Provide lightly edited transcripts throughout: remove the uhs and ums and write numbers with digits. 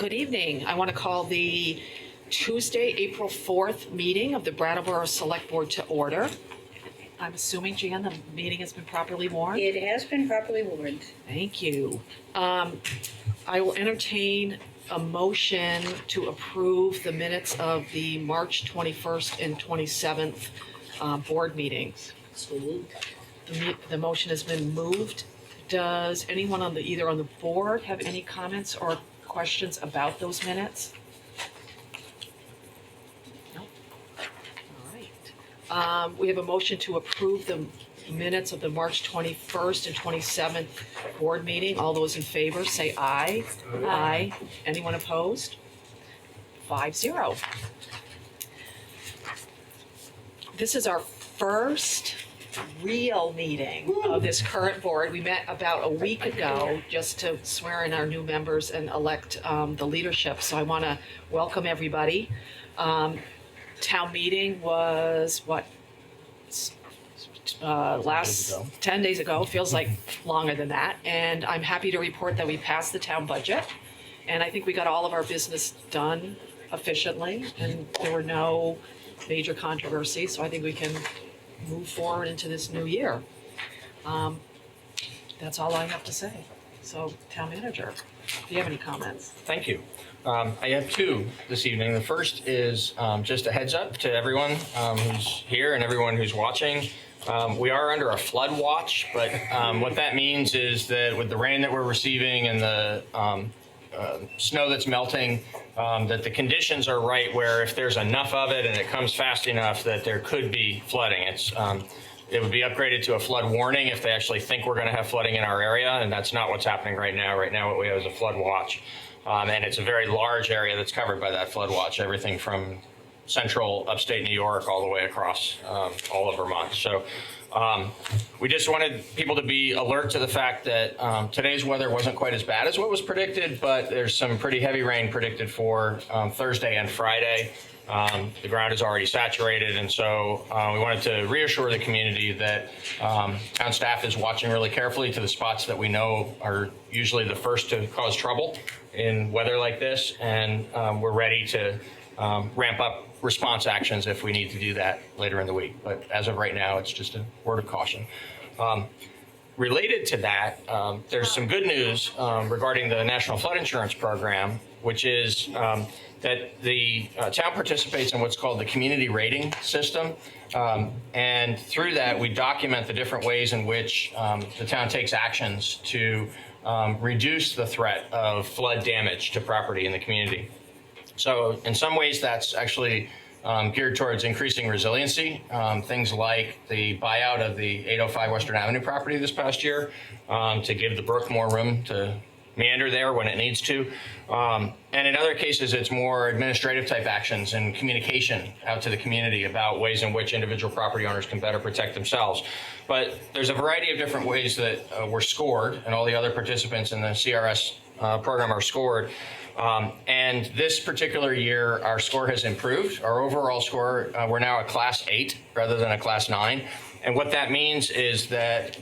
Good evening. I want to call the Tuesday, April 4th meeting of the Brattleboro Selectboard to order. I'm assuming, Jan, the meeting has been properly warned? It has been properly warned. Thank you. I will entertain a motion to approve the minutes of the March 21st and 27th board meetings. So moved. The motion has been moved. Does anyone on either on the board have any comments or questions about those minutes? No? All right. We have a motion to approve the minutes of the March 21st and 27th board meeting. All those in favor say aye. Aye. Anyone opposed? 5-0. This is our first real meeting of this current board. We met about a week ago just to swear in our new members and elect the leadership. So I want to welcome everybody. Town meeting was last 10 days ago, feels like longer than that. And I'm happy to report that we passed the town budget. And I think we got all of our business done efficiently and there were no major controversies. So I think we can move forward into this new year. That's all I have to say. So, Town Manager, do you have any comments? Thank you. I have two this evening. The first is just a heads up to everyone who's here and everyone who's watching. We are under a flood watch, but what that means is that with the rain that we're receiving and the snow that's melting, that the conditions are right where if there's enough of it and it comes fast enough that there could be flooding. It would be upgraded to a flood warning if they actually think we're going to have flooding in our area, and that's not what's happening right now. Right now what we have is a flood watch, and it's a very large area that's covered by that flood watch, everything from central upstate New York all the way across all of Vermont. So we just wanted people to be alert to the fact that today's weather wasn't quite as bad as what was predicted, but there's some pretty heavy rain predicted for Thursday and Friday. The ground is already saturated, and so we wanted to reassure the community that town staff is watching really carefully to the spots that we know are usually the first to cause trouble in weather like this, and we're ready to ramp up response actions if we need to do that later in the week. But as of right now, it's just a word of caution. Related to that, there's some good news regarding the National Flood Insurance Program, which is that the town participates in what's called the community rating system. And through that, we document the different ways in which the town takes actions to reduce the threat of flood damage to property in the community. So in some ways, that's actually geared towards increasing resiliency. Things like the buyout of the 805 Western Avenue property this past year to give the brook more room to meander there when it needs to. And in other cases, it's more administrative type actions and communication out to the community about ways in which individual property owners can better protect themselves. But there's a variety of different ways that we're scored, and all the other participants in the CRS program are scored. And this particular year, our score has improved. Our overall score, we're now a class 8 rather than a class 9. And what that means is that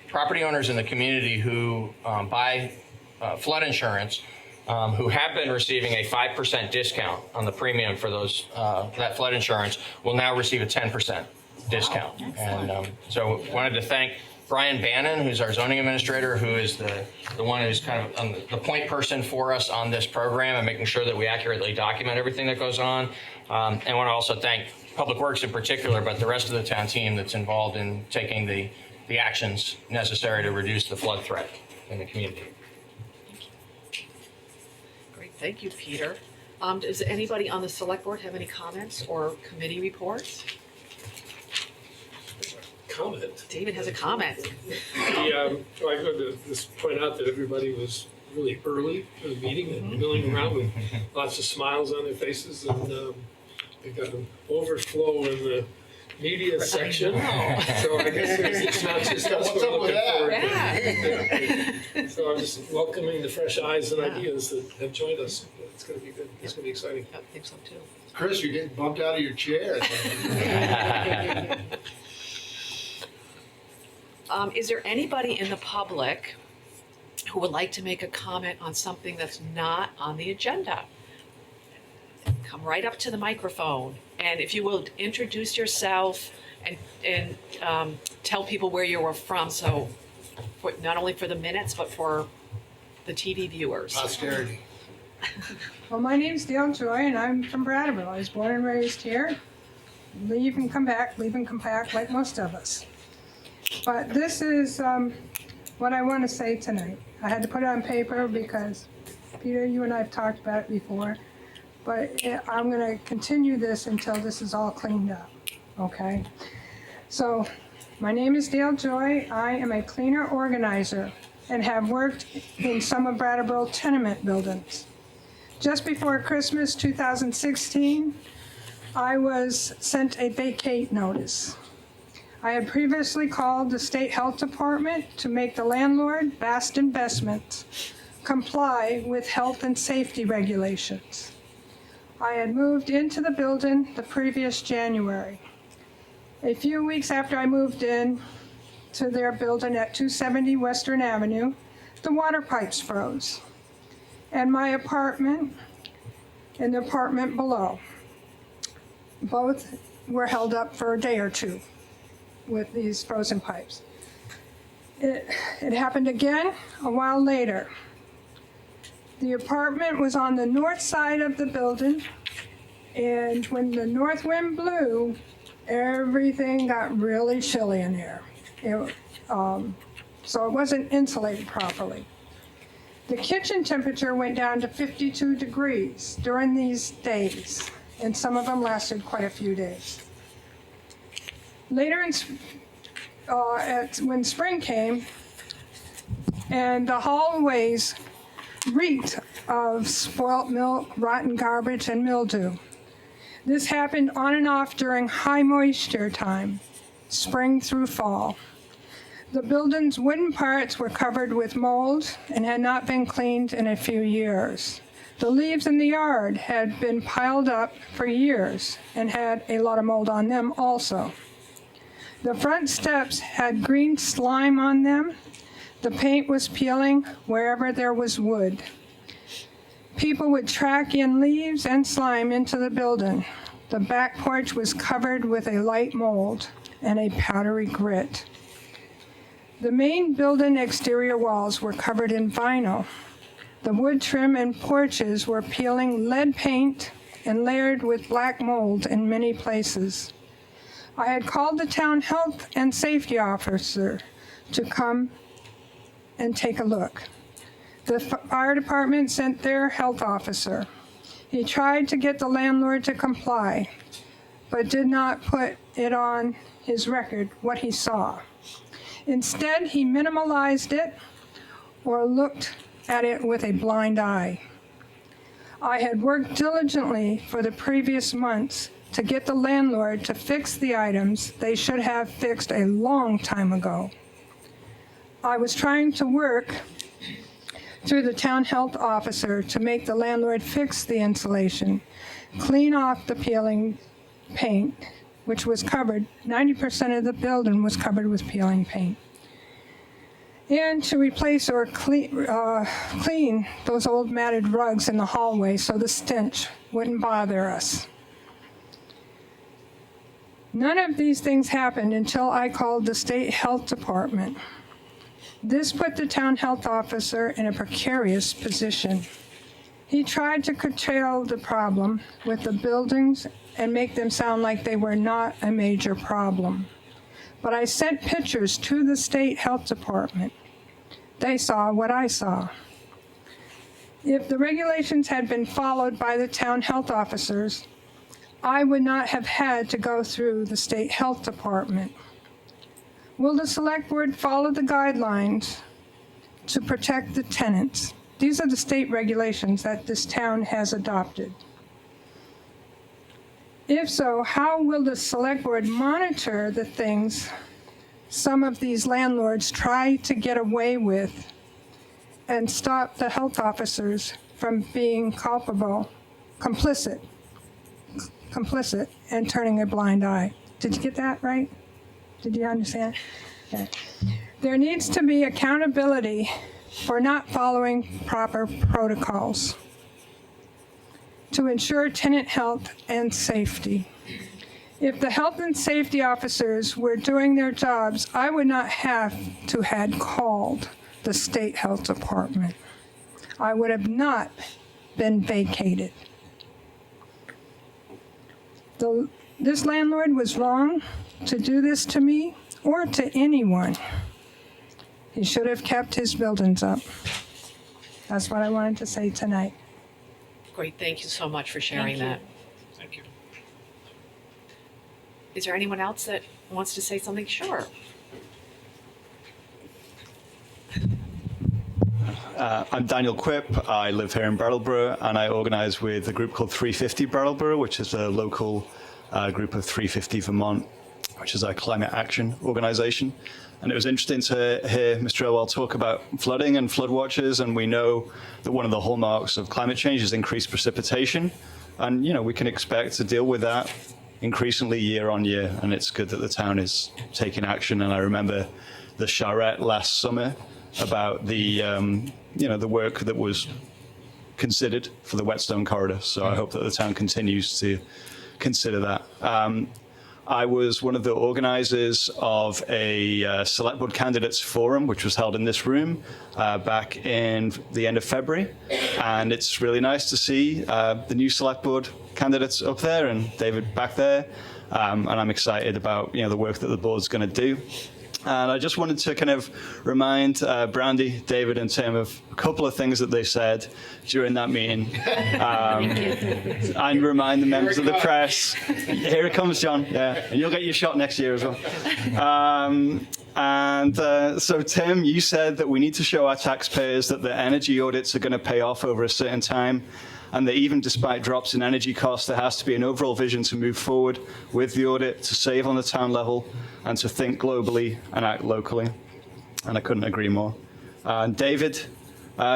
property owners in the community who buy flood insurance, who have been receiving a 5% discount on the premium for those that flood insurance, will now receive a 10% discount. Wow, and so wanted to thank Brian Bannon, who's our zoning administrator, who is the one who's kind of the point person for us on this program and making sure that we accurately document everything that goes on. And I want to also thank Public Works in particular, but the rest of the town team that's involved in taking the actions necessary to reduce the flood threat in the community. Great, thank you, Peter. Does anybody on the select board have any comments or committee reports? Comment. David has a comment. I go to just point out that everybody was really early for the meeting and milling around with lots of smiles on their faces, and they got an overflow in the media section. So I guess it's not just us who are looking forward. Yeah. So I'm just welcoming the fresh eyes and ideas that have joined us. It's going to be good. It's going to be exciting. I think so too. Chris, you're getting bumped out of your chair. Is there anybody in the public who would like to make a comment on something that's not on the agenda, come right up to the microphone. And if you will introduce yourself and tell people where you were from, so not only for the minutes, but for the TV viewers. Posterity. Well, my name's Dale Joy, and I'm from Brattleboro. I was born and raised here. Leave and come back, like most of us. But this is what I want to say tonight. I had to put it on paper because, Peter, you and I have talked about it before. But I'm going to continue this until this is all cleaned up, okay? So, my name is Dale Joy. I am a cleaner organizer and have worked in some of Brattleboro tenement buildings. Just before Christmas 2016, I was sent a vacate notice. I had previously called the State Health Department to make the landlord, Bast Investments, comply with health and safety regulations. I had moved into the building the previous January. A few weeks after I moved in to their building at 270 Western Avenue, the water pipes froze. And my apartment and the apartment below, both were held up for a day or two with these frozen pipes. It happened again a while later. The apartment was on the north side of the building, and when the north wind blew, everything got really chilly in there. So it wasn't insulated properly. The kitchen temperature went down to 52 degrees during these days, and some of them lasted quite a few days. Later, when spring came, and the hallways reeked of spoilt milk, rotten garbage, and mildew. This happened on and off during high moisture time, spring through fall. The building's wooden parts were covered with mold and had not been cleaned in a few years. The leaves in the yard had been piled up for years and had a lot of mold on them also. The front steps had green slime on them. The paint was peeling wherever there was wood. People would track in leaves and slime into the building. The back porch was covered with a light mold and a powdery grit. The main building exterior walls were covered in vinyl. The wood trim and porches were peeling lead paint and layered with black mold in many places. I had called the town health and safety officer to come and take a look. The fire department sent their health officer. He tried to get the landlord to comply, but did not put it on his record what he saw. Instead, he minimalized it or looked at it with a blind eye. I had worked diligently for the previous months to get the landlord to fix the items they should have fixed a long time ago. I was trying to work through the town health officer to make the landlord fix the insulation, clean off the peeling paint, which was covered, 90% of the building was covered with peeling paint, and to replace or clean those old matted rugs in the hallway so the stench wouldn't bother us. None of these things happened until I called the state health department. This put the town health officer in a precarious position. He tried to curtail the problem with the buildings and make them sound like they were not a major problem. But I sent pictures to the state health department. They saw what I saw. If the regulations had been followed by the town health officers, I would not have had to go through the state health department. Will the select board follow the guidelines to protect the tenants? These are the state regulations that this town has adopted. If so, how will the select board monitor the things some of these landlords try to get away with and stop the health officers from being complicit, and turning a blind eye? Did you get that right? Did you understand? Okay. There needs to be accountability for not following proper protocols to ensure tenant health and safety. If the health and safety officers were doing their jobs, I would not have to had called the state health department. I would have not been vacated. This landlord was wrong to do this to me or to anyone. He should have kept his buildings up. That's what I wanted to say tonight. Great, thank you so much for sharing that. Thank you. Is there anyone else that wants to say something? Sure. I'm Daniel Quip. I live here in Brattleboro, and I organise with a group called 350 Brattleboro, which is a local group of 350 Vermont, which is a climate action organisation. And it was interesting to hear Mr. Elwell talk about flooding and flood watches, and we know that one of the hallmarks of climate change is increased precipitation. And, you know, we can expect to deal with that increasingly year on year, and it's good that the town is taking action. And I remember the charrette last summer about the the work that was considered for the Whetstone corridor. So I hope that the town continues to consider that. I was one of the organisers of a select board candidates forum, which was held in this room back in the end of February, and it's really nice to see the new select board candidates up there and David back there, and I'm excited about the work that the board's going to do. And I just wanted to kind of remind Brandy, David, and Tim of a couple of things that they said during that meeting. And remind the members of the press. Here it comes, John. Yeah, and you'll get your shot next year as well. So, Tim, you said that we need to show our taxpayers that the energy audits are going to pay off over a certain time, and that even despite drops in energy costs, there has to be an overall vision to move forward with the audit, to save on the town level, and to think globally and act locally. And I couldn't agree more. David,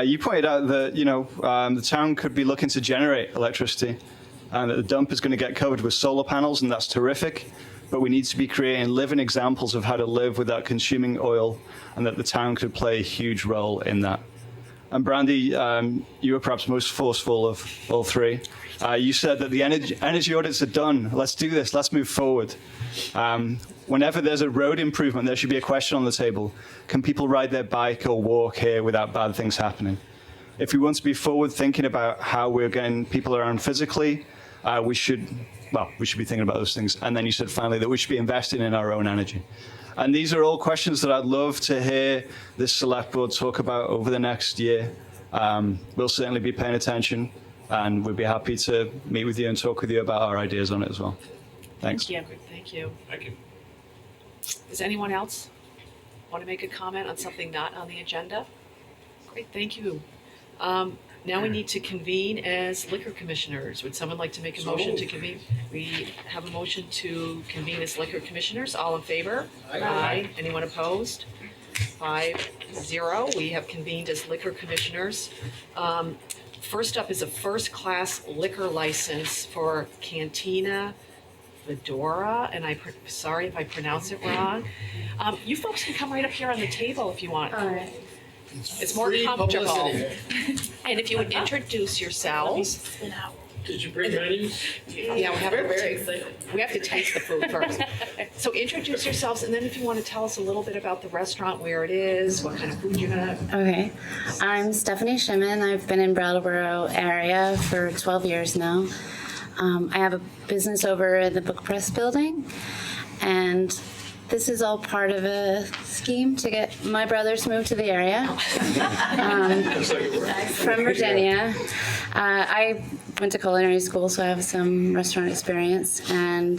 you pointed out that the town could be looking to generate electricity, and that the dump is going to get covered with solar panels, and that's terrific. But we need to be creating living examples of how to live without consuming oil, and that the town could play a huge role in that. And Brandy, you were perhaps most forceful of all three. You said that the energy audits are done. Let's do this. Let's move forward. Whenever there's a road improvement, there should be a question on the table. Can people ride their bike or walk here without bad things happening? If we want to be forward thinking about how we're getting people around physically, we should be thinking about those things. And then you said finally that we should be investing in our own energy. And these are all questions that I'd love to hear this select board talk about over the next year. We'll certainly be paying attention, and we'd be happy to meet with you and talk with you about our ideas on it as well. Thanks. Thank you. Thank you. Does anyone else want to make a comment on something not on the agenda? Great, thank you. Now we need to convene as liquor commissioners. Would someone like to make a motion to convene? We have a motion to convene as liquor commissioners. All in favor? Aye. Anyone opposed? 5-0. We have convened as liquor commissioners. First up is a first-class liquor license for Cantina Fedora, and sorry if I pronounce it wrong. You folks can come right up here on the table if you want. All right. It's more Free comfortable. publicity. And if you would introduce yourselves. Did you bring menus? Yeah, we have to taste the food first. So introduce yourselves, and then if you want to tell us a little bit about the restaurant, where it is, what kind of food you're gonna. Okay. I'm Stephanie Shimon. I've been in Brattleboro area for 12 years now. I have a business over in the Book Press building, and this is all part of a scheme to get my brothers moved to the area from Virginia. I went to culinary school, so I have some restaurant experience, and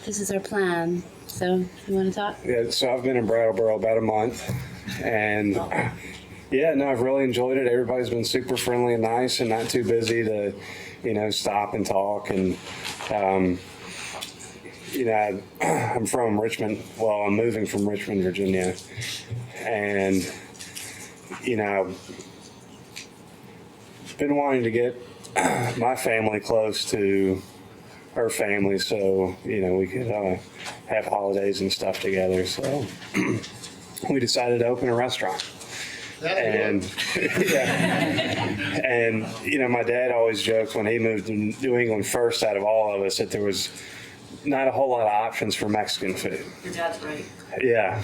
this is our plan. So, you want to talk? Yeah, so I've been in Brattleboro about a month, and I've really enjoyed it. Everybody's been super friendly and nice, and not too busy to, stop and talk. And I'm from Richmond. Well, I'm moving from Richmond, Virginia, and been wanting to get my family close to her family, so we could have holidays and stuff together. So we decided to open a restaurant, And yeah. And you know, my dad always joked when he moved to New England first out of all of us that there was not a whole lot of options for Mexican food. Your dad's right. Yeah,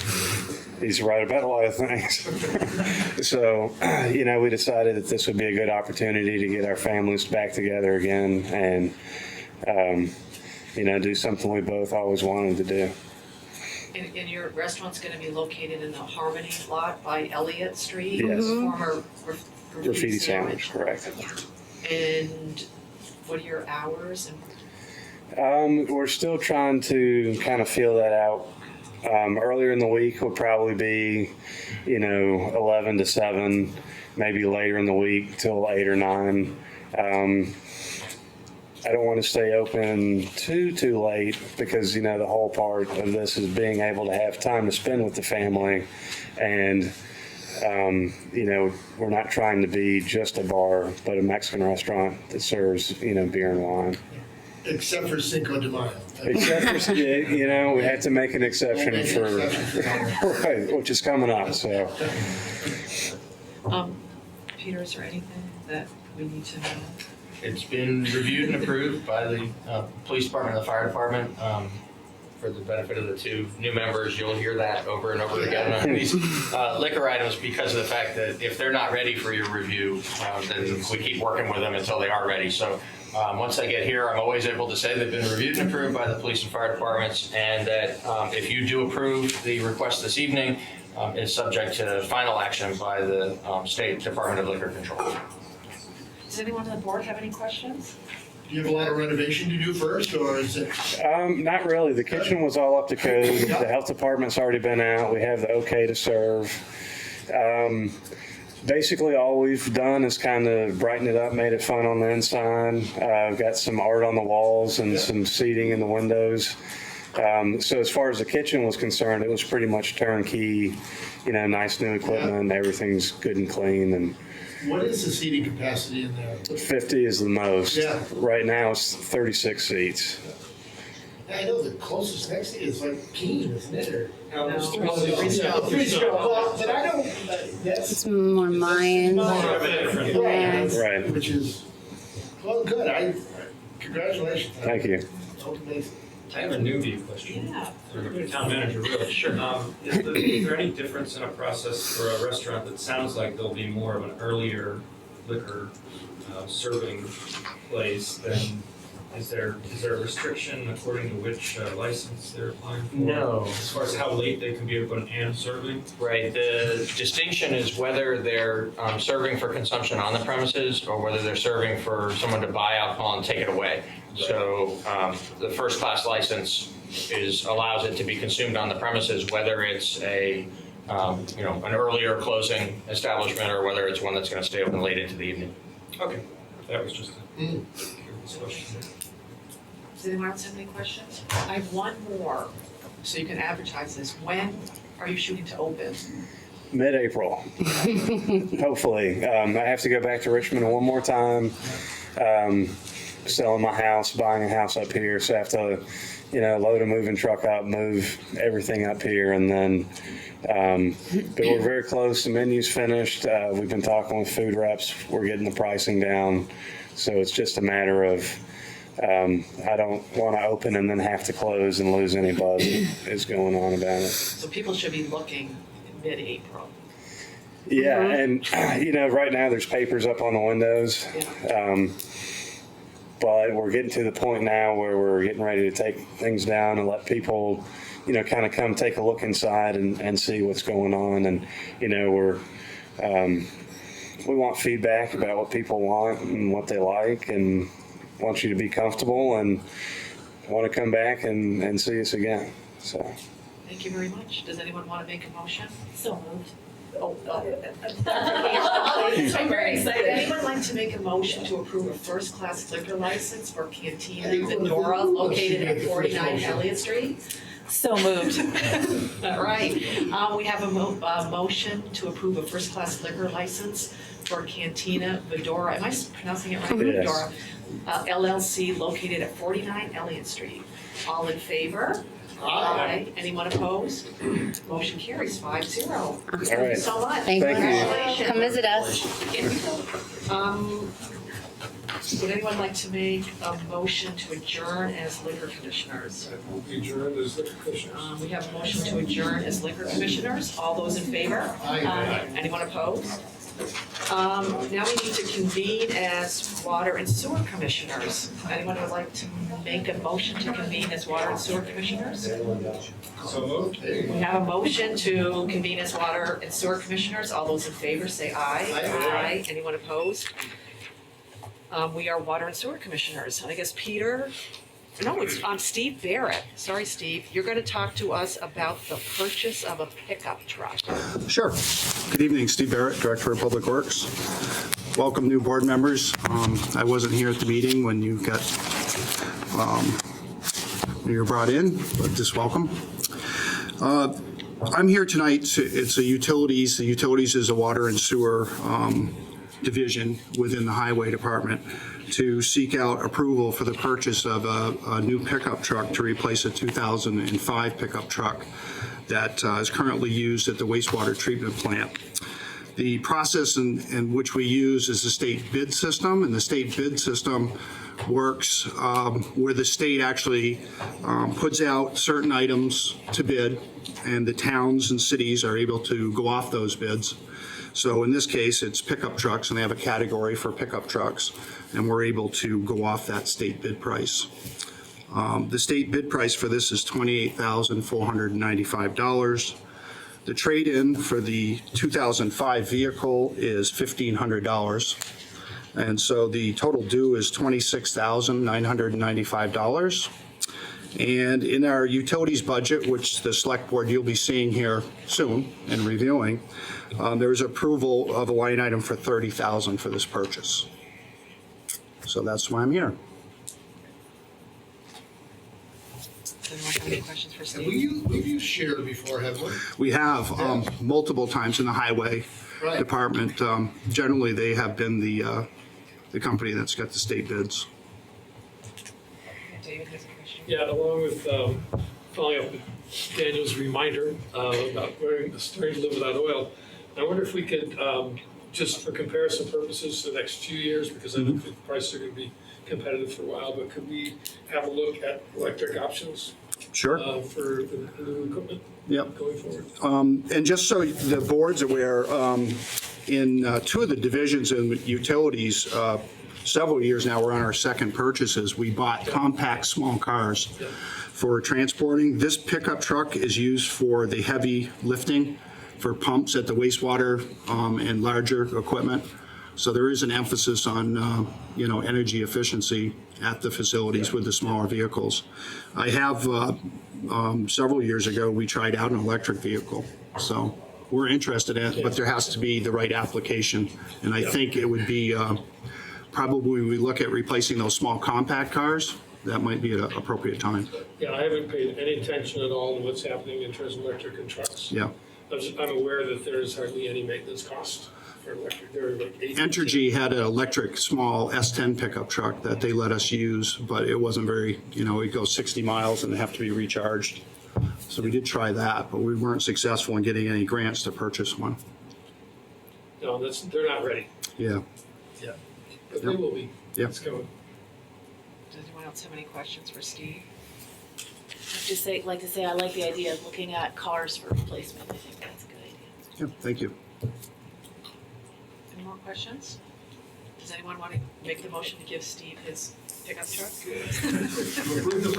he's right about a lot of things. So, you know, we decided that this would be a good opportunity to get our families back together again and, you know, do something we both always wanted to do. And your restaurant's gonna be located in the Harmony lot by Elliott Street? Yes. Former Graffiti sandwich, correct. And what are your hours? We're still trying to kind of feel that out. Earlier in the week would probably be, you know, 11 to 7, maybe later in the week till 8 or 9. I don't want to stay open too late because, you know, the whole part of this is being able to have time to spend with the family. And, you know, we're not trying to be just a bar, but a Mexican restaurant that serves, you know, beer and wine. Except for Cinco de Mayo. Except for, you know, we had to make an exception for, right, which is coming up, so. Peter, is there anything that we need to know? It's been reviewed and approved by the police department and the fire department. For the benefit of the two new members, you'll hear that over and over again on these liquor items because of the fact that if they're not ready for your review, then we keep working with them until they are ready. So once they get here, I'm always able to say they've been reviewed and approved by the police and fire departments, and that if you do approve the request this evening, it's subject to final action by the State Department of Liquor Control. Does anyone on the board have any questions? Do you have a lot of renovation to do first, or is it? Not really. The kitchen was all up to code. The health department's already been out. We have the okay to serve. Basically, all we've done is kind of brighten it up, made it fun on the inside. We've got some art on the walls and some seating in the windows. So as far as the kitchen was concerned, it was pretty much turnkey, you know, nice new equipment. Everything's good and clean. And What is the seating capacity in there? 50 is the most. Yeah. Right now, it's 36 seats. I know the closest next is like Keene, isn't it? Or, No, it's Freestone. Freestone. Well, but I don't, that's. It's more Mayan. Right. Right. Which is, well, good. Congratulations. Thank you. Open basic. I have a newbie question Yeah. for the town manager, really. Sure. Is there any difference in a process for a restaurant that sounds like there'll be more of an earlier liquor serving place than, is there a restriction according to which license they're applying for? No. As far as how late they can be open and serving? Right. The distinction is whether they're serving for consumption on the premises or whether they're serving for someone to buy alcohol and take it away. So the first class license allows it to be consumed on the premises, whether it's a an earlier closing establishment or whether it's one that's going to stay open late into the evening. Okay, that was just a curious question. Does anyone else have any questions? I have one more, so you can advertise this. When are you shooting to open? Mid-April, hopefully. I have to go back to Richmond one more time. Selling my house, buying a house up here, so I have to, load a moving truck up, move everything up here, and then. But we're very close. The menu's finished. We've been talking with food reps. We're getting the pricing down, so it's just a matter of. I don't want to open and then have to close and lose any buzz that is going on about it. So people should be looking in mid-April. Yeah, and right now there's papers up on the windows. But we're getting to the point now where we're getting ready to take things down and let people, kind of come take a look inside and see what's going on. And, we want feedback about what people want and what they like and want you to be comfortable and want to come back and see us again. So. Thank you very much. Does anyone want to make a motion? So moved. I'm very excited. Would anyone like to make a motion to approve a first-class liquor license for Cantina Medora located at 49 Elliott Street? So moved. All right. We have a motion to approve a first-class liquor license for Cantina Medora. Am I pronouncing it right? Yes. Medora LLC located at 49 Elliott Street. All in favor? Aye. Anyone opposed? Motion carries 5-0. Thank you right. so much. Thank you. Congratulations. Come visit us. Would anyone like to make a motion to adjourn as liquor commissioners? I will be adjourned as the commissioners. We have a motion to adjourn as liquor commissioners. All those in favor? Aye. Anyone opposed? Now we need to convene as water and sewer commissioners. Anyone would like to make a motion to convene as water and sewer commissioners? So moved. We have a motion to convene as water and sewer commissioners. All those in favor say aye. Aye. Anyone opposed? We are water and sewer commissioners. And I guess Peter, no, it's Steve Barrett. Sorry, Steve. You're going to talk to us about the purchase of a pickup truck. Sure. Good evening, Steve Barrett, Director of Public Works. Welcome, new board members. I wasn't here at the meeting when you got, when you were brought in, but just welcome. I'm here tonight, it's a utilities. The utilities is a water and sewer division within the highway department to seek out approval for the purchase of a new pickup truck to replace a 2005 pickup truck that is currently used at the wastewater treatment plant. The process in which we use is the state bid system, and the state bid system works where the state actually puts out certain items to bid, and the towns and cities are able to go off those bids. So in this case, it's pickup trucks, and they have a category for pickup trucks, and we're able to go off that state bid price. The state bid price for this is $28,495. The trade-in for the 2005 vehicle is $1,500. And so the total due is $26,995. And in our utilities budget, which the select board you'll be seeing here soon and reviewing, there is approval of a line item for $30,000 for this purchase. So that's why I'm here. Does anyone have any questions for Steve? We've used Share before, haven't we? We have multiple times in the highway Right. department. Generally, they have been the company that's got the state bids. David has a question. Yeah, along with following up with Daniel's reminder about starting to live without oil, I wonder if we could, just for comparison purposes, the next few years, because I don't think the prices are going to be competitive for a while, but could we have a look at electric options Sure. for the new equipment Yep. going forward? And just so the board's aware, in two of the divisions in utilities, several years now, we're on our second purchases. We bought compact small cars for transporting. This pickup truck is used for the heavy lifting for pumps at the wastewater and larger equipment. So there is an emphasis on, energy efficiency at the facilities with the smaller vehicles. I have, several years ago, we tried out an electric vehicle. So we're interested in it, but there has to be the right application. And I think it would be, probably we look at replacing those small compact cars. That might be an appropriate time. Yeah, I haven't paid any attention at all to what's happening in terms of electric and trucks. Yeah. I'm aware that there's hardly any maintenance cost for electric. They're like Entergy had an electric small S10 pickup truck that they let us use, but it wasn't very, it goes 60 miles and they have to be recharged. So we did try that, but we weren't successful in getting any grants to purchase one. No, they're not ready, Yeah. but they will be. Yep. It's coming. Does anyone else have any questions for Steve? I'd like to say I like the idea of looking at cars for replacement. I think that's a good idea. Yeah, thank you. Any more questions? Does anyone want to make the motion to give Steve his pickup truck? To approve the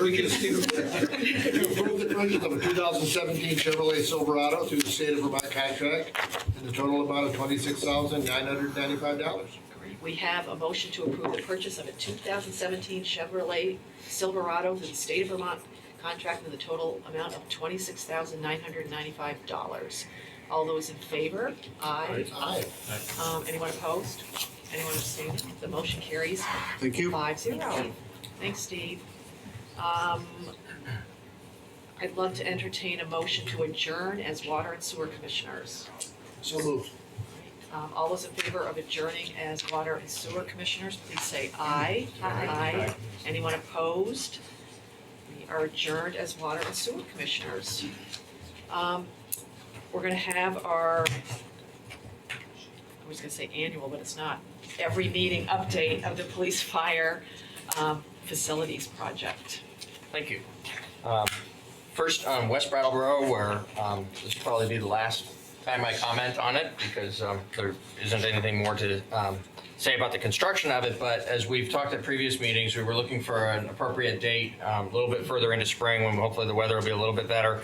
purchase of a 2017 Chevrolet Silverado through the state of Vermont contract in the total amount of $26,995. We have a motion to approve the purchase of a 2017 Chevrolet Silverado through the state of Vermont contract in the total amount of $26,995. All those in favor? Aye. Aye. Anyone opposed? Anyone abstaining? The motion carries Thank you. 5-0. Thanks, Steve. I'd love to entertain a motion to adjourn as water and sewer commissioners. So moved. All those in favor of adjourning as water and sewer commissioners, please say aye. Aye. Anyone opposed? We We are adjourned as Water and Sewer Commissioners. We're gonna have our, I was gonna say annual, but it's not, every meeting update of the police fire facilities project. Thank you. First on West Brattleboro, where this will probably be the last time I comment on it because there isn't anything more to say about the construction of it. But as we've talked at previous meetings, we were looking for an appropriate date a little bit further into spring when hopefully the weather will be a little bit better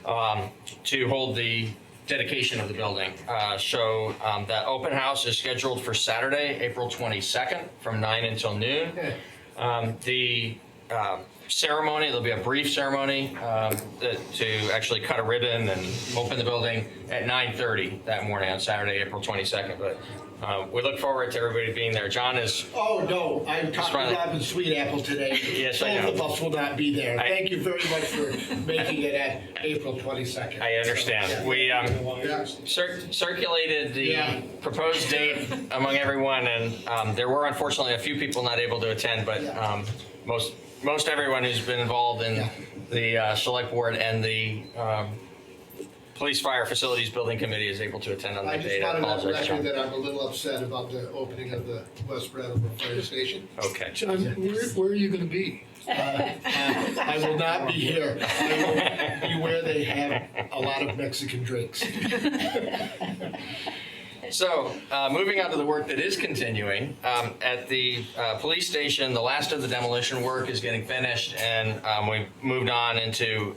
to hold the dedication of the building. So that open house is scheduled for Saturday, April 22nd from 9 until noon. The ceremony, there'll be a brief ceremony to actually cut a ribbon and open the building at 9:30 that morning on Saturday, April 22nd. But we look forward to everybody being there. John is... Oh, no, I'm talking to Robin Sweetapple today. Yes, I know. Both of us will not be there. Thank you very much for making it at April 22nd. I understand. So, We yeah. circulated the proposed date among everyone, and there were unfortunately a few people not able to attend, but most everyone who's been involved in the select board and the Police Fire Facilities Building Committee is able to attend on I that just date. wanted to apologize, let John. you that I'm a little upset about the opening of the West Brattleboro Fire Station. Okay. John, where are you gonna be? I will not be here. I will be where they have a lot of Mexican drinks. So, moving on to the work that is continuing, at the police station, the last of the demolition work is getting finished, and we've moved on into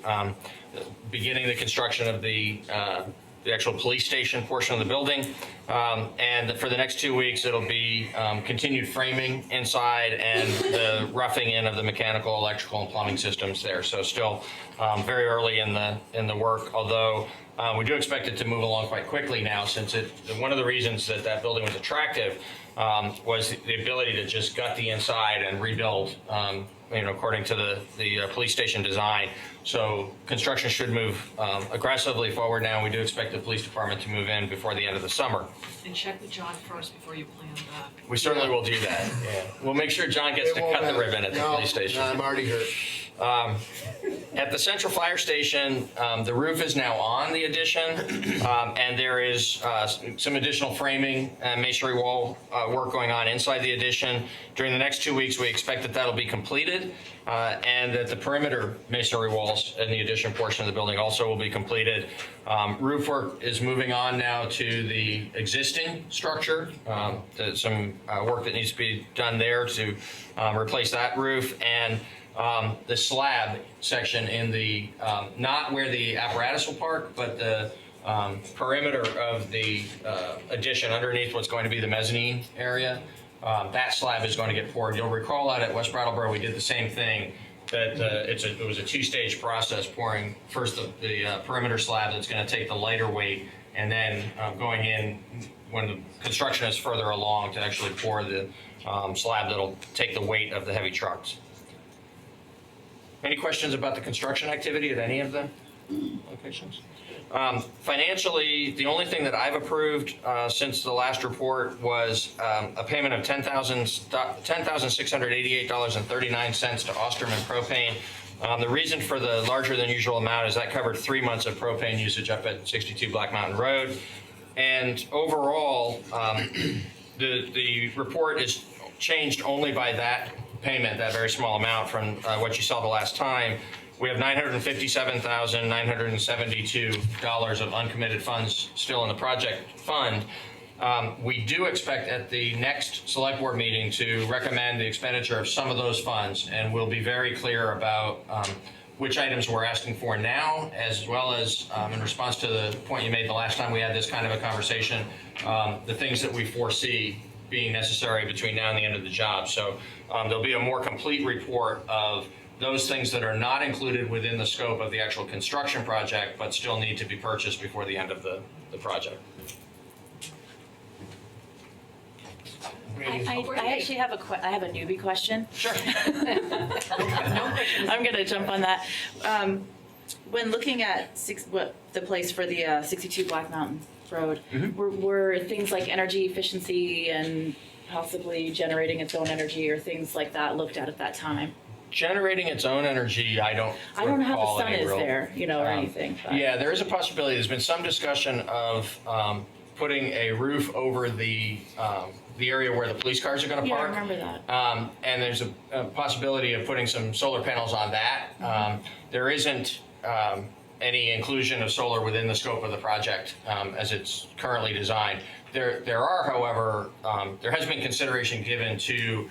beginning the construction of the actual police station portion of the building. And for the next 2 weeks, it'll be continued framing inside and the roughing in of the mechanical, electrical, and plumbing systems there. So still very early in the work, although we do expect it to move along quite quickly now, since one of the reasons that building was attractive was the ability to just gut the inside and rebuild, according to the police station design. So construction should move aggressively forward now. We do expect the police department to move in before the end of the summer. And check with John first before you plan that. We certainly will do that. Yeah. We'll make sure John gets to cut the ribbon at the police station. No, I'm already hurt. At the central fire station, the roof is now on the addition, and there is some additional framing and masonry wall work going on inside the addition. During the next 2 weeks, we expect that that'll be completed, and that the perimeter masonry walls in the addition portion of the building also will be completed. Roof work is moving on now to the existing structure. Some work that needs to be done there to replace that roof, and the slab section in the, not where the apparatus will park, but the perimeter of the addition underneath what's going to be the mezzanine area. That slab is going to get poured. You'll recall that at West Brattleboro, we did the same thing. That it was a two-stage process, pouring first the perimeter slab that's going to take the lighter weight, and then going in when the construction is further along to actually pour the slab that'll take the weight of the heavy trucks. Any questions about the construction activity at any of the locations? Financially, the only thing that I've approved since the last report was a payment of $10,688.39 to Osterman Propane. The reason for the larger than usual amount is that covered 3 months of propane usage up at 62 Black Mountain Road. And overall, the report is changed only by that payment, that very small amount from what you saw the last time. We have $957,972 of uncommitted funds still in the project fund. We do expect at the next select board meeting to recommend the expenditure of some of those funds, and we'll be very clear about which items we're asking for now, as well as in response to the point you made the last time we had this kind of a conversation, the things that we foresee being necessary between now and the end of the job. So there'll be a more complete report of those things that are not included within the scope of the actual construction project, but still need to be purchased before the end of the project. I actually have I have a newbie question. Sure. I'm gonna jump on that. When looking at the place for the 62 Black Mountain Road, were things like energy efficiency and possibly generating its own energy or things like that looked at that time? generating its own energy, I don't know how recall the sun any is real- there, or anything. But. Yeah, there is a possibility. There's been some discussion of putting a roof over the area where the police cars are going to Yeah, I park. remember that. And there's a possibility of putting some solar panels on that. There isn't any inclusion of solar within the scope of the project as it's currently designed. There are, however, there has been consideration given to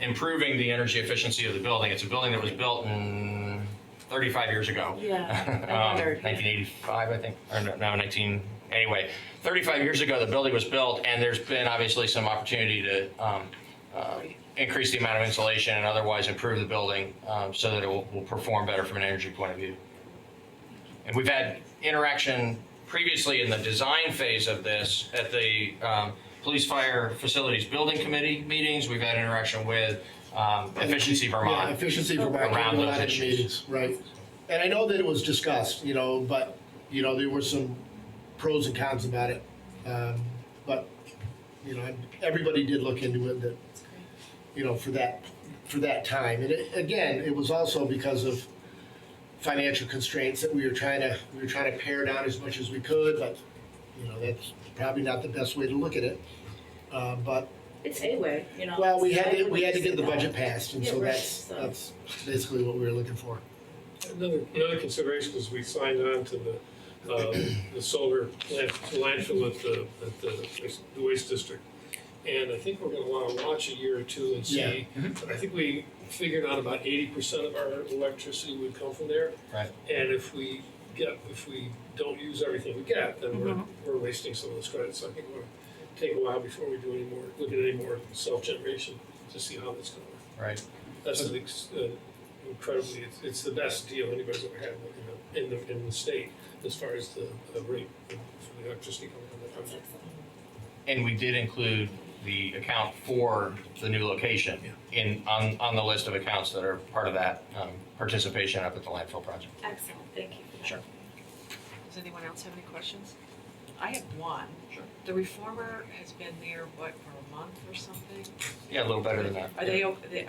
improving the energy efficiency of the building. It's a building that was built in 35 years ago. Yeah, I wondered. 1985, I think, or no, 19. Anyway, 35 years ago, the building was built, and there's been obviously some opportunity to increase the amount of insulation and otherwise improve the building so that it will perform better from an energy point of view. And we've had interaction previously in the design phase of this at the Police Fire Facilities Building Committee meetings. We've had interaction with Efficiency Vermont. Yeah, Efficiency Vermont. Around came to a those lot of issues. meetings, right. And I know that it was discussed, but, there were some pros and cons about it. But, everybody did look into it that, for that time. And again, it was also because of financial constraints that we were trying to pare down as much as we could, but, that's probably not the best way to look at it. But It's a way, well, we had to get the budget passed, and Yeah, so right, that's basically what we were looking for. Another consideration is we signed on to the solar landfill at the waste district. And I think we're gonna wanna watch a year or two and see. But I think we figured out about 80% of our electricity would come from there. Right. And if we don't use everything we get, then we're wasting some of those credits. So I think we're gonna take a while before we do look at any more self-generation to see how that's gonna work. Right. That's incredibly, it's the best deal anybody's ever had in the state as far as the rate for the electricity coming from the project. And we did include the account for the new location on the list of accounts that are part of that participation up at the landfill project. Excellent, thank you. Sure. Does anyone else have any questions? I have one. Sure. The reformer has been there, for a month or something? Yeah, a little better than that. Are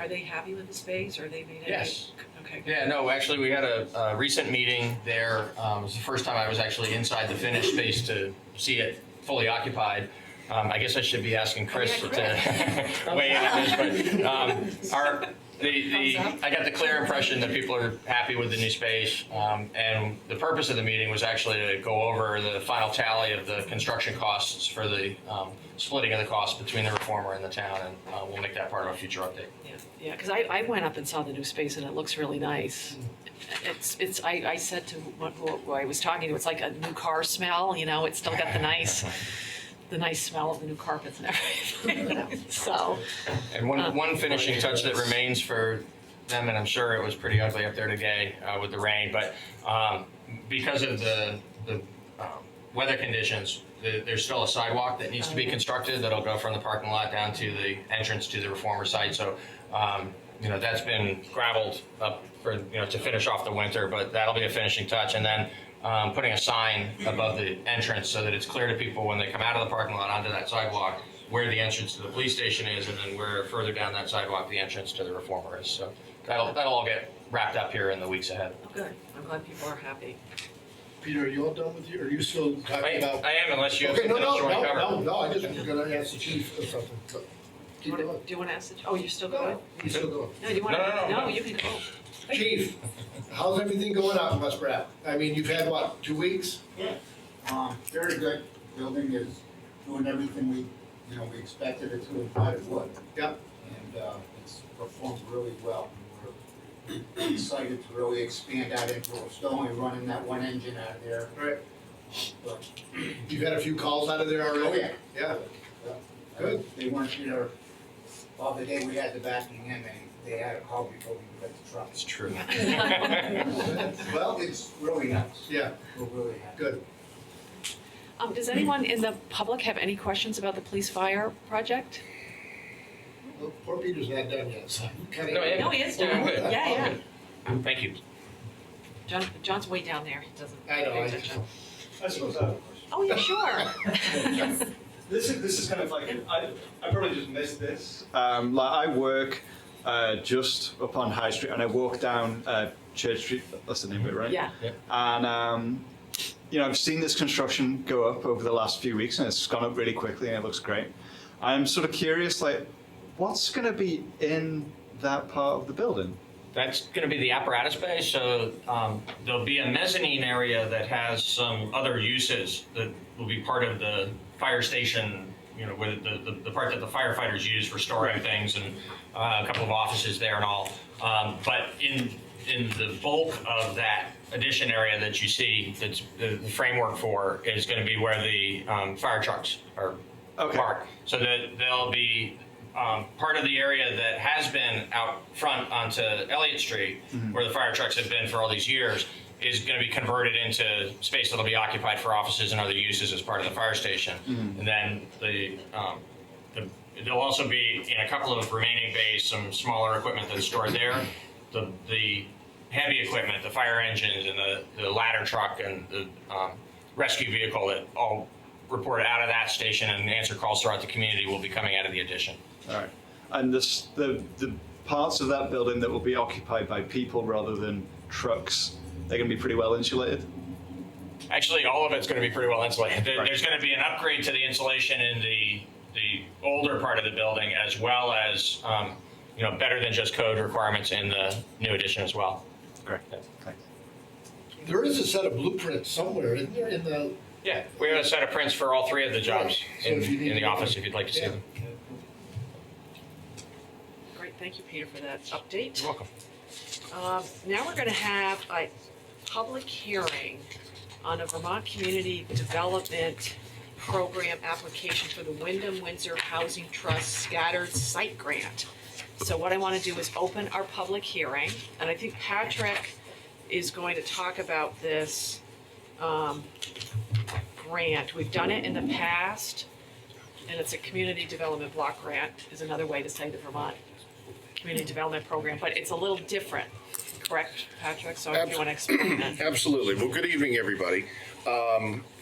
they happy with the space, or they made any? Yes. Okay. Yeah, no, actually, we had a recent meeting there. It was the first time I was actually inside the finished space to see it fully occupied. I guess I should be asking Chris to weigh in on this, but I got the clear impression that people are happy with the new space, and the purpose of the meeting was actually to go over the final tally of the construction costs for the splitting of the costs between the reformer and the town, and we'll make that part of a future update. Yeah, because I went up and saw the new space, and it looks really nice. I said to who I was talking to, it's like a new car smell, it's still got the nice smell of the new carpets and everything. So. And one finishing touch that remains for them, and I'm sure it was pretty ugly up there today with the rain, but because of the weather conditions, there's still a sidewalk that needs to be constructed that'll go from the parking lot down to the entrance to the reformer site. So, that's been gravelled up for, to finish off the winter, but that'll be a finishing touch. And then putting a sign above the entrance so that it's clear to people when they come out of the parking lot onto that sidewalk where the entrance to the police station is, and then where further down that sidewalk the entrance to the reformer is. So that'll all get wrapped up here in the weeks ahead. Oh, good. I'm glad people are happy. Peter, are you all done with you? Are you still talking about? I am, unless you have Okay, something else you want to cover. no, I just was gonna ask the chief or something. So, keep going. Do you want to ask oh, you're still going? He's still going. No, do you want to? No. You can go. Chief, how's everything going out in West Pratt? I mean, you've had, what, 2 weeks? Yeah, very good. Building is doing everything we expected it to and thought it would. Yep. And it's performed really well. We're excited to really expand out into it. We're still only running that one engine out of there. Right. But, You've had a few calls out of there already? oh, yeah. Yeah. Good. They weren't here, well, the day we had the backing in, they had a call before we could get the truck. It's true. Well, It's really nice. yeah, We're really happy. good. Does anyone in the public have any questions about the police fire project? Well, poor Peter's not done yet, so kind No, of. yeah. No, he is Yeah, done. good. Yeah. Thank you. John's way down there. He doesn't I know, pay I- attention. I suppose I have a question. Oh, yeah, sure. This is kind of like, I probably just missed this. I work just up on High Street, and I walked down Church Street. That's the name of it, right? Yeah. And I've seen this construction go up over the last few weeks, and it's gone up really quickly, and it looks great. I'm sort of curious, like, what's going to be in that part of the building? That's going to be the apparatus bay. So there'll be a mezzanine area that has some other uses that will be part of the fire station, where the part that the firefighters use for storing things, and a couple of offices there and all. But in the bulk of that addition area that you see, that's the framework for, is going to be where the fire trucks are parked. So that there'll be part of the area that has been out front onto Elliott Street, where the fire trucks have been for all these years, is going to be converted into space that'll be occupied for offices and other uses as part of the fire station. And then there'll also be, in a couple of remaining bays, some smaller equipment that's stored there. The heavy equipment, the fire engines and the ladder truck and the rescue vehicle that all report out of that station and answer calls throughout the community will be coming out of the addition. All right. And the parts of that building that will be occupied by people rather than trucks, they're going to be pretty well insulated? Actually, all of it's going to be pretty well insulated. There's going to be an upgrade to the insulation in the older part of the building, as well as better than just code requirements in the new addition as well. Great. Thanks. There is a set of blueprints somewhere, isn't there, in the? Yeah, we have a set of prints for all three of the jobs So in if you need the to- office if you'd like to see Yeah. them. Great, thank you, Peter, for that update. You're welcome. Now we're going to have a public hearing on a Vermont Community Development Program application for the Wyndham-Windsor Housing Trust Scattered Site Grant. So what I want to do is open our public hearing, and I think Patrick is going to talk about this grant. We've done it in the past, and it's a community development block grant, is another way to say the Vermont Community Development Program, but it's a little different, correct, Patrick? So if you want to explain that. Absolutely. Well, good evening, everybody.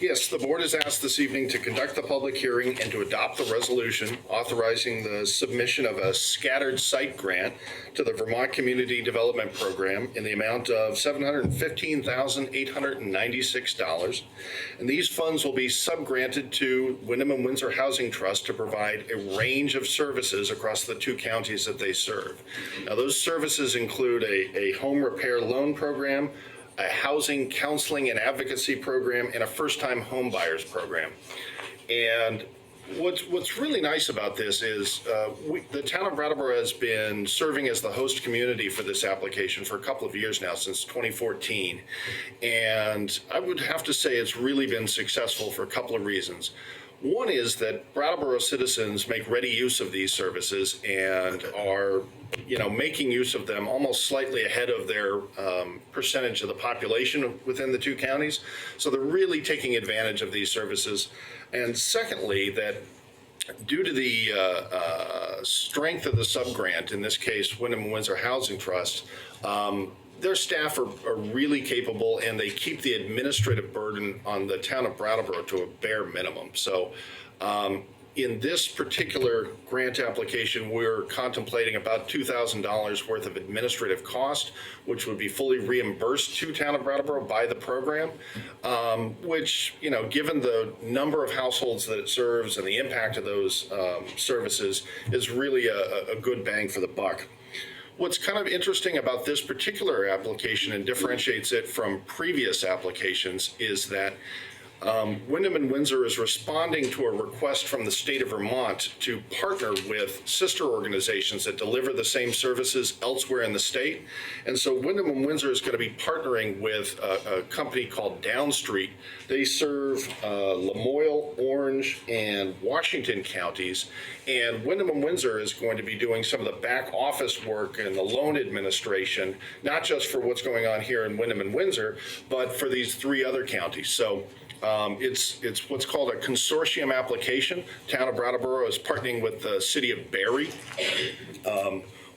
Yes, the board is asked this evening to conduct the public hearing and to adopt the resolution authorizing the submission of a scattered site grant to the Vermont Community Development Program in the amount of $715,896. And these funds will be subgranted to Wyndham and Windsor Housing Trust to provide a range of services across the two counties that they serve. Now, those services include a home repair loan program, a housing counseling and advocacy program, and a first-time home buyers program. And what's really nice about this is the town of Brattleboro has been serving as the host community for this application for a couple of years now, since 2014. And I would have to say it's really been successful for a couple of reasons. One is that Brattleboro citizens make ready use of these services and are, making use of them almost slightly ahead of their percentage of the population within the two counties. So they're really taking advantage of these services. And secondly, that due to the strength of the subgrant, in this case, Wyndham and Windsor Housing Trust, their staff are really capable, and they keep the administrative burden on the town of Brattleboro to a bare minimum. So in this particular grant application, we're contemplating about $2,000 worth of administrative cost, which would be fully reimbursed to town of Brattleboro by the program, which, given the number of households that it serves and the impact of those services, is really a good bang for the buck. What's kind of interesting about this particular application and differentiates it from previous applications is that Wyndham and Windsor is responding to a request from the state of Vermont to partner with sister organizations that deliver the same services elsewhere in the state. And so Wyndham and Windsor is going to be partnering with a company called Downstreet. They serve Lamoille, Orange, and Washington counties. And Wyndham and Windsor is going to be doing some of the back office work and the loan administration, not just for what's going on here in Wyndham and Windsor, but for these three other counties. So it's what's called a consortium application. Town of Brattleboro is partnering with the city of Barrie.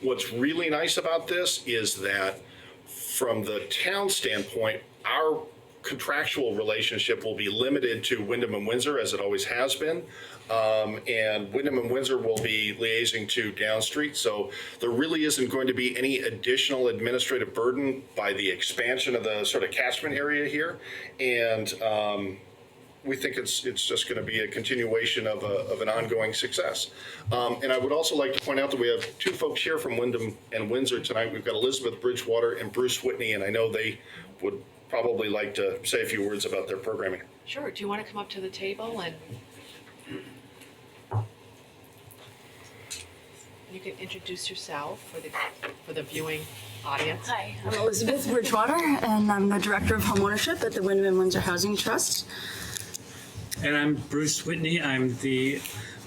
What's really nice about this is that from the town standpoint, our contractual relationship will be limited to Wyndham and Windsor, as it always has been. And Wyndham and Windsor will be liaising to Downstreet. So there really isn't going to be any additional administrative burden by the expansion of the sort of catchment area here. And we think it's just going to be a continuation of an ongoing success. And I would also like to point out that we have two folks here from Wyndham and Windsor tonight. We've got Elizabeth Bridgewater and Bruce Whitney, and I know they would probably like to say a few words about their programming. Sure, do you want to come up to the table and you can introduce yourself for the viewing audience? Hi, I'm Elizabeth Bridgewater, and I'm the Director of Homeownership at the Wyndham and Windsor Housing Trust. And I'm Bruce Whitney. I'm the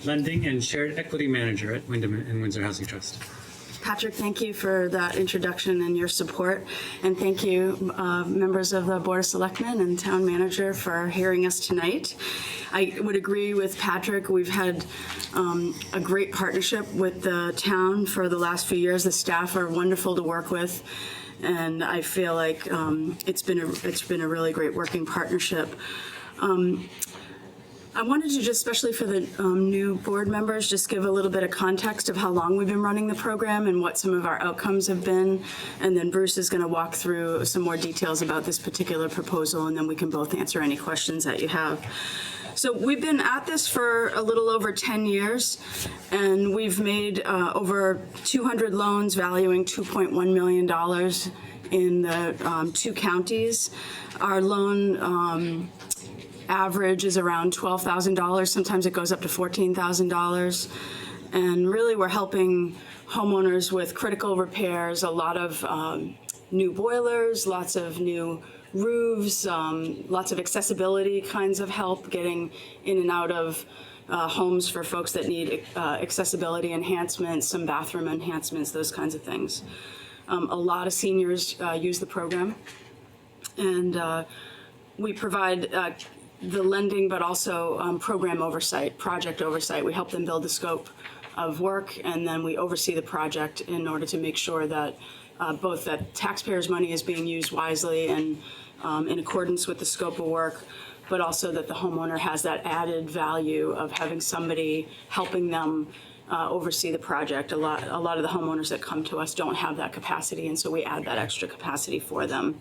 Lending and Shared Equity Manager at Wyndham and Windsor Housing Trust. Patrick, thank you for that introduction and your support. And thank you, members of the Board of Selectmen and Town Manager, for hearing us tonight. I would agree with Patrick. We've had a great partnership with the town for the last few years. The staff are wonderful to work with. And I feel like it's been a really great working partnership. I wanted to just, especially for the new board members, just give a little bit of context of how long we've been running the program and what some of our outcomes have been. And then Bruce is going to walk through some more details about this particular proposal, and then we can both answer any questions that you have. So we've been at this for a little over 10 years, and we've made over 200 loans valuing $2.1 million in the 2 counties. Our loan average is around $12,000. Sometimes it goes up to $14,000. And really we're helping homeowners with critical repairs, a lot of new boilers, lots of new roofs, lots of accessibility kinds of help, getting in and out of homes for folks that need accessibility enhancements, some bathroom enhancements, those kinds of things. A lot of seniors use the program. And we provide the lending, but also program oversight, project oversight. We help them build the scope of work, and then we oversee the project in order to make sure that both that taxpayers' money is being used wisely and in accordance with the scope of work, but also that the homeowner has that added value of having somebody helping them oversee the project. A lot of the homeowners that come to us don't have that capacity, and so we add that extra capacity for them.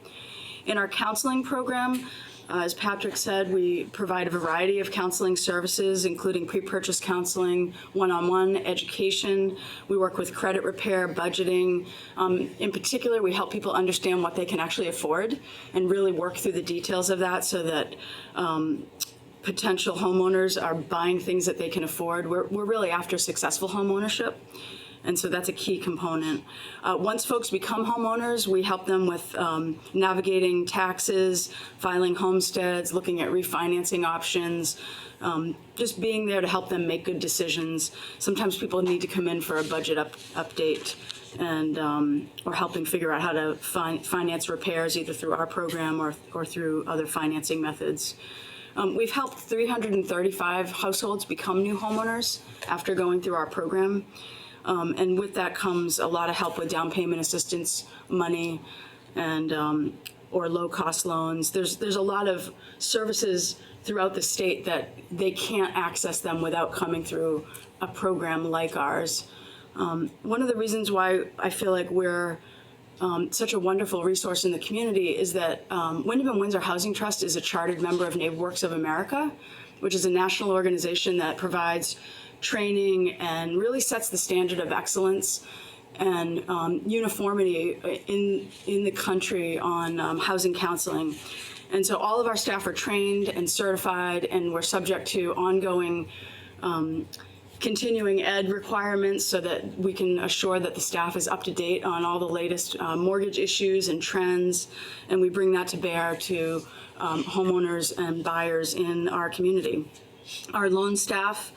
In our counseling program, as Patrick said, we provide a variety of counseling services, including pre-purchase counseling, one-on-one education. We work with credit repair, budgeting. In particular, we help people understand what they can actually afford and really work through the details of that so that potential homeowners are buying things that they can afford. We're really after successful homeownership. And so that's a key component. Once folks become homeowners, we help them with navigating taxes, filing homesteads, looking at refinancing options, just being there to help them make good decisions. Sometimes people need to come in for a budget update and or helping figure out how to finance repairs either through our program or through other financing methods. We've helped 335 households become new homeowners after going through our program. And with that comes a lot of help with down payment assistance money and or low-cost loans. There's a lot of services throughout the state that they can't access them without coming through a program like ours. One of the reasons why I feel like we're such a wonderful resource in the community is that Wyndham and Windsor Housing Trust is a chartered member of NeighborWorks of America, which is a national organization that provides training and really sets the standard of excellence and uniformity in the country on housing counseling. And so all of our staff are trained and certified, and we're subject to ongoing continuing ed requirements so that we can assure that the staff is up to date on all the latest mortgage issues and trends, and we bring that to bear to homeowners and buyers in our community. Our loan staff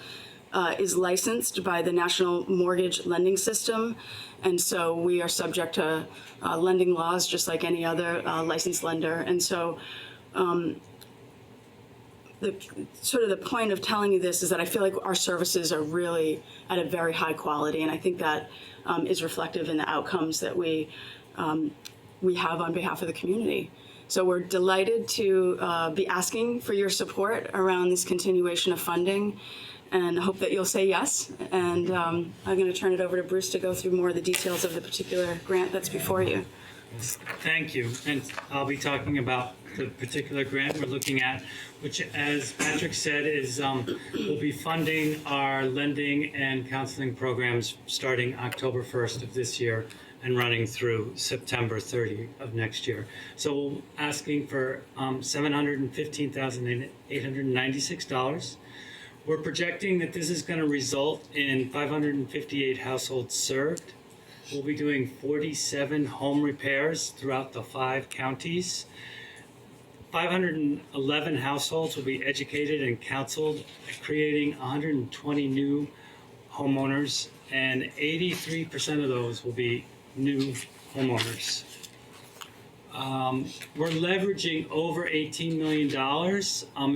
is licensed by the National Mortgage Lending System, and so we are subject to lending laws just like any other licensed lender. And so the point of telling you this is that I feel like our services are really at a very high quality, and I think that is reflective in the outcomes that we have on behalf of the community. So we're delighted to be asking for your support around this continuation of funding, and hope that you'll say yes. And I'm going to turn it over to Bruce to go through more of the details of the particular grant that's before you. Thank you. And I'll be talking about the particular grant we're looking at, which, as Patrick said, is will be funding our lending and counseling programs starting October 1st of this year and running through September 30 of next year. So we're asking for $715,896. We're projecting that this is going to result in 558 households served. We'll be doing 47 home repairs throughout the 5 counties. 511 households will be educated and counseled, creating 120 new homeowners, and 83% of those will be new homeowners. We're leveraging over $18 million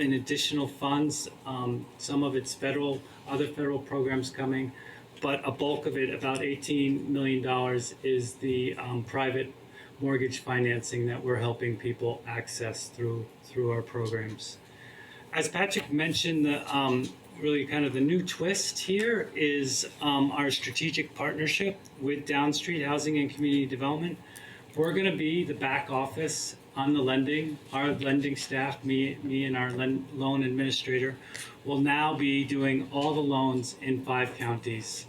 in additional funds. Some of it's federal, other federal programs coming, but a bulk of it, about $18 million, is the private mortgage financing that we're helping people access through our programs. As Patrick mentioned, the really kind of the new twist here is our strategic partnership with Down Street Housing and Community Development. We're going to be the back office on the lending. Our lending staff, me and our loan administrator, will now be doing all the loans in 5 counties.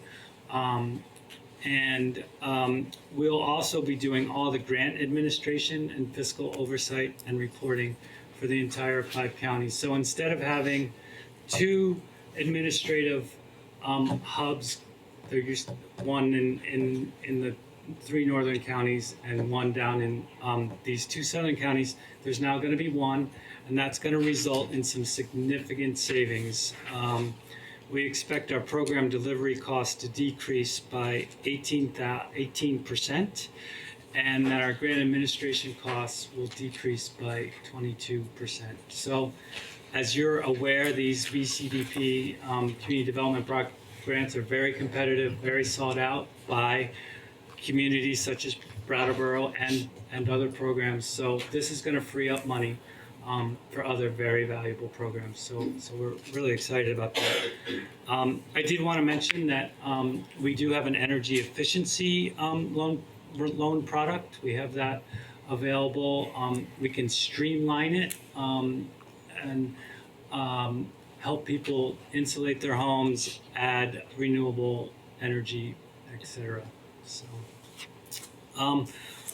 We'll also be doing all the grant administration and fiscal oversight and reporting for the entire 5 counties. So instead of having 2 administrative hubs, there used one in the 3 northern counties and one down in these 2 southern counties. There's now going to be one, and that's going to result in some significant savings. We expect our program delivery costs to decrease by 18%, and that our grant administration costs will decrease by 22%. So, as you're aware, these VCDP community development grants are very competitive, very sought out by communities such as Brattleboro and other programs. So this is going to free up money for other very valuable programs. So we're really excited about that. I did want to mention that we do have an energy efficiency loan product. We have that available. We can streamline it and help people insulate their homes, add renewable energy, etc. So,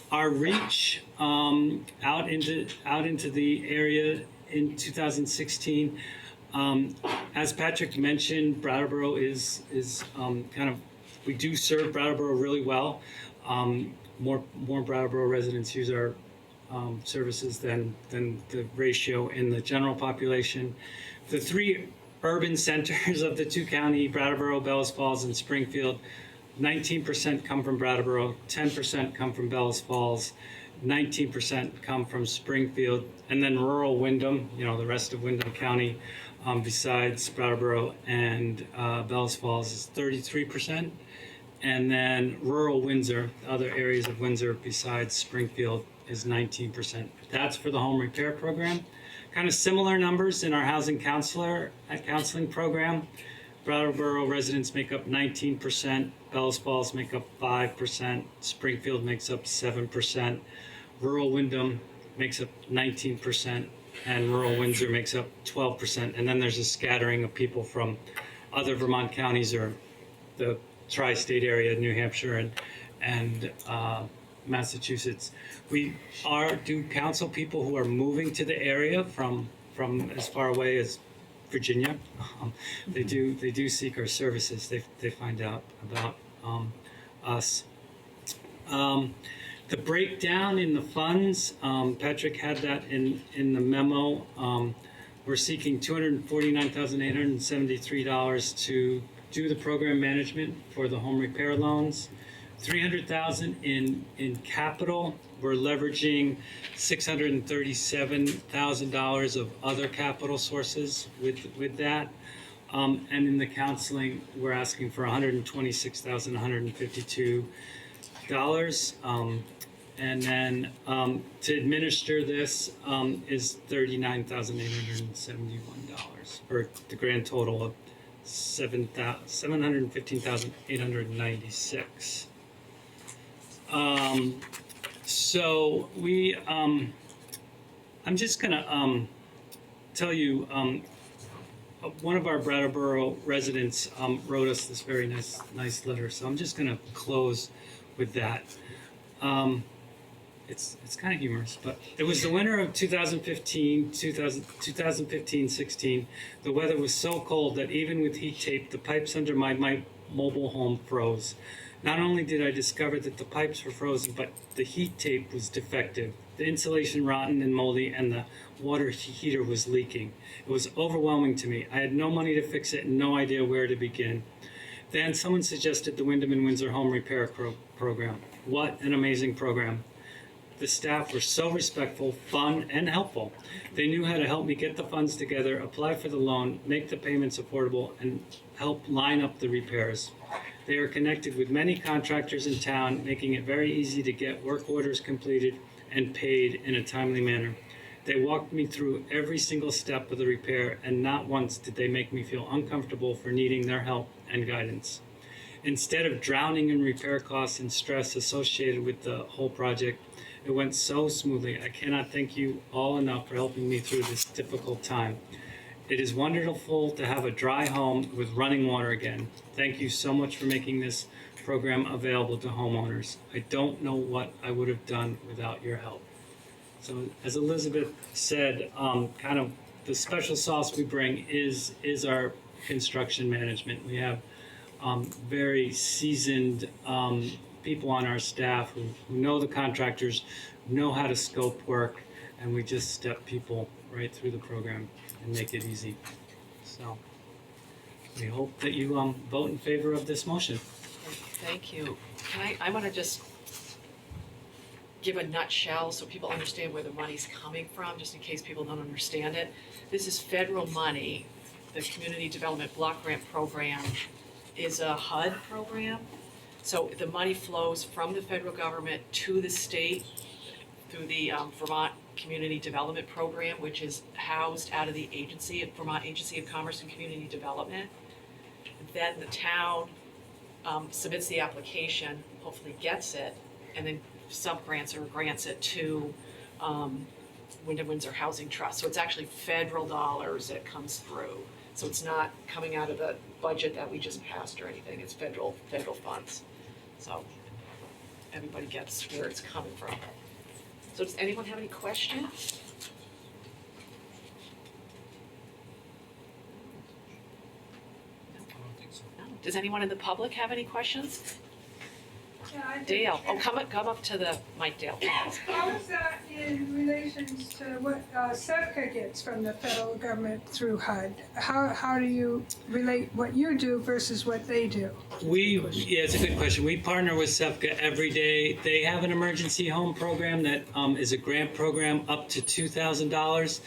our reach out into the area in 2016, as Patrick mentioned, Brattleboro is we do serve Brattleboro really well. More Brattleboro residents use our services than the ratio in the general population. The 3 urban centers of the 2 county, Brattleboro, Bellows Falls, and Springfield, 19% come from Brattleboro, 10% come from Bellows Falls, 19% come from Springfield, and then rural Windham, the rest of Windham County, besides Brattleboro and Bellows Falls, is 33%. And then rural Windsor, other areas of Windsor besides Springfield, is 19%. That's for the home repair program. Kind of similar numbers in our housing counseling program. Brattleboro residents make up 19%, Bellows Falls make up 5%, Springfield makes up 7%, rural Windham makes up 19%, and rural Windsor makes up 12%. And then there's a scattering of people from other Vermont counties or the tri-state area, New Hampshire and Massachusetts. We do counsel people who are moving to the area from as far away as Virginia. They do seek our services. They find out about us. The breakdown in the funds, Patrick had that in the memo. We're seeking $249,873 to do the program management for the home repair loans. $300,000 in capital. We're leveraging $637,000 of other capital sources with that. And in the counseling, we're asking for $126,152. And then to administer this is $39,871 for the grand total of $715,896. So we, I'm just gonna tell you, one of our Brattleboro residents wrote us this very nice letter. So I'm just gonna close with that. It's kind of humorous, but it was the winter of 2015-16. The weather was so cold that even with heat tape, the pipes under my mobile home froze. Not only did I discover that the pipes were frozen, but the heat tape was defective, the insulation rotten and moldy, and the water heater was leaking. It was overwhelming to me. I had no money to fix it and no idea where to begin. Then someone suggested the Wyndham and Windsor Home Repair Program. What an amazing program. The staff were so respectful, fun, and helpful. They knew how to help me get the funds together, apply for the loan, make the payments affordable, and help line up the repairs. They are connected with many contractors in town, making it very easy to get work orders completed and paid in a timely manner. They walked me through every single step of the repair, and not once did they make me feel uncomfortable for needing their help and guidance. Instead of drowning in repair costs and stress associated with the whole project, it went so smoothly. I cannot thank you all enough for helping me through this difficult time. It is wonderful to have a dry home with running water again. Thank you so much for making this program available to homeowners. I don't know what I would have done without your help. So as Elizabeth said, kind of the special sauce we bring is our construction management. We have very seasoned people on our staff who know the contractors, know how to scope work, and we just step people right through the program and make it easy. So we hope that you vote in favor of this motion. Thank you. I want to just give a nutshell so people understand where the money's coming from, just in case people don't understand it. This is federal money. The Community Development Block Grant Program is a HUD program. So the money flows from the federal government to the state through the Vermont Community Development Program, which is housed out of the Vermont Agency of Commerce and Community Development. Then the town submits the application, hopefully gets it, and then sub-grants or grants it to Wyndham Windsor Housing Trust. So it's actually federal dollars that comes through. So it's not coming out of the budget that we just passed or anything. It's federal funds. So everybody gets where it's coming from. So does anyone have any questions? No. Does anyone in the public have any questions? Yeah, I do. Dale, come up to the mic, Dale. How is that in relations to what SEVCA gets from the federal government through HUD? How do you relate what you do versus what they do? Yeah, it's a good question. We partner with SEVCA every day. They have an emergency home program that is a grant program up to $2,000.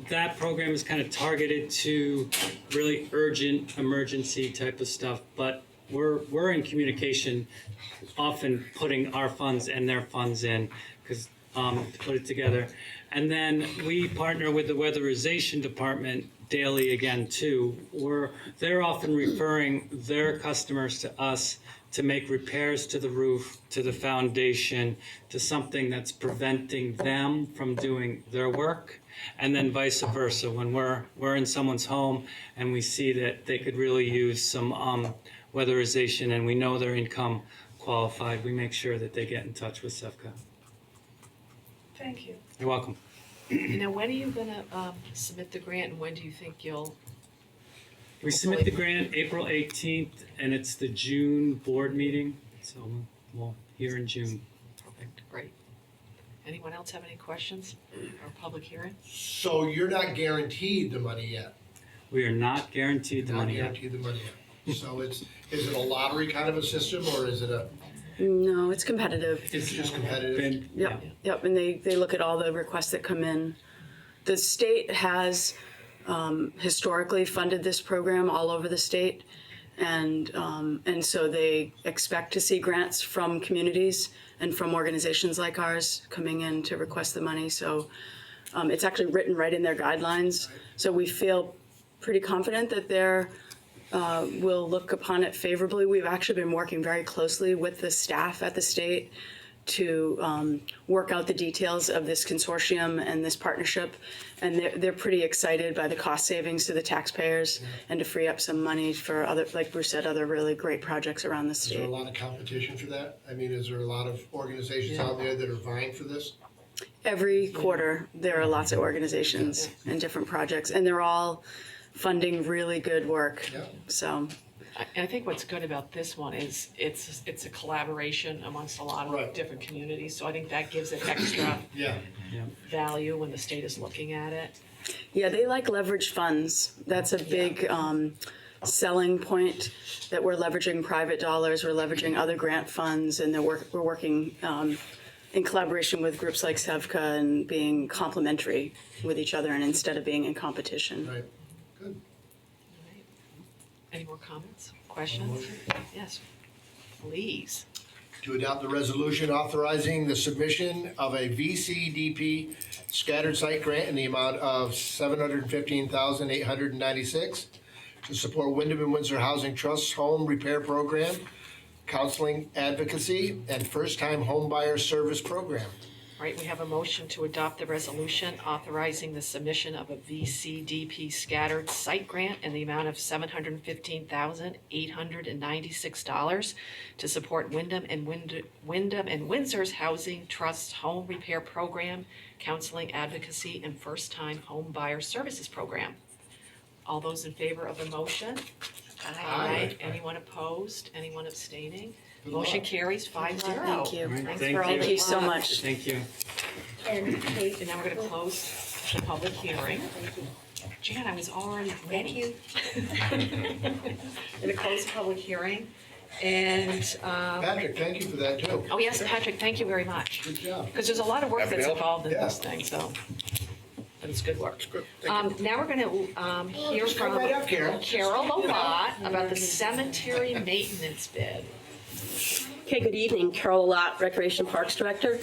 That program is kind of targeted to really urgent emergency type of stuff, but we're in communication, often putting our funds and their funds in, because to put it together. And then we partner with the weatherization department daily again too. They're often referring their customers to us to make repairs to the roof, to the foundation, to something that's preventing them from doing their work. And then vice versa, when we're in someone's home and we see that they could really use some weatherization and we know their income qualified, we make sure that they get in touch with SEVCA. Thank you. You're welcome. Now, when are you gonna submit the grant, and when do you think you'll? We submit the grant April 18th, and it's the June board meeting, so we'll hear in June. Perfect, great. Anyone else have any questions or public hearing? So you're not guaranteed the money yet? We are not guaranteed the money yet. Not guaranteed the money yet. So is it a lottery kind of a system, or is it a? No, it's competitive. It's just competitive. Yep, and they look at all the requests that come in. The state has historically funded this program all over the state, And so they expect to see grants from communities and from organizations like ours coming in to request the money. So it's actually written right in their guidelines. So we feel pretty confident that they're will look upon it favorably. We've actually been working very closely with the staff at the state to work out the details of this consortium and this partnership. And they're pretty excited by the cost savings to the taxpayers and to free up some money for other, like Bruce said, other really great projects around the Is there a state. lot of competition for that? I mean, is there a lot of organizations out there that are vying for this? Every quarter, there are lots of organizations and different projects, and they're all funding really good work. Yeah. So, I think what's good about this one is it's a collaboration amongst a lot of Right. different communities, so I think that gives it extra Yeah. value when the state is looking at it. yeah, they like leverage funds. That's a big selling point, that we're leveraging private dollars, we're leveraging other grant funds, and we're working in collaboration with groups like SEVCA and being complementary with each other and instead of being in competition. Right. Good. Any more comments, questions? Yes, please. To adopt the resolution authorizing the submission of a VCDP scattered site grant in the amount of $715,896 to support Wyndham and Windsor Housing Trust's home repair program, counseling advocacy, and first-time home buyer service program. All right, we have a motion to adopt the resolution authorizing the submission of a VCDP scattered site grant in the amount of $715,896 to support Wyndham and Windsor's Housing Trust's home repair program, counseling advocacy, and first-time home buyer services program. All those in favor of the motion? Aye. Anyone opposed? Anyone abstaining? Motion carries 5-0. Thank you. Thanks Thank for all you. the Thank you so work. much. Thank you. And now we're gonna close the public hearing. Jan, I was already ready. Gonna close the public hearing and, Patrick, thank you for that too. oh yes, Patrick, thank you very much. Good job. Because there's a lot of work Happy to that's help. involved in Yeah. this thing, so. But it's good work. Good, thank you. Now we're gonna hear just come from right up, Carol. Carol Lovat about the cemetery maintenance bid. Okay, good evening. Carol Lott, Recreation Parks Director.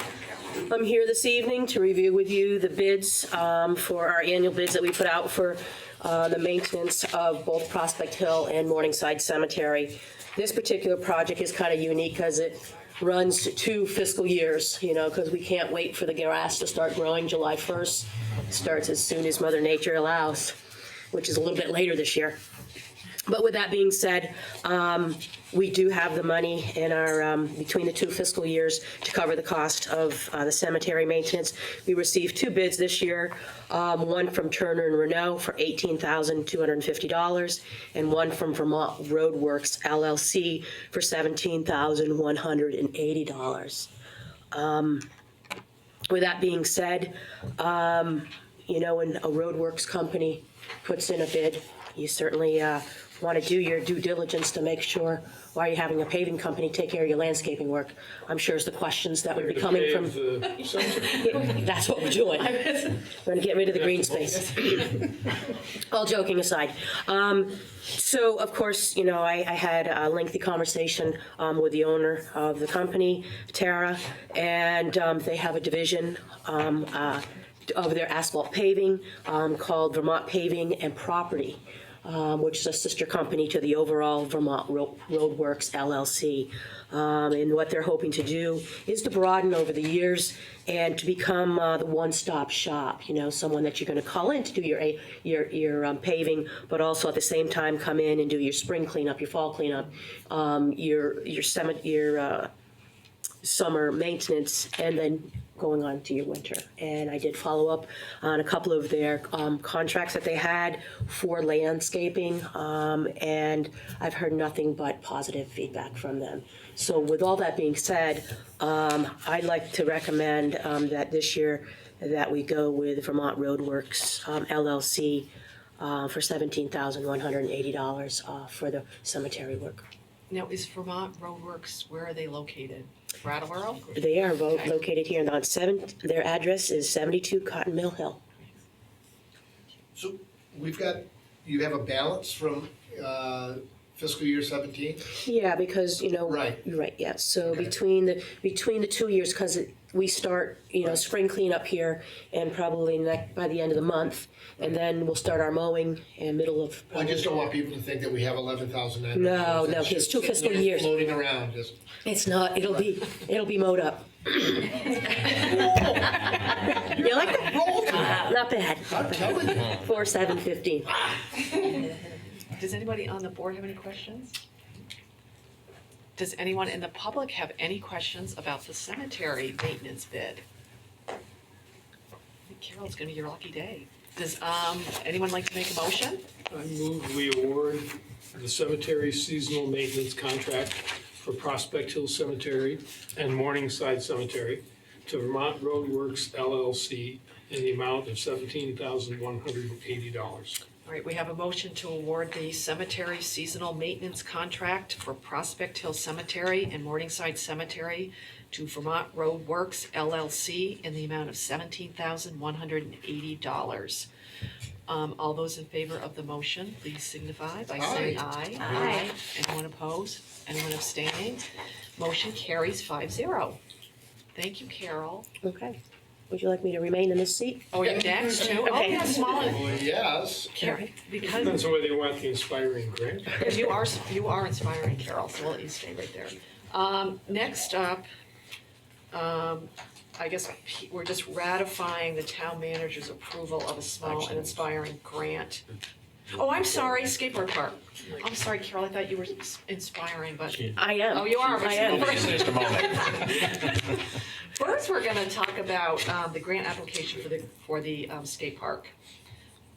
I'm here this evening to review with you the bids for our annual bids that we put out for the maintenance of both Prospect Hill and Morningside Cemetery. This particular project is kind of unique because it runs 2 fiscal years, because we can't wait for the grass to start growing July 1st. It starts as soon as Mother Nature allows, which is a little bit later this year. But with that being said, we do have the money in our, between the 2 fiscal years to cover the cost of the cemetery maintenance. We received 2 bids this year, one from Turner and Renault for $18,250 and one from Vermont Roadworks LLC for $17,180. With that being said, when a roadworks company puts in a bid, you certainly want to do your due diligence to make sure, why are you having a paving company take care of your landscaping work? I'm sure it's the questions that would be coming from. That's what we're doing. We're going to get rid of the green space. All joking aside. So, of course, I had a lengthy conversation with the owner of the company, Tara, and they have a division of their asphalt paving called Vermont Paving and Property, which is a sister company to the overall Vermont Roadworks LLC. And what they're hoping to do is to broaden over the years and to become the one-stop shop, someone that you're going to call in to do your paving, but also at the same time come in and do your spring cleanup, your fall cleanup, your summer maintenance, and then going on to your winter. And I did follow up on a couple of their contracts that they had for landscaping, and I've heard nothing but positive feedback from them. So with all that being said, I'd like to recommend that this year that we go with Vermont Roadworks LLC for $17,180 for the cemetery work. Now, is Vermont Roadworks, where are they located? Brattleboro? They are located here on their address is 72 Cotton Mill Hill. So you have a balance from fiscal year 17? Yeah, because, Right. You're right, yeah. So Okay. between the 2 years, because we start, spring cleanup here and probably by the end of the month, and then we'll start our mowing in middle of. I just don't want people to think that we have 11,000 acres. No, It's it's just 2 sitting fiscal there years. Floating around, just. It's not, it'll be mowed up. You like that? Not bad. I'm telling you. 4, 7, 15. Does anybody on the board have any questions? Does anyone in the public have any questions about the cemetery maintenance bid? I think Carol, it's gonna be your lucky day. Does anyone like to make a motion? I move we award the cemetery seasonal maintenance contract for Prospect Hill Cemetery and Morningside Cemetery to Vermont Road Works LLC in the amount of $17,180. All right, we have a motion to award the cemetery seasonal maintenance contract for Prospect Hill Cemetery and Morningside Cemetery to Vermont Road Works LLC in the amount of $17,180. All those in favor of the motion, please signify by saying aye. Aye. Anyone opposed? Anyone abstaining? Motion carries 5-0. Thank you, Carol. Okay. Would you like me to remain in this seat? Oh, you're next too? Oh, Okay. yeah, small. Well, yes. Carol, because Depends on whether you want the inspiring grant. because you are inspiring, Carol, so we'll let you stay right there. Next up, I guess we're just ratifying the town manager's approval of a small and inspiring grant. Oh, I'm sorry, skateboard park. I'm sorry, Carol, I thought you were inspiring, but. I am. Oh, you are. I am. Just a moment. First, we're gonna talk about the grant application for the skate park.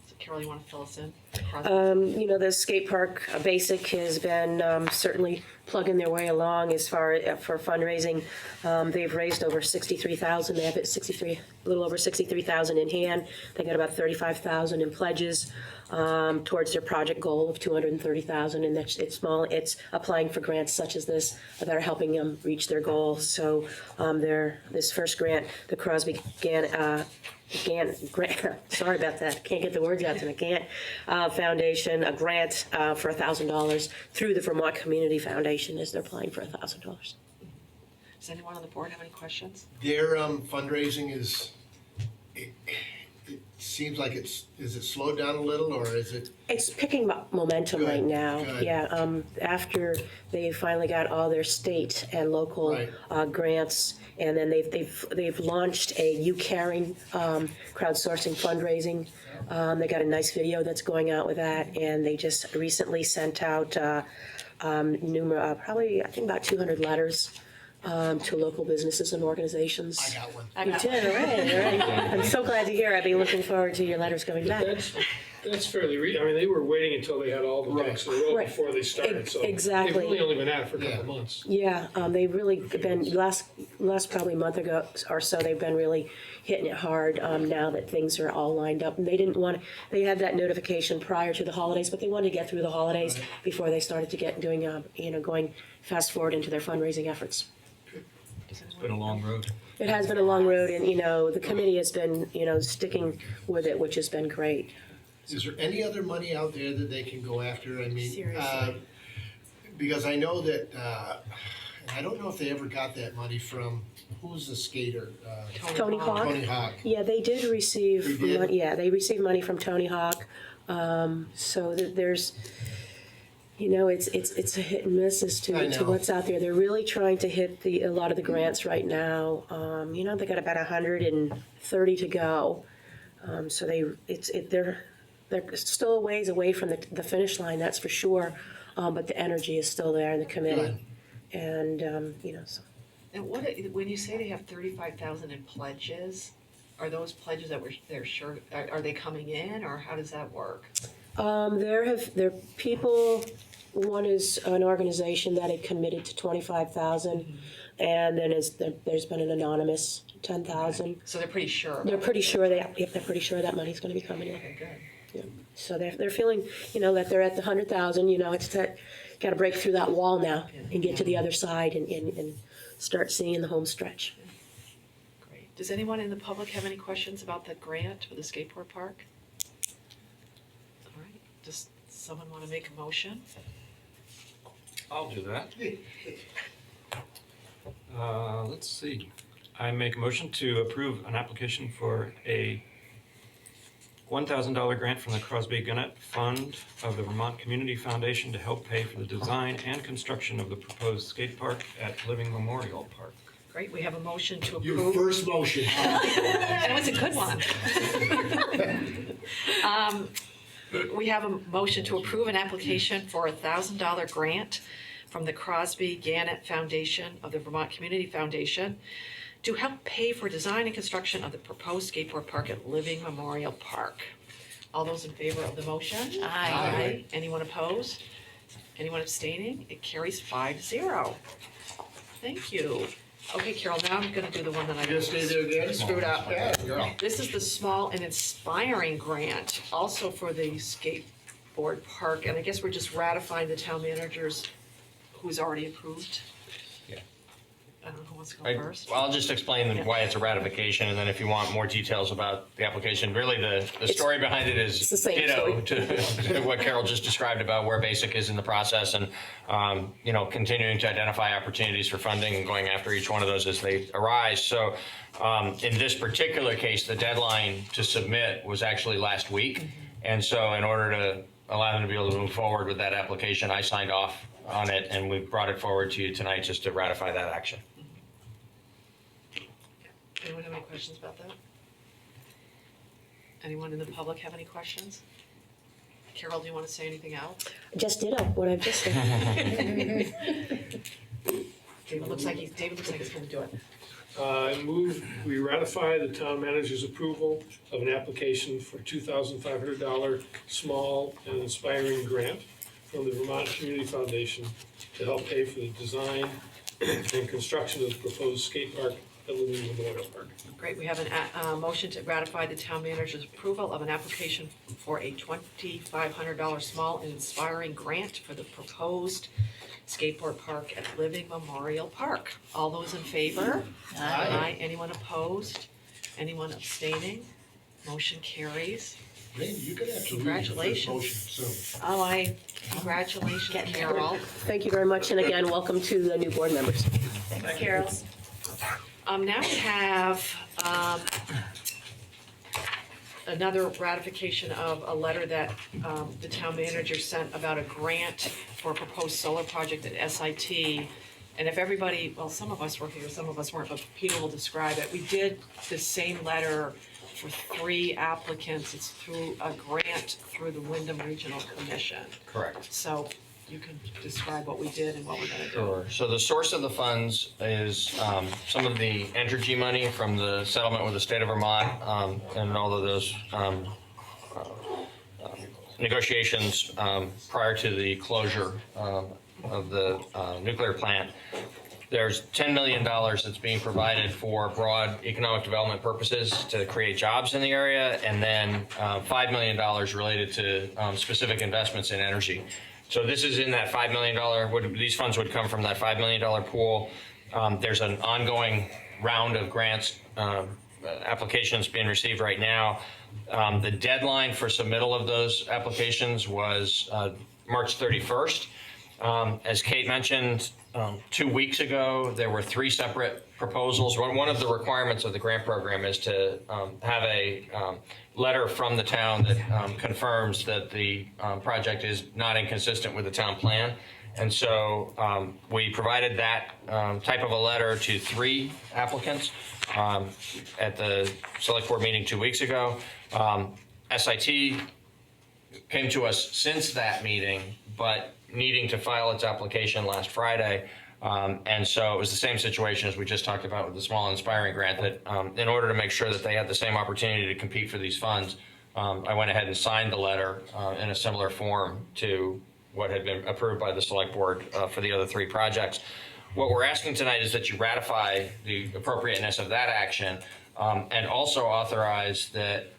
So Carol, you wanna fill us in? The skate park basic has been certainly plugging their way along as far for fundraising. They've raised over 63,000. They have it a little over 63,000 in hand. They got about 35,000 in pledges towards their project goal of 230,000. And it's small. It's applying for grants such as this that are helping them reach their goal. So this first grant, the Crosby grant, sorry about that, can't get the words out to the Gant Foundation, a grant for $1,000 through the Vermont Community Foundation as they're applying for $1,000. Does anyone on the board have any questions? Their fundraising it seems like is it slowed down a little, or is it? It's picking up momentum Good, right now. good. Yeah, after they finally got all their state and local Right. grants, and then they've launched a You Caring crowdsourcing fundraising. They got a nice video that's going out with that, and they just recently sent out probably I think about 200 letters to local businesses and organizations. I got one. You did, all right. I'm so glad to hear. I'll be looking forward to your letters coming back. That's fairly I mean, they were waiting until they had all the ducks in a row Right. before they started, so. Exactly. They've really only been at it for a couple months. Yeah, they've really been, last probably month ago or so, they've been really hitting it hard now that things are all lined up. And they had that notification prior to the holidays, but they wanted to get through the holidays before they started to get going fast forward into their fundraising efforts. It's been a long road. It has been a long road, and the committee has been sticking with it, which has been great. Is there any other money out there that they can go after? I mean, Seriously. because I know that, and I don't know if they ever got that money from, who's the skater? Tony Hawk. Tony Hawk. Yeah, they did receive. They did? They received money from Tony Hawk. So there's, it's a hit and miss as I to know. what's out there. They're really trying to hit a lot of the grants right now. They got about 130 to go. So they're still a ways away from the finish line, that's for sure. But the energy is still there in the committee, and so. And when you say they have 35,000 in pledges, are those pledges that they're sure, are they coming in, or how does that work? There people. One is an organization that had committed to 25,000, and then there's been an anonymous 10,000. So they're pretty sure. They're pretty sure they're pretty sure that money's going to be coming in. Okay, good. Yeah. So they're feeling, that they're at the 100,000. It's that got to break through that wall now and get to the other side and start seeing the home stretch. Great. Does anyone in the public have any questions about the grant for the skateboard park? All right. Does someone want to make a motion? I'll do that. Let's see. I make a motion to approve an application for a $1,000 grant from the Crosby Gannett Fund of the Vermont Community Foundation to help pay for the design and construction of the proposed skate park at Living Memorial Park. Great, we have a motion to approve. Your first motion. And it was a good one. We have a motion to approve an application for a $1,000 grant from the Crosby Gannett Foundation of the Vermont Community Foundation to help pay for design and construction of the proposed skateboard park at Living Memorial Park. All those in favor of the motion? Aye. Anyone opposed? Anyone abstaining? It carries 5-0. Thank you. Okay, Carol, now I'm gonna do the one that I Just need to again? screwed up. Yeah, girl. This is the Small and Inspiring Grant, also for the skateboard park, and I guess we're just ratifying the town manager's, who's already approved. Yeah. I don't know who wants to go first. I'll just explain why it's a ratification, and then if you want more details about the application, really the story behind it is the same ditto to what Carol just described about where BASIC is in the process, and continuing to identify opportunities for funding and going after each one of those as they arise. So in this particular case, the deadline to submit was actually last week, and so in order to allow them to be able to move forward with that application, I signed off on it, and we brought it forward to you tonight just to ratify that action. Anyone have any questions about that? Anyone in the public have any questions? Carol, do you want to say anything else? Just ditto what I've just said. David looks like he's gonna do it. I move we ratify the town manager's approval of an application for $2,500 small and inspiring grant from the Vermont Community Foundation to help pay for the design and construction of the proposed skate park at Living Memorial Park. Great, we have a motion to ratify the town manager's approval of an application for a $2,500 small and inspiring grant for the proposed skateboard park at Living Memorial Park. All those in favor? Aye. Anyone opposed? Anyone abstaining? Motion carries. Randy, you're gonna have to read the first Congratulations. motion soon. Congratulations, Carol. Thank you very much, and again, welcome to the new board members. Thanks, Carol. Now we have another ratification of a letter that the town manager sent about a grant for a proposed solar project at SIT. And if everybody, well, some of us were here, some of us weren't, but Peter will describe it. We did the same letter for 3 applicants. It's through a grant through the Wyndham Regional Commission. Correct. So you can describe what we did and what we're gonna do. Sure. So the source of the funds is some of the Entergy money from the settlement with the state of Vermont, and all of those negotiations prior to the closure of the nuclear plant. There's $10 million that's being provided for broad economic development purposes to create jobs in the area, and then $5 million related to specific investments in energy. So this is in that $5 million, these funds would come from that $5 million pool. There's an ongoing round of grants applications being received right now. The deadline for submittal of those applications was March 31st. As Kate mentioned, 2 weeks ago, there were 3 separate proposals. One of the requirements of the grant program is to have a letter from the town that confirms that the project is not inconsistent with the town plan. And so we provided that type of a letter to 3 applicants at the select board meeting 2 weeks ago. SIT came to us since that meeting, but needing to file its application last Friday. And so it was the same situation as we just talked about with the Small Inspiring Grant, that in order to make sure that they had the same opportunity to compete for these funds, I went ahead and signed the letter in a similar form to what had been approved by the select board for the other 3 projects. What we're asking tonight is that you ratify the appropriateness of that action, and also authorize that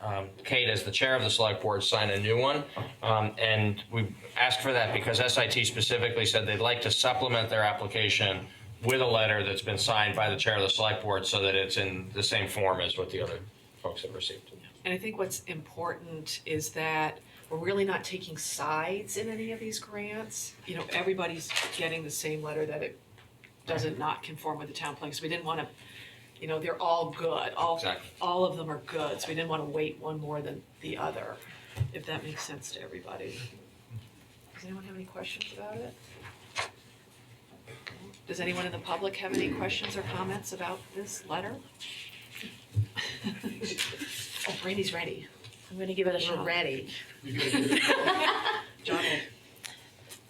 Kate, as the chair of the select board, sign a new one. And we asked for that because SIT specifically said they'd like to supplement their application with a letter that's been signed by the chair of the select board so that it's in the same form as what the other folks have received. And I think what's important is that we're really not taking sides in any of these grants. You know, everybody's getting the same letter that it doesn't not conform with the town plan, so we didn't wanna, you know, they're all good, Exactly. all of them are good, so we didn't wanna weight one more than the other, if that makes sense to everybody. Does anyone have any questions about it? Does anyone in the public have any questions or comments about this letter? Oh, Brandy's ready. I'm gonna give it a We're shot. ready. John will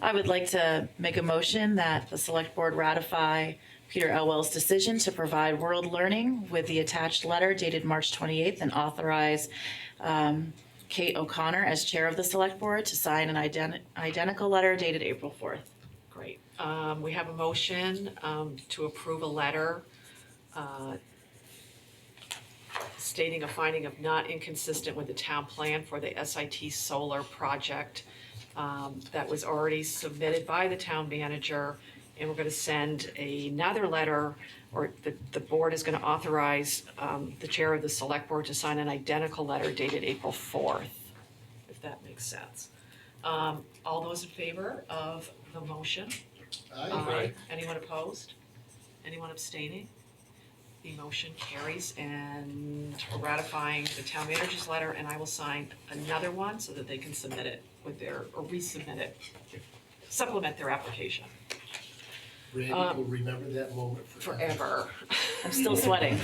I would like to make a motion that the select board ratify Peter Elwell's decision to provide World Learning with the attached letter dated March 28th and authorize Kate O'Connor as chair of the select board to sign an identical letter dated April 4th. Great. We have a motion to approve a letter stating a finding of not inconsistent with the town plan for the SIT solar project that was already submitted by the town manager. And we're gonna send another letter, or the board is gonna authorize the chair of the select board to sign an identical letter dated April 4th, if that makes sense. All those in favor of the motion? Aye. Anyone opposed? Anyone abstaining? The motion carries, and we're ratifying the town manager's letter, and I will sign another one so that they can submit it with or resubmit it, supplement their application. Randy will remember that moment Forever. I'm still sweating.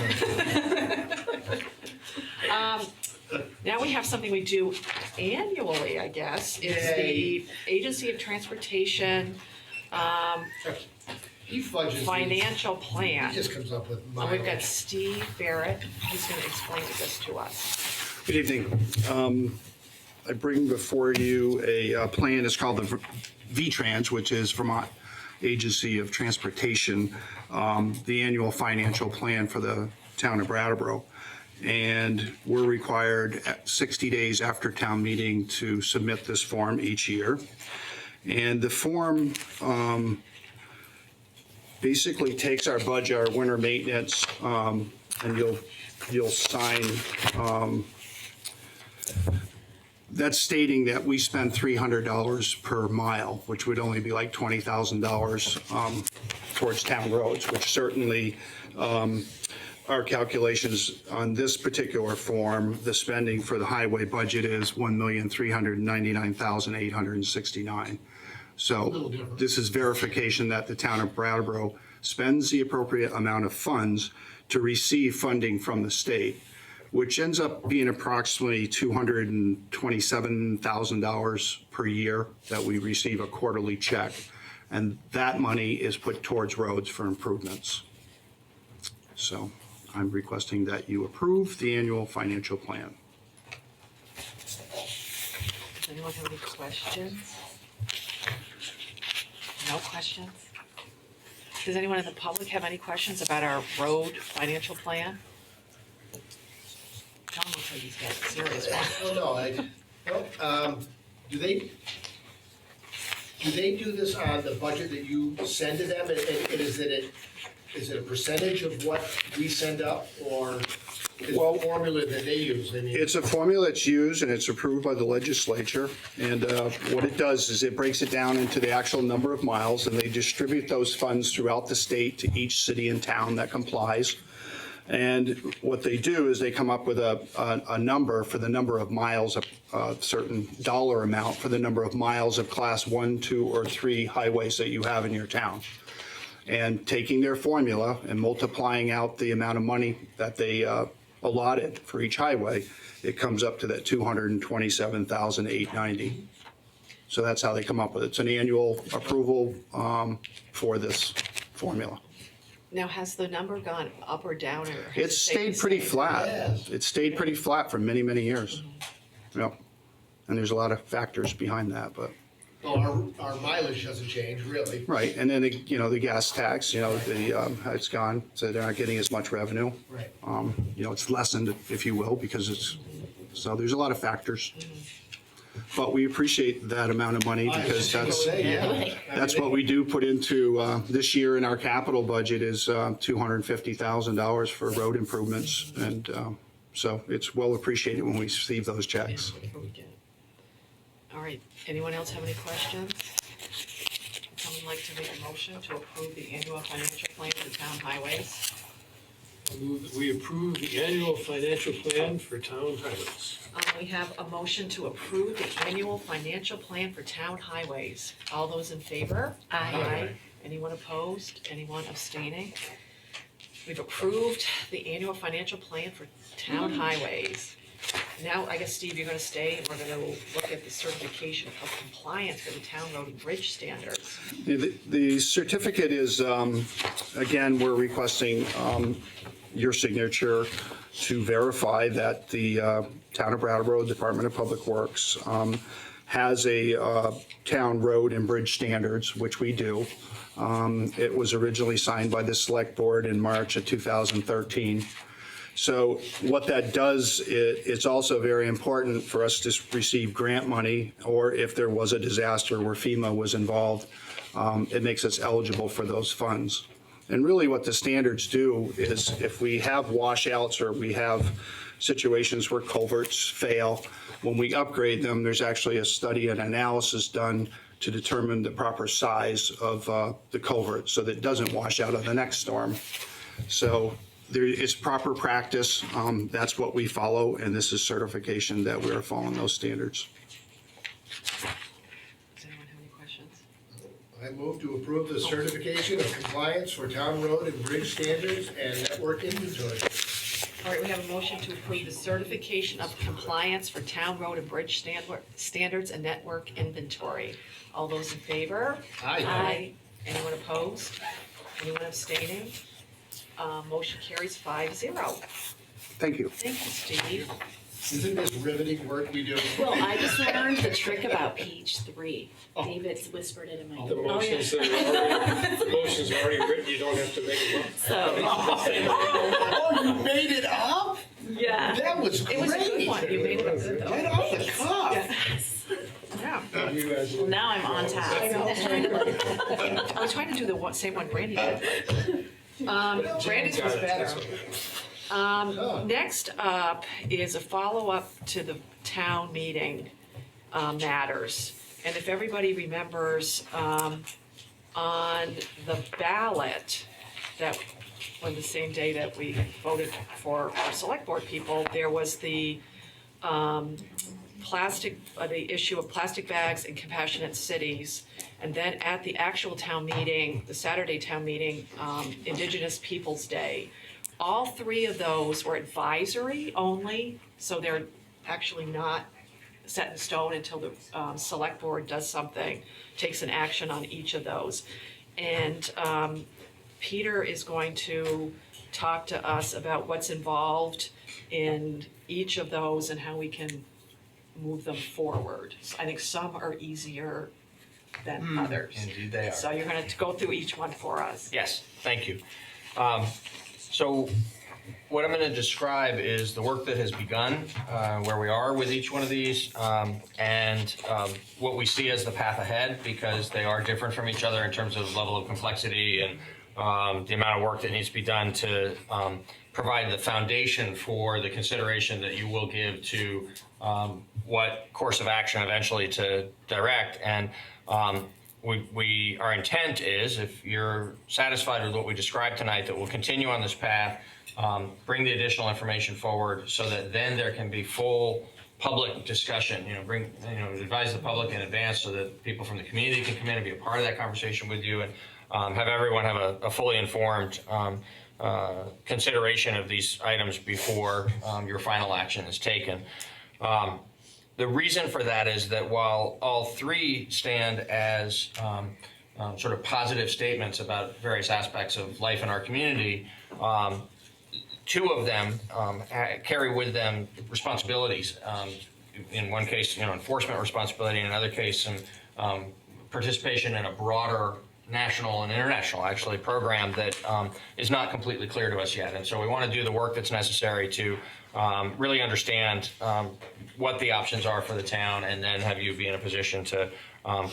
Now we have something we do annually, I guess, is the Agency of Transportation He fudges these. financial plan. He just comes up with And we've got mileage. Steve Barrett, who's gonna explain this to us. Good evening. I bring before you a plan, it's called the VTrans, which is Vermont Agency of Transportation, the annual financial plan for the town of Brattleboro. And we're required at 60 days after town meeting to submit this form each year. And the form basically takes our budget, our winter maintenance, and you'll sign, that's stating that we spend $300 per mile, which would only be like $20,000 towards town roads, which certainly our calculations on this particular form, the spending for the highway budget is $1,399,869. So this is verification that the town of Brattleboro spends the appropriate amount of funds to receive funding from the state, which ends up being approximately $227,000 per year that we receive a quarterly check. And that money is put towards roads for improvements. So I'm requesting that you approve the annual financial plan. Does anyone have any questions? No questions? Does anyone in the public have any questions about our road financial plan? John looks like he's got a serious one. Do they do this on the budget that you send to them, and is it a percentage of what we send up, or is it a formula that they use? I mean, It's a formula that's used and it's approved by the legislature. And what it does is it breaks it down into the actual number of miles, and they distribute those funds throughout the state to each city and town that complies. And what they do is they come up with a number for the number of miles, a certain dollar amount for the number of miles of class 1, 2, or 3 highways that you have in your town. And taking their formula and multiplying out the amount of money that they allotted for each highway, it comes up to that $227,890. So that's how they come up with it. It's an annual approval for this formula. Now, has the number gone up or down, or? has it It's stayed pretty the same? flat. It's stayed pretty flat for many, many years. Yep. And there's a lot of factors behind that, but. well, our mileage doesn't change, really. Right, and then, the gas tax, it's gone, so they're not getting as much revenue. Right. It's lessened, if you will, because so there's a lot of factors. But we appreciate that amount of money because that's what we do put into, this year in our capital budget is $250,000 for road improvements. And So it's well appreciated when we receive those checks. All right, anyone else have any questions? Would someone like to make a motion to approve the annual financial plan for town highways? I move that we approve the annual financial plan for town highways. We have a motion to approve the annual financial plan for town highways. All those in favor? Aye. Anyone opposed? Anyone abstaining? We've approved the annual financial plan for town highways. Now, I guess, Steve, you're gonna stay and we're gonna look at the certification of compliance for the town road and bridge standards. The certificate is, again, we're requesting your signature to verify that the Town of Brattleboro Department of Public Works has a town road and bridge standards, which we do. It was originally signed by the Select Board in March of 2013. So what that does, it's also very important for us to receive grant money, or if there was a disaster where FEMA was involved, it makes us eligible for those funds. And really what the standards do is if we have washouts or we have situations where culverts fail, when we upgrade them, there's actually a study and analysis done to determine the proper size of the culvert so that it doesn't wash out on the next storm. So it's proper practice. That's what we follow, and this is certification that we are following those standards. Does anyone have any questions? I move to approve the certification of compliance for town road and bridge standards and network inventory. All right, we have a motion to approve the certification of compliance for town road and bridge standards and network inventory. All those in favor? Aye. Anyone opposed? Anyone abstaining? Motion carries 5-0. Thank you. Thank you, Steve. Isn't this riveting work we do? Well, I just learned the trick about page 3. David's whispered it in my The ear. motions that are already, the motions are already written, you don't have to make them up. So, Oh, you made it up? yeah. That was great. It was a good one. You made it up good, though. Right off the cuff. Yeah. You guys Well, now I'm on task. I was trying to do the same one Brandy did. Brandy's was better. Next up is a follow-up to the town meeting matters. And if everybody remembers, on the ballot, that on the same day that we voted for our select board people, there was the the issue of plastic bags and compassionate cities. And then at the actual town meeting, the Saturday town meeting, Indigenous Peoples' Day, all three of those were advisory only, so they're actually not set in stone until the select board does something, takes an action on each of those. And Peter is going to talk to us about what's involved in each of those and how we can move them forward. I think some are easier than others. Indeed they are. So you're gonna go through each one for us. Yes, thank you. So what I'm going to describe is the work that has begun, where we are with each one of these, and what we see as the path ahead, because they are different from each other in terms of level of complexity and the amount of work that needs to be done to provide the foundation for the consideration that you will give to what course of action eventually to direct. And our intent is, if you're satisfied with what we described tonight, that we'll continue on this path, bring the additional information forward so that then there can be full public discussion, advise the public in advance so that people from the community can come in and be a part of that conversation with you, and have everyone have a fully informed consideration of these items before your final action is taken. The reason for that is that while all three stand as sort of positive statements about various aspects of life in our community, two of them carry with them responsibilities. In one case, enforcement responsibility. In another case, some participation in a broader national and international, actually, program that is not completely clear to us yet. And so we want to do the work that's necessary to really understand what the options are for the town, and then have you be in a position to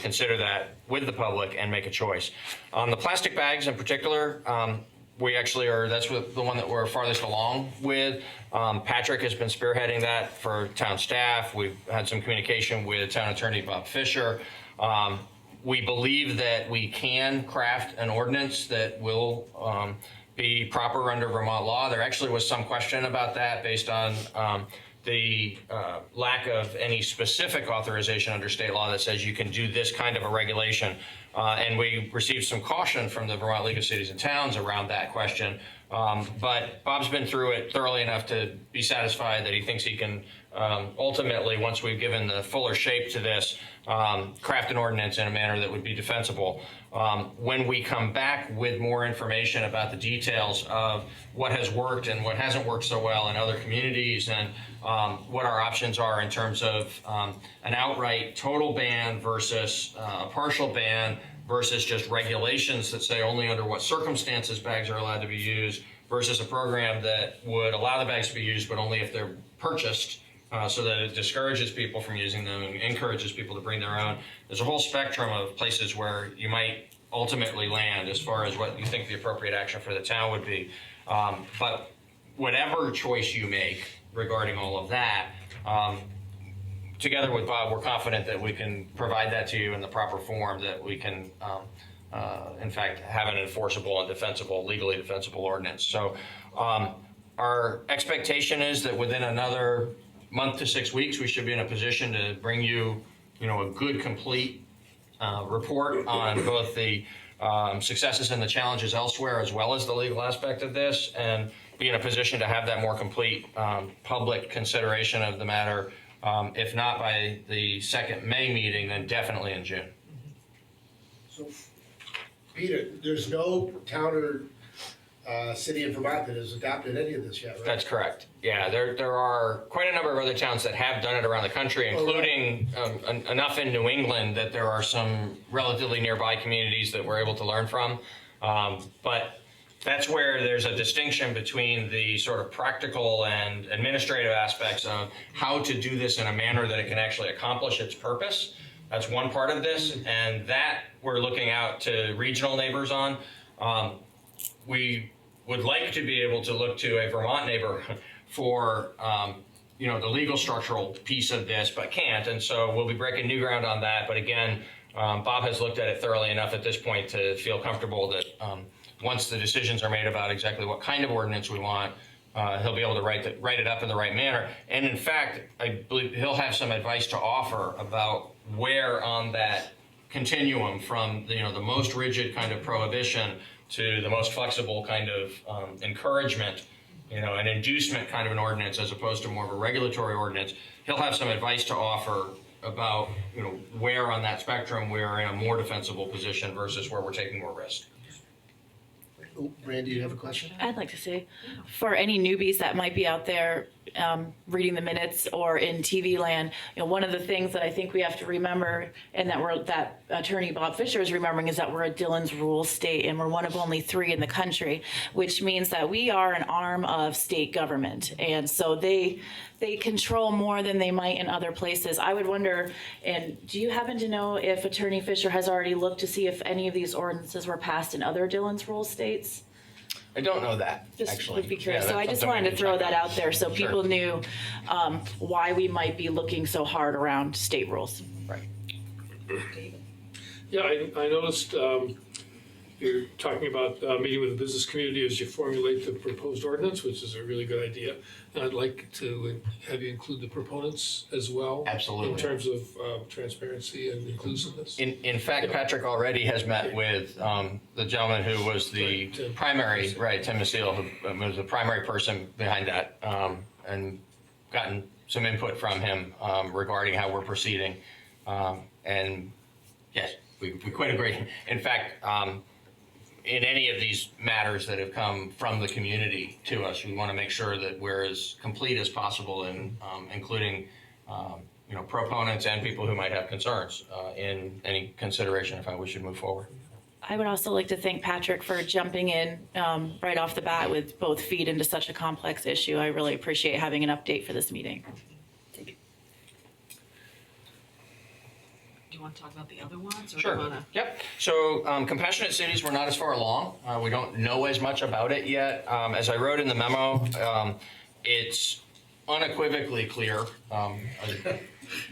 consider that with the public and make a choice. On the plastic bags in particular, we actually are, that's the one that we're farthest along with. Patrick has been spearheading that for town staff. We've had some communication with town attorney Bob Fisher. We believe that we can craft an ordinance that will be proper under Vermont law. There actually was some question about that based on the lack of any specific authorization under state law that says you can do this kind of a regulation. And we received some caution from the Vermont League of Cities and Towns around that question. But Bob's been through it thoroughly enough to be satisfied that he thinks he can ultimately, once we've given the fuller shape to this, craft an ordinance in a manner that would be defensible. When we come back with more information about the details of what has worked and what hasn't worked so well in other communities, and what our options are in terms of an outright total ban versus a partial ban versus just regulations that say only under what circumstances bags are allowed to be used, versus a program that would allow the bags to be used but only if they're purchased, so that it discourages people from using them and encourages people to bring their own. There's a whole spectrum of places where you might ultimately land as far as what you think the appropriate action for the town would be. But whatever choice you make regarding all of that, together with Bob, we're confident that we can provide that to you in the proper form, that we can, in fact, have an enforceable and defensible, legally defensible ordinance. So our expectation is that within another month to 6 weeks, we should be in a position to bring you, a good, complete report on both the successes and the challenges elsewhere, as well as the legal aspect of this, and be in a position to have that more complete public consideration of the matter, if not by the second May meeting, then definitely in June. So, Peter, there's no town or city in Vermont that has adopted any of this yet, right? That's correct. Yeah, there are quite a number of other towns that have done it around the country, including enough in New England that there are some relatively nearby communities that we're able to learn from. But that's where there's a distinction between the sort of practical and administrative aspects of how to do this in a manner that it can actually accomplish its purpose. That's one part of this, and that we're looking out to regional neighbors on. We would like to be able to look to a Vermont neighbor for the legal structural piece of this, but can't, and so we'll be breaking new ground on that. But again, Bob has looked at it thoroughly enough at this point to feel comfortable that once the decisions are made about exactly what kind of ordinance we want, he'll be able to write it up in the right manner. And in fact, I believe he'll have some advice to offer about where on that continuum from the most rigid kind of prohibition to the most flexible kind of encouragement, an inducement kind of an ordinance as opposed to more of a regulatory ordinance. He'll have some advice to offer about where on that spectrum we're in a more defensible position versus where we're taking more risk. Randy, you have a question? I'd like to say, for any newbies that might be out there reading the minutes or in TV land, one of the things that I think we have to remember, and that Attorney Bob Fisher is remembering, is that we're a Dillon's Rule state, and we're one of only 3 in the country, which means that we are an arm of state government, and so they control more than they might in other places. I would wonder, and do you happen to know if Attorney Fisher has already looked to see if any of these ordinances were passed in other Dillon's Rule states? I don't know that, Just actually. would be curious. Yeah, So I that's just something we wanted to can throw check that on. out there so Sure. people knew why we might be looking so hard around state rules. Right. Yeah, I noticed you're talking about meeting with the business community as you formulate the proposed ordinance, which is a really good idea. And I'd like to have you include the proponents as well. Absolutely. In terms of transparency and inclusiveness. In fact, Patrick already has met with the gentleman who was the primary, Tim Masil, who was the primary person behind that, and gotten some input from him regarding how we're proceeding. And yes, we quite agree. In fact, in any of these matters that have come from the community to us, we want to make sure that we're as complete as possible in including proponents and people who might have concerns in any consideration of how we should move forward. I would also like to thank Patrick for jumping in right off the bat with both feet into such a complex issue. I really appreciate having an update for this meeting. Do you want to talk about the other ones, or Sure. do you want to? Yep. So compassionate cities, we're not as far along. We don't know as much about it yet. As I wrote in the memo, it's unequivocally clear.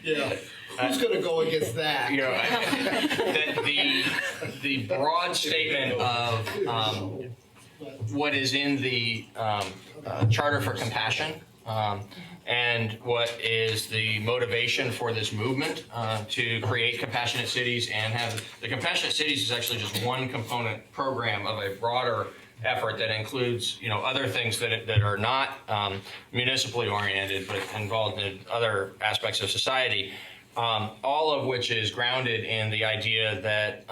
Yeah. Who's going to go against that? You know, that the broad statement of what is in the Charter for Compassion and what is the motivation for this movement to create compassionate cities and have the compassionate cities is actually just one component program of a broader effort that includes, you know, other things that are not municipally oriented but involved in other aspects of society, all of which is grounded in the idea that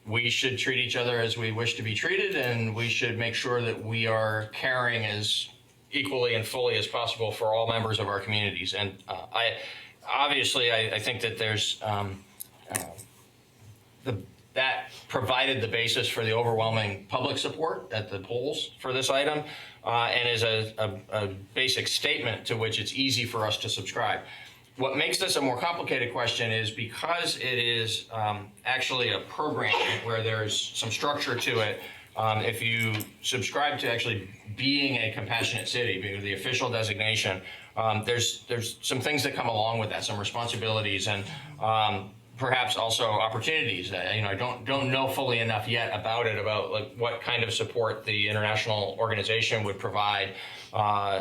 we should treat each other as we wish to be treated, and we should make sure that we are caring as equally and fully as possible for all members of our communities. And I think that there's that provided the basis for the overwhelming public support at the polls for this item, and is a basic statement to which it's easy for us to subscribe. What makes this a more complicated question is because it is actually a program where there's some structure to it. If you subscribe to actually being a compassionate city, being the official designation, there's some things that come along with that, some responsibilities and perhaps also opportunities. I don't know fully enough yet about it, about like what kind of support the international organization would provide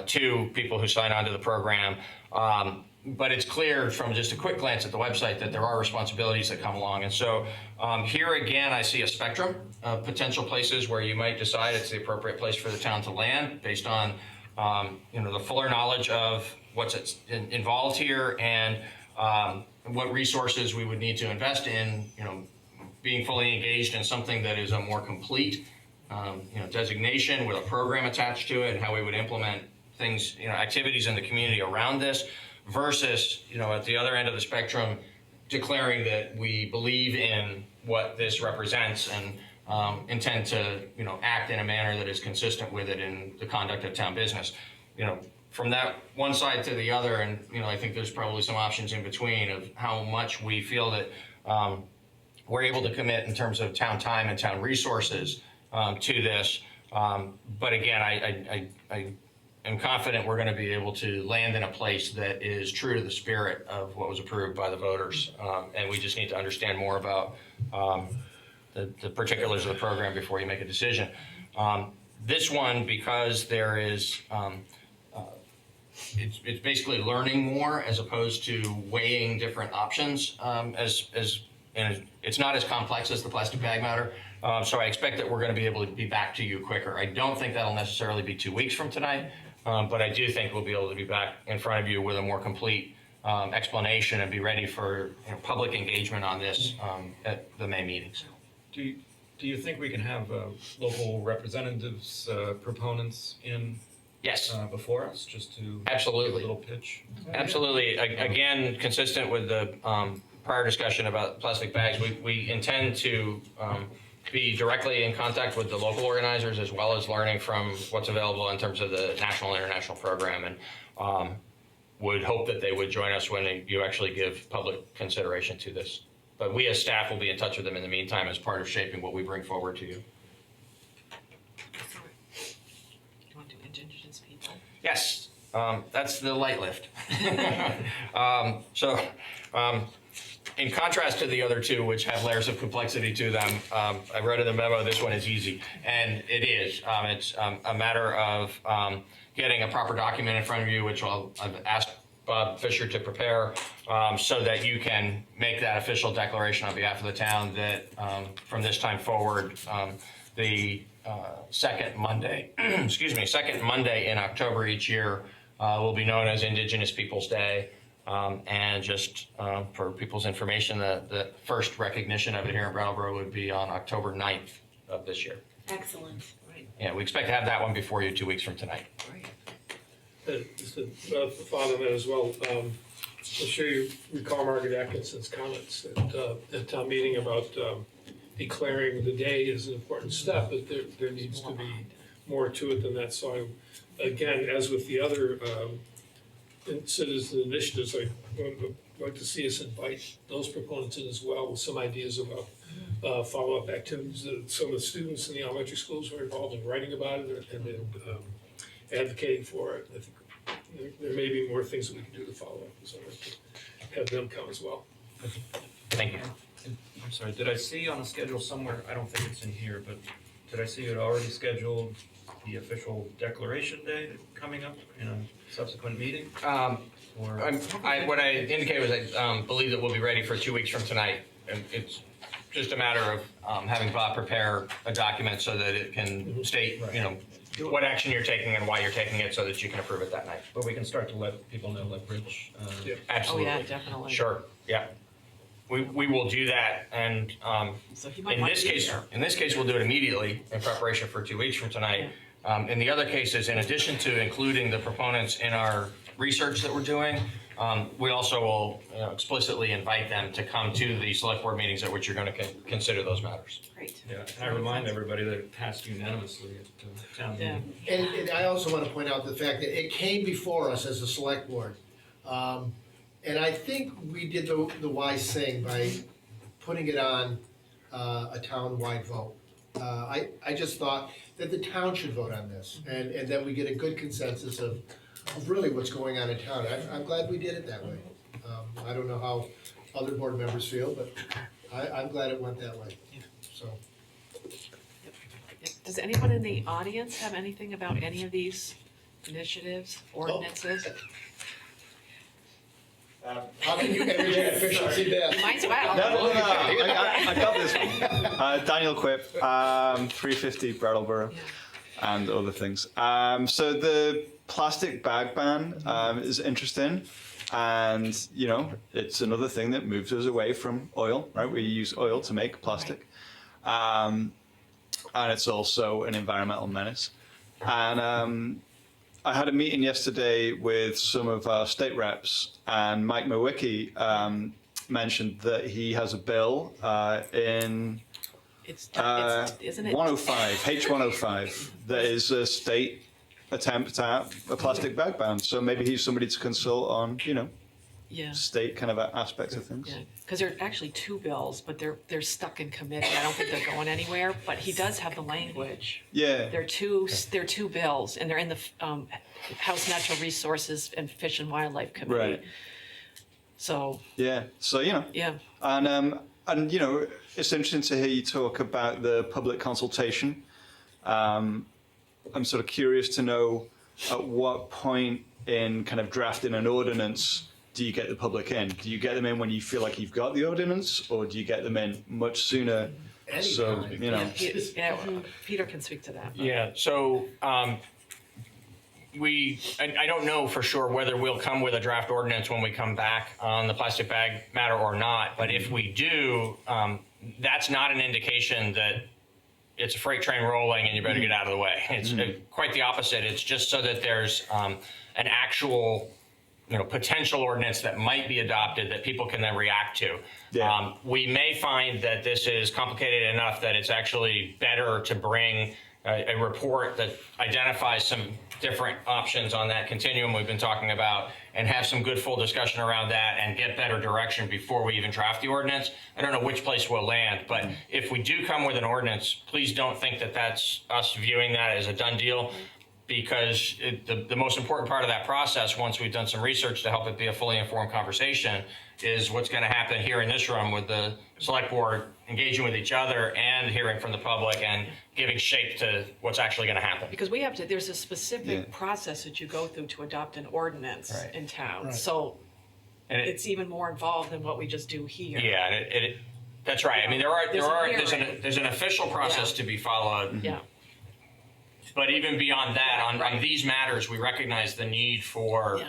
to people who sign on to the program. But it's clear from just a quick glance at the website that there are responsibilities that come along. And so here again, I see a spectrum of potential places where you might decide it's the appropriate place for the town to land based on the fuller knowledge of what's involved here and what resources we would need to invest in, being fully engaged in something that is a more complete designation with a program attached to it and how we would implement things, activities in the community around this. Versus, at the other end of the spectrum, declaring that we believe in what this represents and intend to, act in a manner that is consistent with it in the conduct of town business. From that one side to the other, and I think there's probably some options in between of how much we feel that we're able to commit in terms of town time and town resources to this. But again, I am confident we're going to be able to land in a place that is true to the spirit of what was approved by the voters. And we just need to understand more about the particulars of the program before you make a decision. This one, because there is, it's basically learning more as opposed to weighing different options and it's not as complex as the plastic bag matter. So I expect that we're going to be able to be back to you quicker. I don't think that'll necessarily be 2 weeks from tonight. But I do think we'll be able to be back in front of you with a more complete explanation and be ready for public engagement on this at the May meetings. Do you think we can have local representatives, proponents in? Yes. Before us, just to absolutely give a little pitch? Absolutely. Again, consistent with the prior discussion about plastic bags, we intend to be directly in contact with the local organizers as well as learning from what's available in terms of the national and international program, and would hope that they would join us when you actually give public consideration to this. But we as staff will be in touch with them in the meantime as part of shaping what we bring forward to you. You want to do indigenous people? Yes, that's the light lift. In contrast to the other two, which have layers of complexity to them, I wrote in the memo, this one is easy. And it is. It's a matter of getting a proper document in front of you, which I've asked Bob Fisher to prepare so that you can make that official declaration on behalf of the town that from this time forward, the second Monday, second Monday in October each year will be known as Indigenous Peoples Day. And just for people's information, the first recognition of it here in Brattleboro would be on October 9th of this year. Excellent. Right. Yeah, we expect to have that one before you 2 weeks from tonight. Great. Just to follow that as well, I'm sure you recall Margaret Atkinson's comments at town meeting about declaring the day is an important step, but there needs to be more to it than that. So again, as with the other citizen initiatives, like like to see us invite those proponents in as well with some ideas about follow-up activities that some of the students in the elementary schools were involved in writing about it and then advocating for it. I think there may be more things that we can do to follow up, so I'd like to have them come as well. Thank you. I'm sorry, did I see on a schedule somewhere, I don't think it's in here, but did I see it already scheduled the official declaration day coming up in a subsequent meeting? Or What I indicated was I believe that we'll be ready for 2 weeks from tonight. And it's just a matter of having Bob prepare a document so that it can state, what action you're taking and why you're taking it so that you can approve it that night. But we can start to let people know, like Rich. Absolutely. Oh, yeah, definitely. Sure, yeah. We will do that, and So he might in want this to be case, there. we'll do it immediately in preparation for 2 weeks from tonight. In the other cases, in addition to including the proponents in our research that we're doing, we also will explicitly invite them to come to the select board meetings at which you're going to consider those matters. Great. Yeah, and I remind everybody that it passed unanimously at town meeting. And I also want to point out the fact that it came before us as a select board. And I think we did the wise thing by putting it on a town-wide vote. I just thought that the town should vote on this, and then we get a good consensus of really what's going on in town. I'm glad we did it that way. I don't know how other board members feel, but I'm glad it went that way, so. Does anyone in the audience have anything about any of these initiatives, ordinances? How can you energy efficiency that? Might as well. No. I got this one. Daniel Quip, 350 Brattleboro, and other things. So the plastic bag ban is interesting, and it's another thing that moves us away from oil. Right, we use oil to make plastic, and it's also an environmental menace. And I had a meeting yesterday with some of our state reps, and Mike Mowicki mentioned that he has a bill in isn't it? 105, H105, that is a state attempt at a plastic bag ban. So maybe he's somebody to consult on, Yeah. state kind of aspects of things. Yeah, because there are actually two bills, but they're stuck in committee. I don't think they're going anywhere. But he does have the language. Yeah. They're two bills, and they're in the House Natural Resources and Fish and Wildlife Committee. Right. So. Yeah. So Yeah. And it's interesting to hear you talk about the public consultation. I'm sort of curious to know at what point in kind of drafting an ordinance do you get the public in? Do you get them in when you feel like you've got the ordinance, or do you get them in much sooner? So, Peter can speak to that. Yeah, so I don't know for sure whether we'll come with a draft ordinance when we come back on the plastic bag matter or not, but if we do, that's not an indication that it's a freight train rolling and you better get out of the way. It's quite the opposite. It's just so that there's an actual potential ordinance that might be adopted that people can then react to. Yeah. We may find that this is complicated enough that it's actually better to bring a report that identifies some different options on that continuum we've been talking about and have some good full discussion around that and get better direction before we even draft the ordinance. I don't know which place we'll land, but if we do come with an ordinance, please don't think that that's us viewing that as a done deal, because the most important part of that process, once we've done some research to help it be a fully informed conversation, is what's going to happen here in this room with the select board engaging with each other and hearing from the public and giving shape to what's actually going to happen. Because there's a specific process that you go through to adopt an ordinance in town. Right. So And it's even more involved than what we just do here. Yeah, and that's right. I mean, there's an official process to be followed. Yeah. But even beyond that, on these matters, we recognize the need for,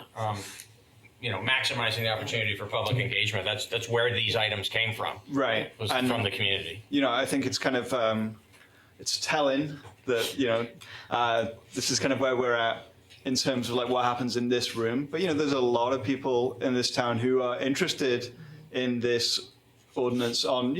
maximizing the opportunity for public engagement. That's where these items came from. Right. Was And, from the community. I think it's kind of, it's telling that, this is kind of where we're at in terms of like what happens in this room. But, there's a lot of people in this town who are interested in this ordinance on,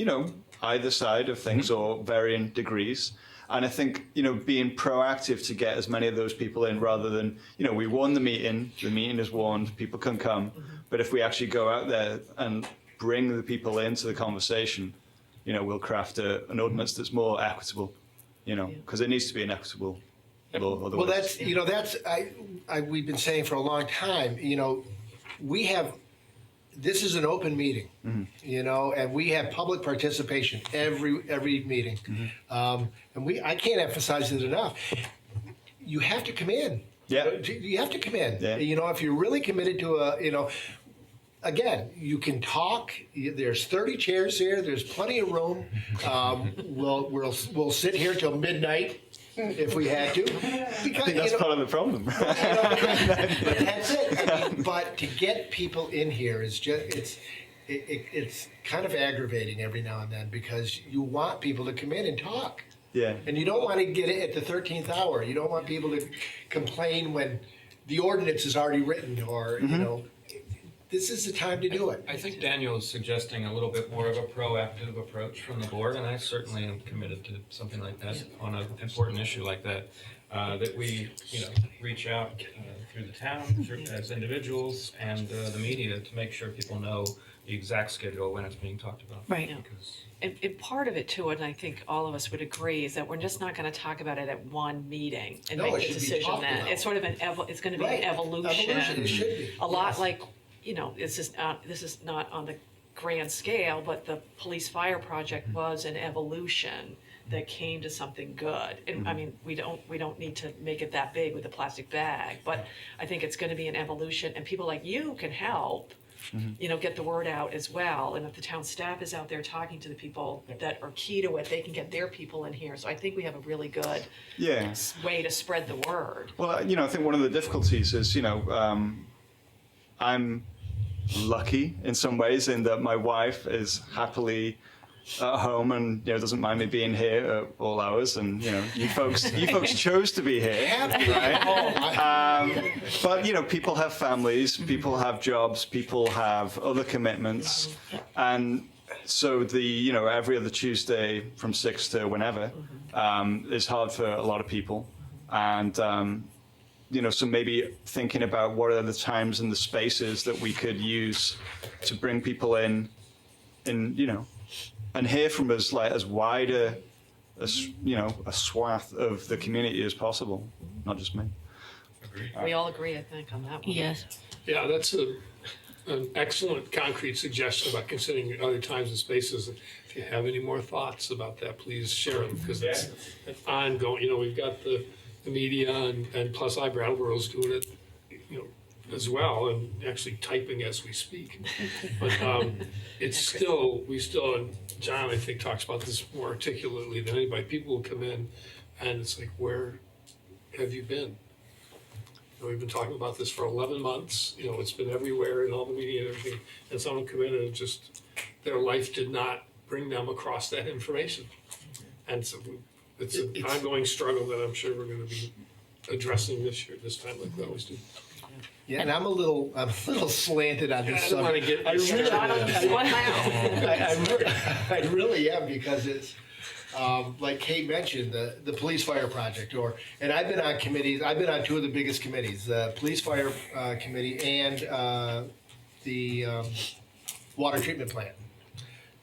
either side of things or varying degrees. And I think, being proactive to get as many of those people in rather than, we warn the meeting is warned, people can come. But if we actually go out there and bring the people into the conversation, we'll craft an ordinance that's more equitable, because it needs to be an equitable law. Well, we've been saying for a long time, this is an open meeting, and we have public participation every meeting. I can't emphasize it enough. You have to come in. Yeah. You have to come in. Yeah. If you're really committed to again, you can talk. There's 30 chairs here. There's plenty of room. We'll sit here till midnight if we had to. Because, I think that's part of the problem. But that's it. But to get people in here is just it's kind of aggravating every now and then because you want people to come in and talk. Yeah. And you don't want to get it at the 13th hour. You don't want people to complain when the ordinance is already written or this is the time to do it. I think Daniel is suggesting a little bit more of a proactive approach from the board, and I certainly am committed to something like that on an important issue like that. That we, reach out through the town, as individuals, and the media to make sure people know the exact schedule when it's being talked about. Right. Because And part of it too, and I think all of us would agree, is that we're just not going to talk about it at one meeting and No, make it the should be decision talked then. about. It's sort of it's going to be Right. an evolution. It should be. A lot Yes. like, this is not on the grand scale, but the police fire project was an evolution that came to something good. And I mean, we don't need to make it that big with a plastic bag, but I think it's going to be an evolution, and people like you can help. Get the word out as well. And if the town staff is out there talking to the people that are key to it, they can get their people in here. So I think we have a really good way to spread the word. Well, I think one of the difficulties is, I'm lucky in some ways in that my wife is happily at home and doesn't mind me being here at all hours, and you folks chose to be here, right? But people have families, people have jobs, people have other commitments, and so the every other Tuesday from 6 to whenever is hard for a lot of people, and so maybe thinking about what are the times and the spaces that we could use to bring people in and hear from as wide a swath of the community as possible, not just me. We all agree, I think, on that one. Yes. Yeah, that's an excellent concrete suggestion about considering other times and spaces. If you have any more thoughts about that, please share them, because it's an ongoing, we've got the media and plus Brattleboro's doing it, as well, and actually typing as we speak. But and John, I think, talks about this more articulately than anybody. People will come in and it's like, where have you been? We've been talking about this for 11 months. It's been everywhere in all the media and everything. And someone come in and just, their life did not bring them across that information. And so it's an ongoing struggle that I'm sure we're going to be addressing this time like we always do. Yeah, and I'm a little slanted on this I don't want to subject. get I really am, because it's like Kate mentioned, the police fire project, and I've been on committees. I've been on two of the biggest committees, the police fire committee and the water treatment plant.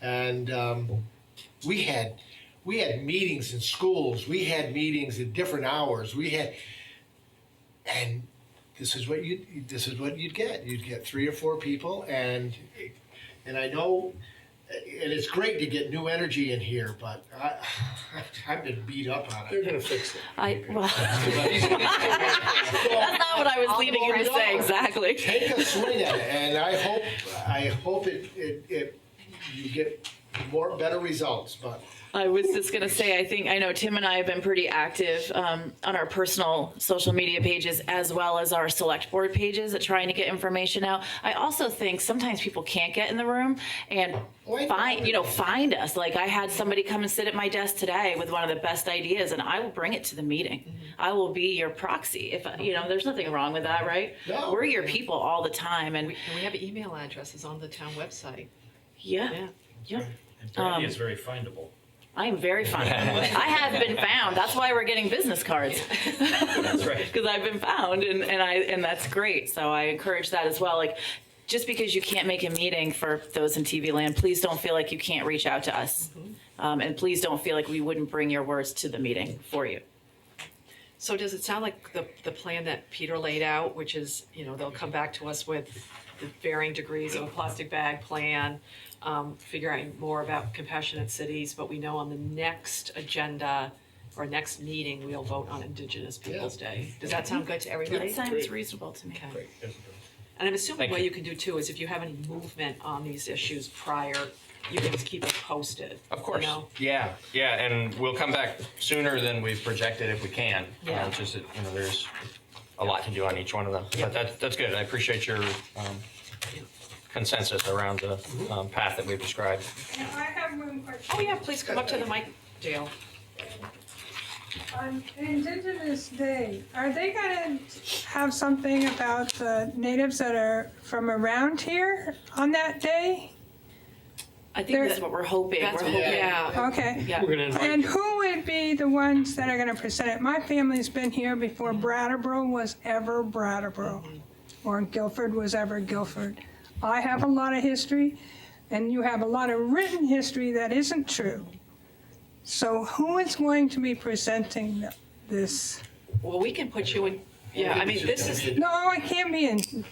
And we had meetings in schools. We had meetings at different hours. And this is what you'd get. You'd get 3 or 4 people, and I know, and it's great to get new energy in here, but I've been beat up on it. They're going to fix it. That's not what I was leading you to say exactly. Take a swing at it, and I hope you get better results, but. I was just going to say, I know Tim and I have been pretty active on our personal social media pages as well as our select board pages at trying to get information out. I also think sometimes people can't get in the room and find us. Like, I had somebody come and sit at my desk today with one of the best ideas, and I will bring it to the meeting. I will be your proxy. If there's nothing wrong with that, right? No. We're your people all the time, and We have email addresses on the town website. yeah. Brandy is very findable. I am very funny. I have been found. That's why we're getting business cards. That's right. Because I've been found, and that's great. So I encourage that as well. Like, just because you can't make a meeting for those in TV land, please don't feel like you can't reach out to us. And please don't feel like we wouldn't bring your words to the meeting for you. So does it sound like the plan that Peter laid out, which is, they'll come back to us with the varying degrees of a plastic bag plan, figuring more about compassionate cities, but we know on the next agenda or next meeting, we'll vote on Indigenous Peoples' Day. Does that sound good to everybody? That sounds reasonable to me. Okay. And I'm assuming what you can do too is if you have any movement on these issues prior, you can just keep us posted. Of course. You know? Yeah, and we'll come back sooner than we've projected if we can. Yeah. It's just that, there's a lot to do on each one of them. But that's good. I appreciate your consensus around the path that we've described. I have one question. Oh yeah, please come up to the mic, Dale. On Indigenous Day, are they gonna have something about the natives that are from around here on that day? I think that's what we're hoping. That's We're what- hoping. yeah. Okay. Yeah. We're gonna invite And who would be the ones that are gonna present it? My family's been here before Brattleboro was ever Brattleboro, or Guilford was ever Guilford. I have a lot of history, and you have a lot of written history that isn't true. So who is going to be presenting this? Well, we can put you in, I mean, this is, No, I can't be in.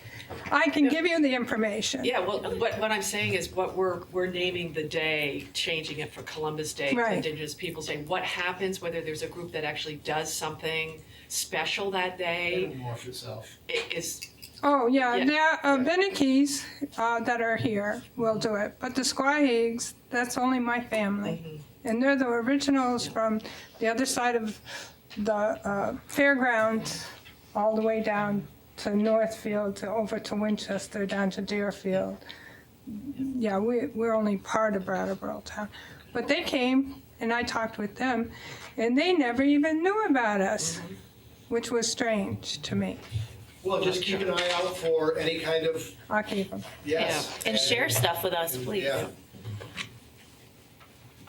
I can give you the information. yeah, well, what I'm saying is what we're naming the day, changing it for Columbus Day, to Right. Indigenous Peoples' Day. What happens, whether there's a group that actually does something special that day, Morph itself. is, Oh, yeah, Yeah. there are Benekis that are here will do it, but the Squahigs, that's only my family. And they're the originals from the other side of the fairgrounds, all the way down to Northfield, to over to Winchester, down to Deerfield. Yeah, we're only part of Brattleboro town. But they came, and I talked with them, and they never even knew about us, which was strange to me. Well, just keep an eye out for any kind of, I'll keep them. yes. And share stuff with us, please. Yeah.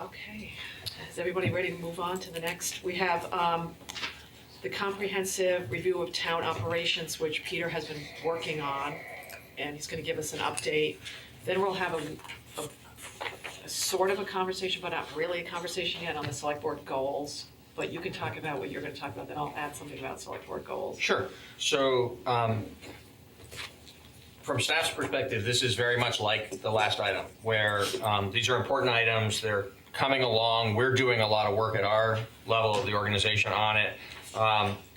okay. Is everybody ready to move on to the next? We have the comprehensive review of town operations, which Peter has been working on, and he's gonna give us an update. Then we'll have a sort of a conversation, but not really a conversation yet on the select board goals. But you can talk about what you're gonna talk about, then I'll add something about select board goals. Sure. So, from staff's perspective, this is very much like the last item, where these are important items, they're coming along, we're doing a lot of work at our level of the organization on it,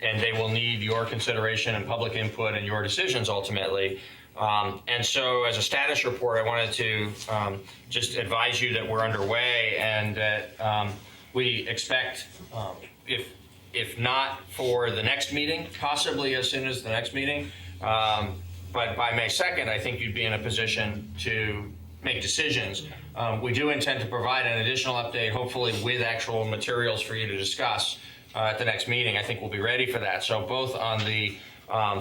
and they will need your consideration and public input and your decisions ultimately. And so as a status report, I wanted to just advise you that we're underway and that we expect, if not for the next meeting, possibly as soon as the next meeting, but by May 2nd, I think you'd be in a position to make decisions. We do intend to provide an additional update, hopefully with actual materials for you to discuss at the next meeting. I think we'll be ready for that. So both on the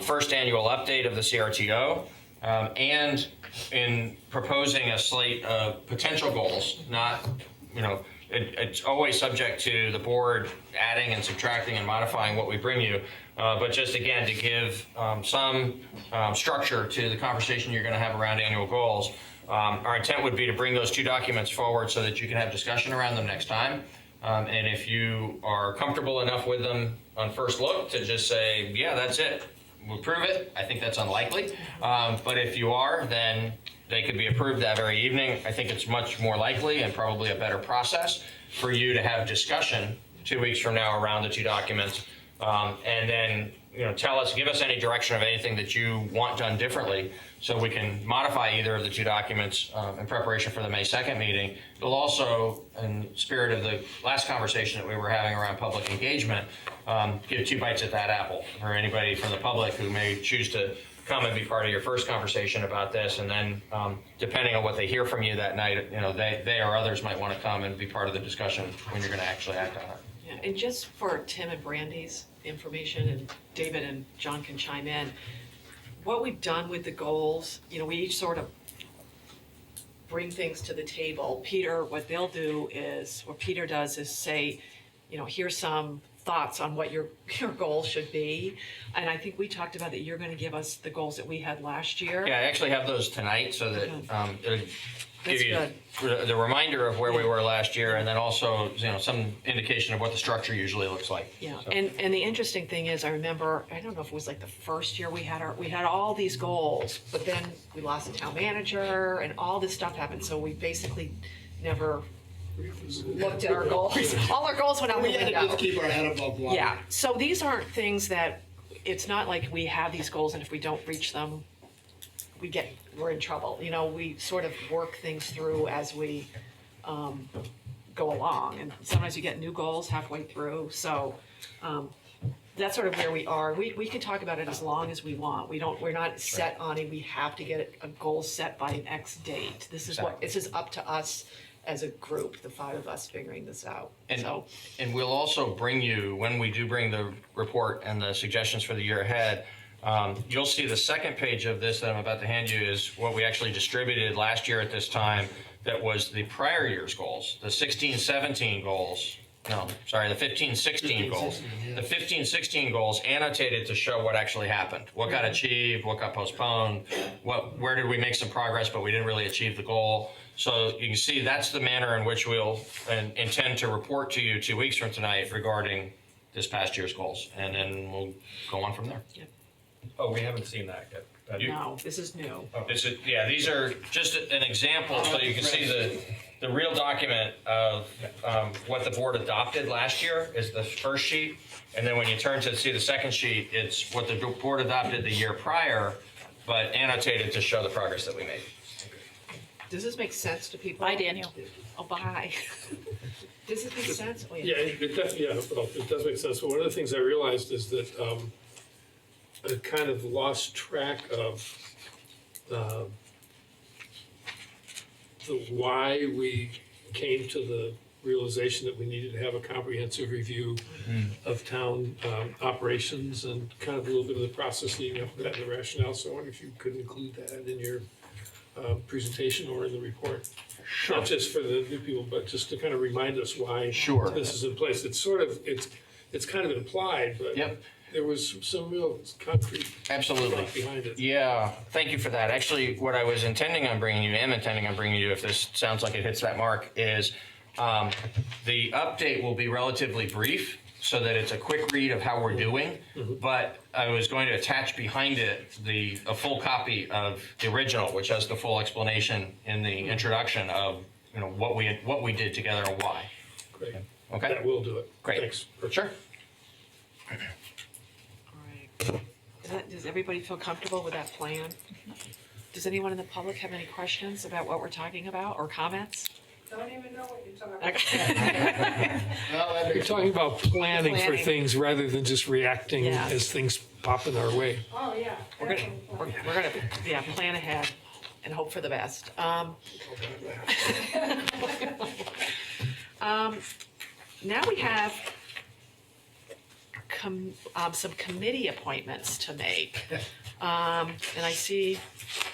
first annual update of the CRTO and in proposing a slate of potential goals, not, it's always subject to the board adding and subtracting and modifying what we bring you. But just again, to give some structure to the conversation you're going to have around annual goals, our intent would be to bring those two documents forward so that you can have discussion around them next time. And if you are comfortable enough with them on first look to just say, yeah, that's it, we'll approve it. I think that's unlikely. But if you are, then they could be approved that very evening. I think it's much more likely and probably a better process for you to have discussion 2 weeks from now around the two documents. And then, give us any direction of anything that you want done differently so we can modify either of the two documents in preparation for the May 2nd meeting. It'll also, in spirit of the last conversation that we were having around public engagement, give 2 bites at that apple for anybody from the public who may choose to come and be part of your first conversation about this. And then depending on what they hear from you that night, they or others might want to come and be part of the discussion when you're going to actually act on it. Yeah, and just for Tim and Brandy's information, and David and John can chime in, what we've done with the goals, we each sort of bring things to the table. Peter, what Peter does is say, here's some thoughts on what your goal should be. And I think we talked about that you're gonna give us the goals that we had last year. Yeah, I actually have those tonight so that it'll give That's you the reminder of where we were last year, and then also some indication of what the structure usually looks like. Yeah, So- and the interesting thing is, I remember, I don't know if it was like the first year we had all these goals, but then we lost the town manager and all this stuff happened, so we basically never looked at our goals. All our goals went out the We had to window. just keep our head above water. Yeah, so these aren't things that, it's not like we have these goals and if we don't reach them, we're in trouble. We sort of work things through as we go along. And sometimes you get new goals halfway through, so that's sort of where we are. We can talk about it as long as we want. We're not set on it, we have to get a goal set by an X date. This is up to us as a group, the 5 of us figuring this out. And we'll also bring you, when we do bring the report and the suggestions for the year ahead, you'll see the second page of this that I'm about to hand you is what we actually distributed last year at this time. That was the prior year's goals, the 16-17 goals. No, sorry, the 15-16 goals. The 15-16 goals annotated to show what actually happened, what got achieved, what got postponed, where did we make some progress, but we didn't really achieve the goal. So you can see that's the manner in which we'll intend to report to you 2 weeks from tonight regarding this past year's goals, and then we'll go on from there. Oh, we haven't seen that yet. No, this is new. These are just an example, so you can see the real document of what the board adopted last year is the first sheet, and then when you turn to see the second sheet, it's what the board adopted the year prior, but annotated to show the progress that we made. Does this make sense to people? Bye, Daniel. Oh, bye. Does this make sense? Oh, Yeah, it does make sense. But one of the things I realized is that I kind of lost track of the why we came to the realization that we needed to have a comprehensive review of town operations and kind of a little bit of the process leading up to that and the rationale. So I wonder if you could include that in your presentation or in the report. Sure. Not just for the new people, but just to kind of remind us why Sure. this is in place. It's sort of, it's kind of implied, but there was some real concrete Absolutely. thought behind it. Yeah, thank you for that. Actually, what I was intending on bringing you, if this sounds like it hits that mark, is the update will be relatively brief so that it's a quick read of how we're doing, but I was going to attach behind it a full copy of the original, which has the full explanation in the introduction of what we did together and why. Great. Okay. That will do it. Great. Thanks. Sure. Does everybody feel comfortable with that plan? Does anyone in the public have any questions about what we're talking about or comments? Don't even know what you're talking about. You're talking about planning for Planning. things rather than just reacting Yeah. as things pop in our way. Oh, yeah. We're gonna plan ahead and hope for the best. Now we have some committee appointments to make. And I see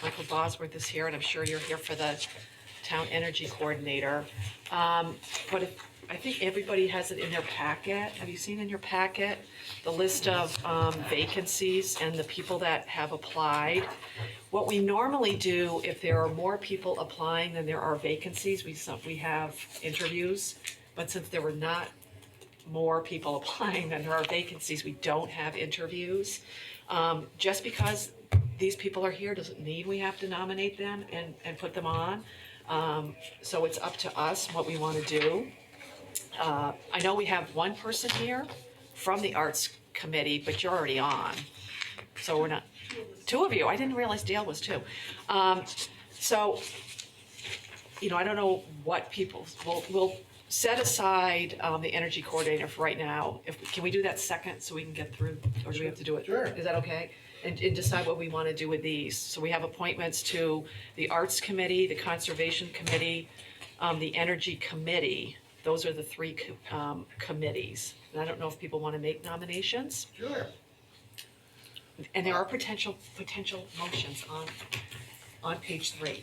Michael Bosworth is here, and I'm sure you're here for the Town Energy Coordinator. But I think everybody has it in their packet. Have you seen in your packet the list of vacancies and the people that have applied? What we normally do, if there are more people applying than there are vacancies, we have interviews. But since there were not more people applying than there are vacancies, we don't have interviews. Just because these people are here doesn't mean we have to nominate them and put them on. So it's up to us what we want to do. I know we have one person here from the Arts Committee, but you're already on. So we're not, 2 of you, I didn't realize Dale was 2. So, I don't know what people, we'll set aside the energy coordinator for right now. Can we do that second so we can get through, or do we have to do it? Sure. Is that okay? And decide what we want to do with these. So we have appointments to the Arts Committee, the Conservation Committee, the Energy Committee. Those are the 3 committees. And I don't know if people want to make nominations. Sure. And there are potential motions on page 3.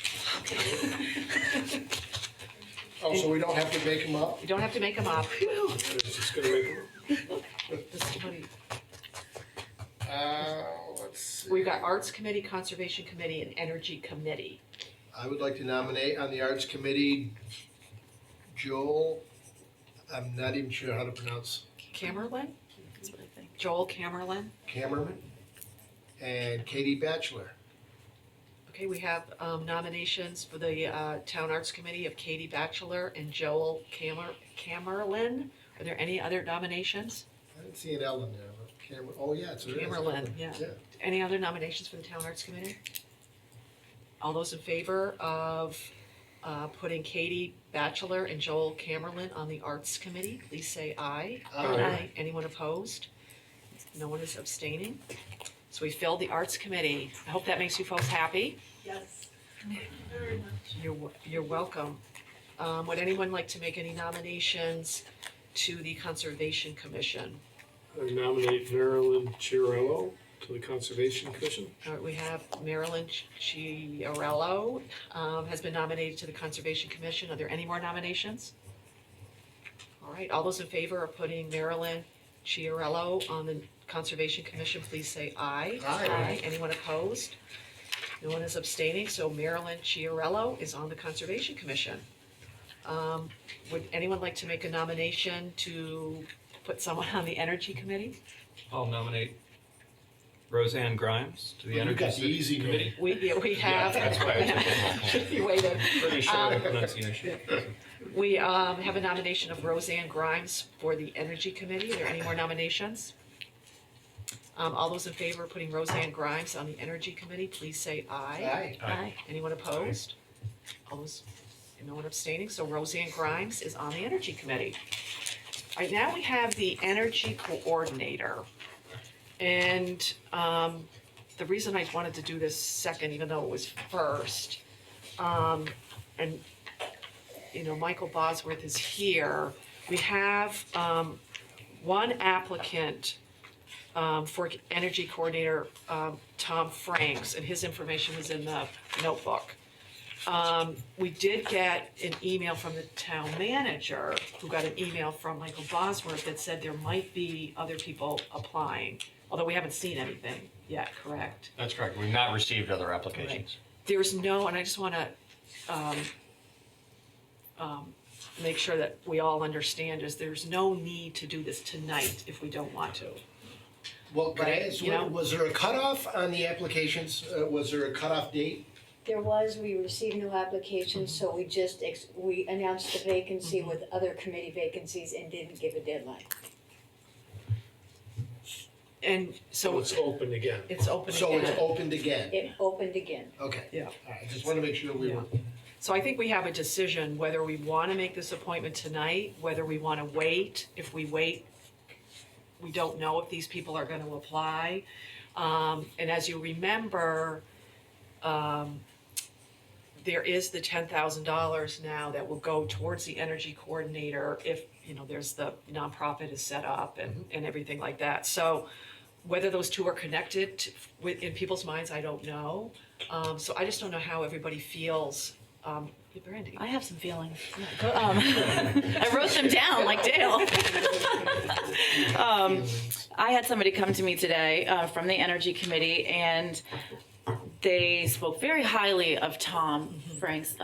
Oh, so we don't have to make them up? You don't have to make them up. It's just gonna make Somebody- Let's see. We've got Arts Committee, Conservation Committee, and Energy Committee. I would like to nominate on the Arts Committee, Joel, I'm not even sure how to pronounce, Camerlin? That's what I think. Joel Camerlin. Camerman, and Katie Batchelor. Okay, we have nominations for the Town Arts Committee of Katie Batchelor and Joel Camerlin. Are there any other nominations? I didn't see an L in there, but oh, yeah, it's. Camerlin, yeah. Any other nominations for the Town Arts Committee? All those in favor of putting Katie Batchelor and Joel Camerlin on the Arts Committee, please say aye. Aye. Anyone opposed? No one is abstaining. So we filled the Arts Committee. I hope that makes you folks happy. Yes. You're welcome. Would anyone like to make any nominations to the Conservation Commission? I nominate Marilyn Chiarello to the Conservation Commission. All right, we have Marilyn Chiarello has been nominated to the Conservation Commission. Are there any more nominations? All right, all those in favor of putting Marilyn Chiarello on the Conservation Commission, please say aye. Aye. Anyone opposed? No one is abstaining, so Marilyn Chiarello is on the Conservation Commission. Would anyone like to make a nomination to put someone on the Energy Committee? I'll nominate Roseanne Grimes to the You Energy got the easy Committee. We have. That's why I took You waited. Pretty sure the pronunciation. We have a nomination of Roseanne Grimes for the Energy Committee. Are there any more nominations? All those in favor of putting Roseanne Grimes on the Energy Committee, please say aye. Aye. Anyone opposed? All those, no one abstaining, so Roseanne Grimes is on the Energy Committee. All right, now we have the Energy Coordinator. And the reason I wanted to do this second, even though it was first, and Michael Bosworth is here. We have one applicant for Energy Coordinator, Tom Franks, and his information was in the notebook. We did get an email from the town manager, who got an email from Michael Bosworth that said there might be other people applying, although we haven't seen anything yet, correct? That's correct. We've not received other applications. There's no, and I just want to make sure that we all understand, is there's no need to do this tonight if we don't want to. Well, can I Right, ask, you know? was there a cutoff on the applications? Was there a cutoff date? There was, we received no applications, so we just, we announced the vacancy with other committee vacancies and didn't give a deadline. And so It's open again. it's open So it's again. opened again? It opened again. Okay. Yeah. All right, just want to make sure we were. So I think we have a decision whether we want to make this appointment tonight, whether we want to wait. If we wait, we don't know if these people are going to apply. And as you remember, there is the $10,000 now that will go towards the energy coordinator if, there's the nonprofit is set up and everything like that. So whether those two are connected in people's minds, I don't know. So I just don't know how everybody feels. Brandy. I have some feelings. I wrote them down like Dale. I had somebody come to me today from the Energy Committee, and they spoke very highly of Tom Franks.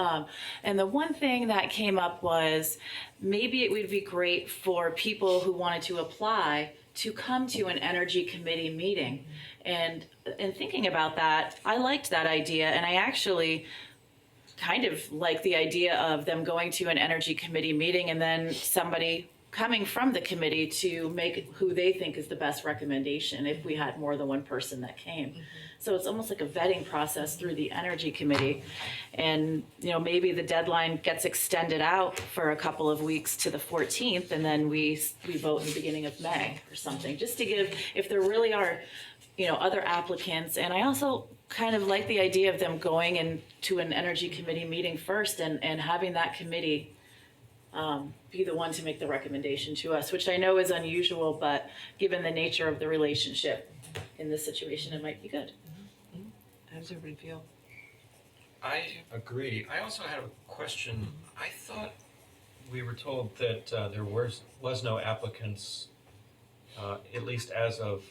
And the one thing that came up was maybe it would be great for people who wanted to apply to come to an Energy Committee meeting. And in thinking about that, I liked that idea, and I actually kind of like the idea of them going to an Energy Committee meeting and then somebody coming from the committee to make who they think is the best recommendation if we had more than one person that came. So it's almost like a vetting process through the Energy Committee. And, maybe the deadline gets extended out for a couple of weeks to the 14th, and then we vote in the beginning of May or something, just to give, if there really are, other applicants. And I also kind of like the idea of them going into an Energy Committee meeting first and having that committee be the one to make the recommendation to us, which I know is unusual, but given the nature of the relationship in this situation, it might be good. How does everybody feel? I agree. I also have a question. I thought we were told that there was no applicants, at least as of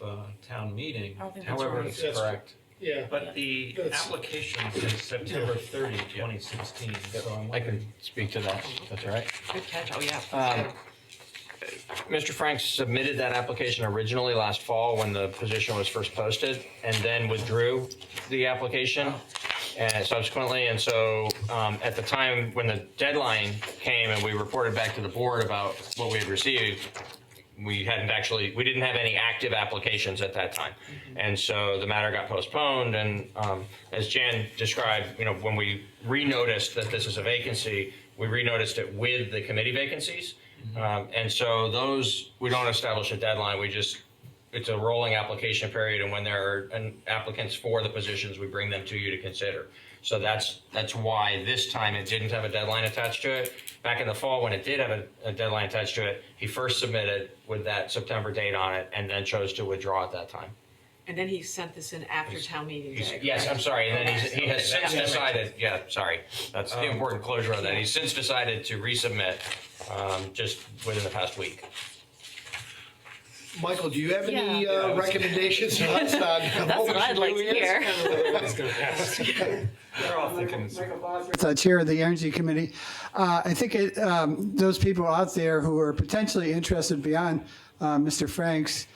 town meeting. I don't think that's However, right. That's correct. Yeah. But the application is September 30, 2016. So I'm I can wondering. speak to that. That's all right. Good catch, oh yeah. Mr. Franks submitted that application originally last fall when the position was first posted, and then withdrew the application subsequently. And so at the time when the deadline came and we reported back to the board about what we had received, we didn't have any active applications at that time. And so the matter got postponed. And as Jan described, when we renoticed that this is a vacancy, we renoticed it with the committee vacancies. And so those, we don't establish a deadline. It's a rolling application period. And when there are applicants for the positions, we bring them to you to consider. So that's why this time it didn't have a deadline attached to it. Back in the fall, when it did have a deadline attached to it, he first submitted with that September date on it and then chose to withdraw at that time. And then he sent this in after town meeting day. Yes, I'm sorry. And then he has since decided, that's the important closure of that. He's since decided to resubmit just within the past week. Michael, do you have any recommendations for us on That's what I'd like to hear. They're all thinking. Chair of the Energy Committee. I think those people out there who are potentially interested beyond Mr. Franks,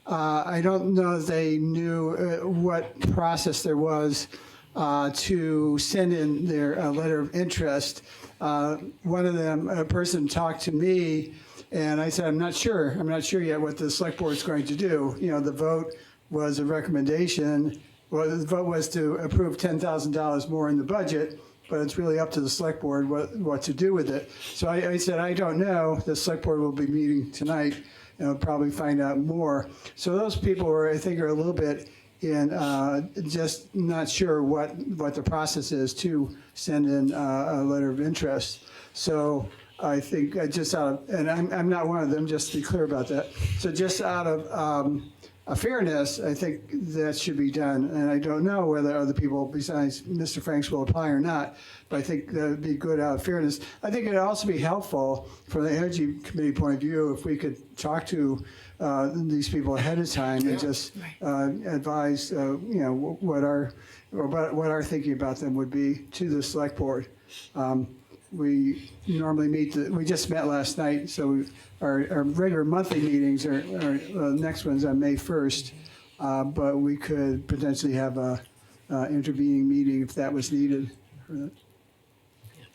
I don't know if they knew what process there was to send in their letter of interest. One of them, a person talked to me, and I said, I'm not sure yet what the select board is going to do. The vote was a recommendation. Well, the vote was to approve $10,000 more in the budget, but it's really up to the select board what to do with it. So I said, I don't know. The select board will be meeting tonight, and we'll probably find out more. So those people I think are a little bit in just not sure what the process is to send in a letter of interest. So I think just out of, and I'm not one of them, just to be clear about that. So just out of fairness, I think that should be done. And I don't know whether other people besides Mr. Franks will apply or not, but I think that would be good out of fairness. I think it would also be helpful from the Energy Committee point of view if we could talk to these people ahead of time and just advise, what our thinking about them would be to the select board. We normally we just met last night, so our regular monthly meetings are next one's on May 1st, but we could potentially have a intervening meeting if that was needed.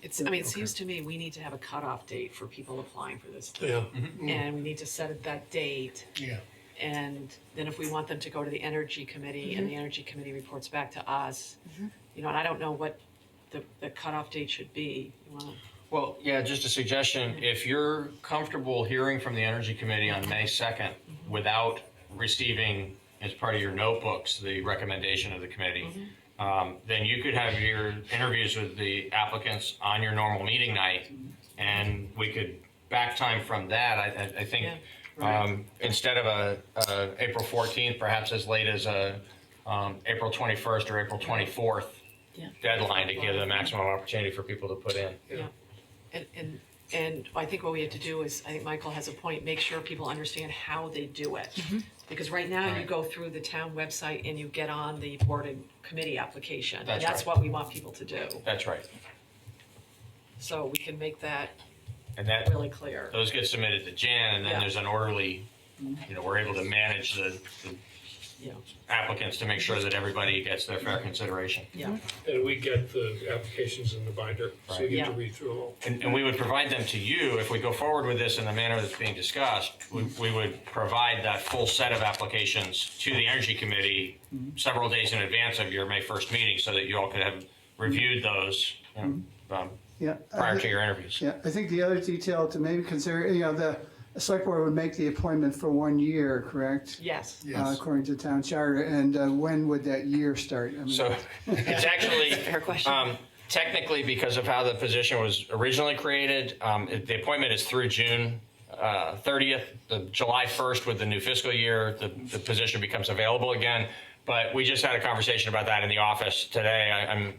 It seems to me we need to have a cutoff date for people applying for this. Yeah. And we need to set that date. Yeah. And then if we want them to go to the Energy Committee and the Energy Committee reports back to us, and I don't know what the cutoff date should be. Well, yeah, just a suggestion. If you're comfortable hearing from the Energy Committee on May 2nd without receiving, as part of your notebooks, the recommendation of the committee, then you could have your interviews with the applicants on your normal meeting night, and we could back time from that. I think instead of a April 14th, perhaps as late as April 21st or April 24th deadline to give the maximum opportunity for people to put in. Yeah. And I think what we have to do is, I think Michael has a point, make sure people understand how they do it. Because right now you go through the town website and you get on the board and committee application. And that's what we want people to do. That's right. So we can make that And that really clear. Those get submitted to Jan, and then there's an orderly, we're able to manage the applicants to make sure that everybody gets their fair consideration. Yeah. And we get the applications in the binder, so you get to read through them all. And we would provide them to you, if we go forward with this in the manner that's being discussed, we would provide that full set of applications to the Energy Committee several days in advance of your May 1st meeting, so that you all could have reviewed those prior to your interviews. Yeah, I think the other detail to maybe consider, the select board would make the appointment for 1 year, correct? Yes. According to town charter, and when would that year start? So it's actually, technically, because of how the position was originally created, the appointment is through June 30th. July 1st with the new fiscal year, the position becomes available again. But we just had a conversation about that in the office today.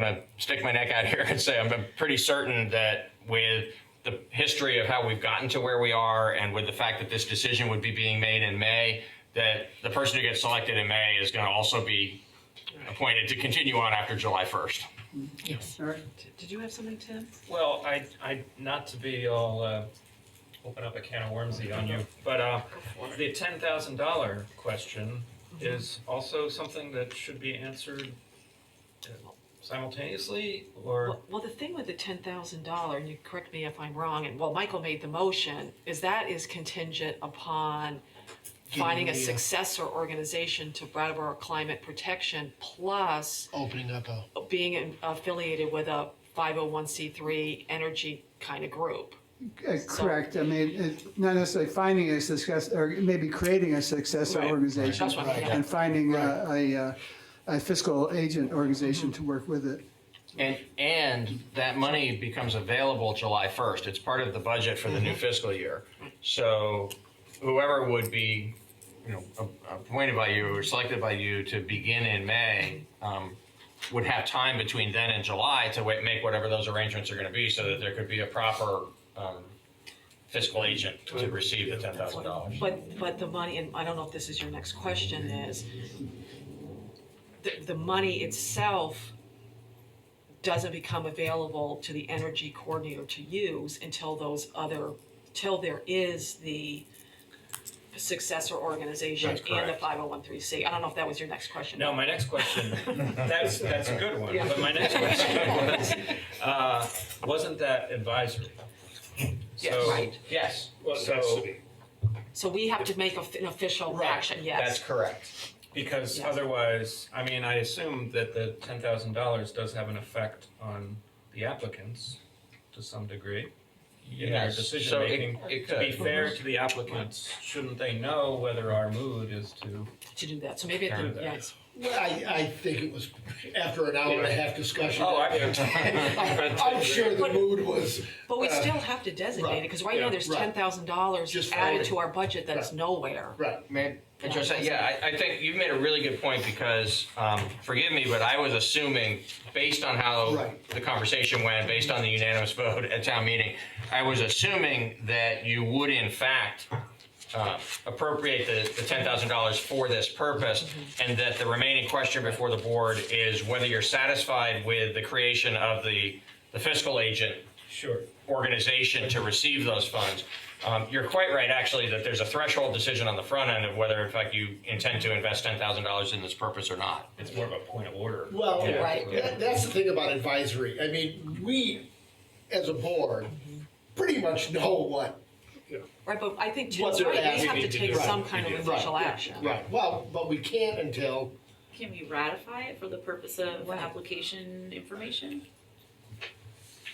gonna stick my neck out here and say I'm pretty certain that with the history of how we've gotten to where we are and with the fact that this decision would be being made in May, that the person who gets selected in May is going to also be appointed to continue on after July 1st. Yes. All right. Did you have something, Tim? Well, I not to be all open up a can of wormsy on you, but the $10,000 question is also something that should be answered simultaneously, or? Well, the thing with the $10,000, and you correct me if I'm wrong, and Michael made the motion, is that is contingent upon finding a successor organization to Brattleboro Climate Protection, plus Opening up a. being affiliated with a 501c3 energy kind of group. Correct. I mean, it's not necessarily finding a success, or maybe creating a successor Right. organization, That's what I'm- and finding a fiscal agent organization to work with it. And that money becomes available July 1st. It's part of the budget for the new fiscal year. So whoever would be, appointed by you or selected by you to begin in May, would have time between then and July to make whatever those arrangements are going to be, so that there could be a proper fiscal agent to receive the $10,000. But the money, and I don't know if this is your next question, is the money itself doesn't become available to the energy coordinator to use until till there is the successor organization That's and the correct. 501c. I don't know if that was your next question. No, my next question, that's a good one, Yeah. but my next question was, wasn't that advisory? Yes. Right. Yes. Well, it has to be. So we have to make an official action, yes. That's correct. Because Yes. otherwise, I mean, I assume that the $10,000 does have an effect on the applicants to some degree in their Yes. decision So making. it To be could. fair to the applicants, shouldn't they know whether our mood is to? To do that, so maybe, Do that. yes. Well, I think it was after an hour and a half discussion. Oh, I'm sure the mood was. But we still have to designate it, because right now there's right. $10,000 Just added for- to our budget that is Right. nowhere. Right. Man, I think you've made a really good point, because, forgive me, but I was assuming, based on how Right. the conversation went, based on the unanimous vote at town meeting, I was assuming that you would in fact appropriate the $10,000 for this purpose, and that the remaining question before the board is whether you're satisfied with the creation of the fiscal agent Sure. organization to receive those funds. You're quite right, actually, that there's a threshold decision on the front end of whether, in fact, you intend to invest $10,000 in this purpose or not. It's more of a point of order. Well, Right. that's the thing about advisory. I mean, we, as a board, pretty much know what. Right, but I think What Tim's they're right, we asking have to to take do. some Right. kind of Right. official action. Right. Well, but we can't until. Can we ratify it for the purpose of application information?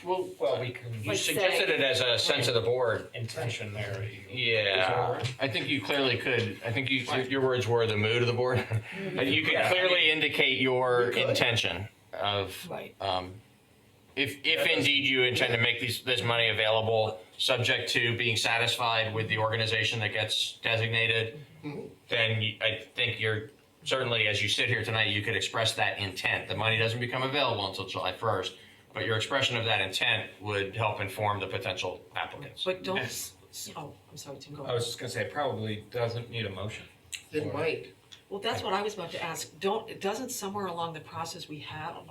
Well, we can. You Like suggested say- it as a sense of the board. Intention there. Yeah, I think you clearly could. I think your words were the mood of the board. You could clearly indicate your intention of, Right. if indeed you intend to make this money available, subject to being satisfied with the organization that gets designated, then I think you're certainly, as you sit here tonight, you could express that intent. The money doesn't become available until July 1st, but your expression of that intent would help inform the potential applicants. But don't, oh, I'm sorry, Tim, go I ahead. was just gonna say, it probably doesn't need a motion. It might. Well, that's what I was about to ask. Doesn't somewhere along the process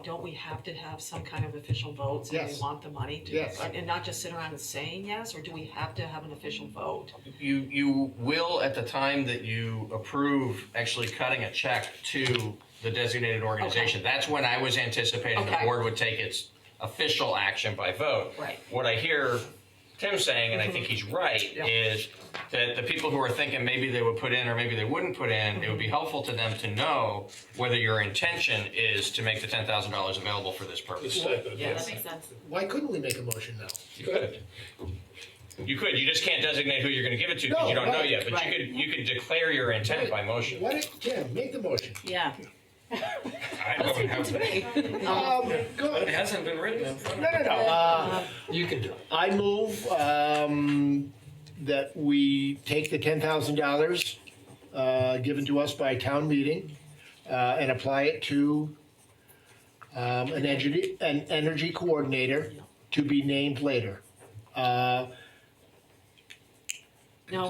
don't we have to have some kind of official vote saying we Yes. want the money? Yes. And not just sit around and saying yes, or do we have to have an official vote? You will, at the time that you approve actually cutting a check to the designated organization. That's when I was anticipating the Okay. board would take its official action by vote. Right. What I hear Tim saying, and I think he's right, Yeah. is that the people who are thinking maybe they would put in or maybe they wouldn't put in, it would be helpful to them to know whether your intention is to make the $10,000 available for this purpose. Yeah, that makes sense. Why couldn't we make a motion now? Good. You could. You just can't designate who you're going to give it to because No, you don't know right, yet. But right. you could declare your intent by motion. Why don't, Tim, make the motion. Yeah. I don't have to. Go It ahead. hasn't been written in front of me. No. You can do it. I move that we take the $10,000 given to us by town meeting and apply it to an energy coordinator to be named later. No,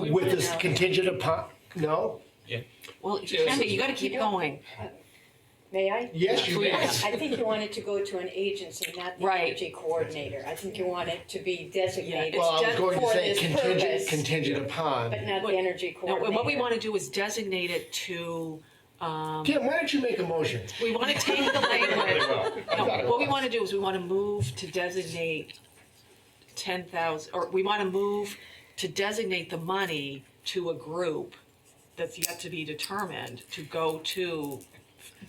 we With wanna this know. contingent upon, no? Well, Tammy, you gotta keep going. May I? Yes, you may. I think you want it to go to an agency, not the Right. energy coordinator. I think you want it to be designated Well, I was going to for say this purpose, contingent upon. but not the energy No, coordinator. and what we wanna do is designate it to, Kim, why don't you make a motion? we wanna take the language. No, what we wanna do is we wanna move to designate 10,000, or we wanna move to designate the money to a group that's yet to be determined to go to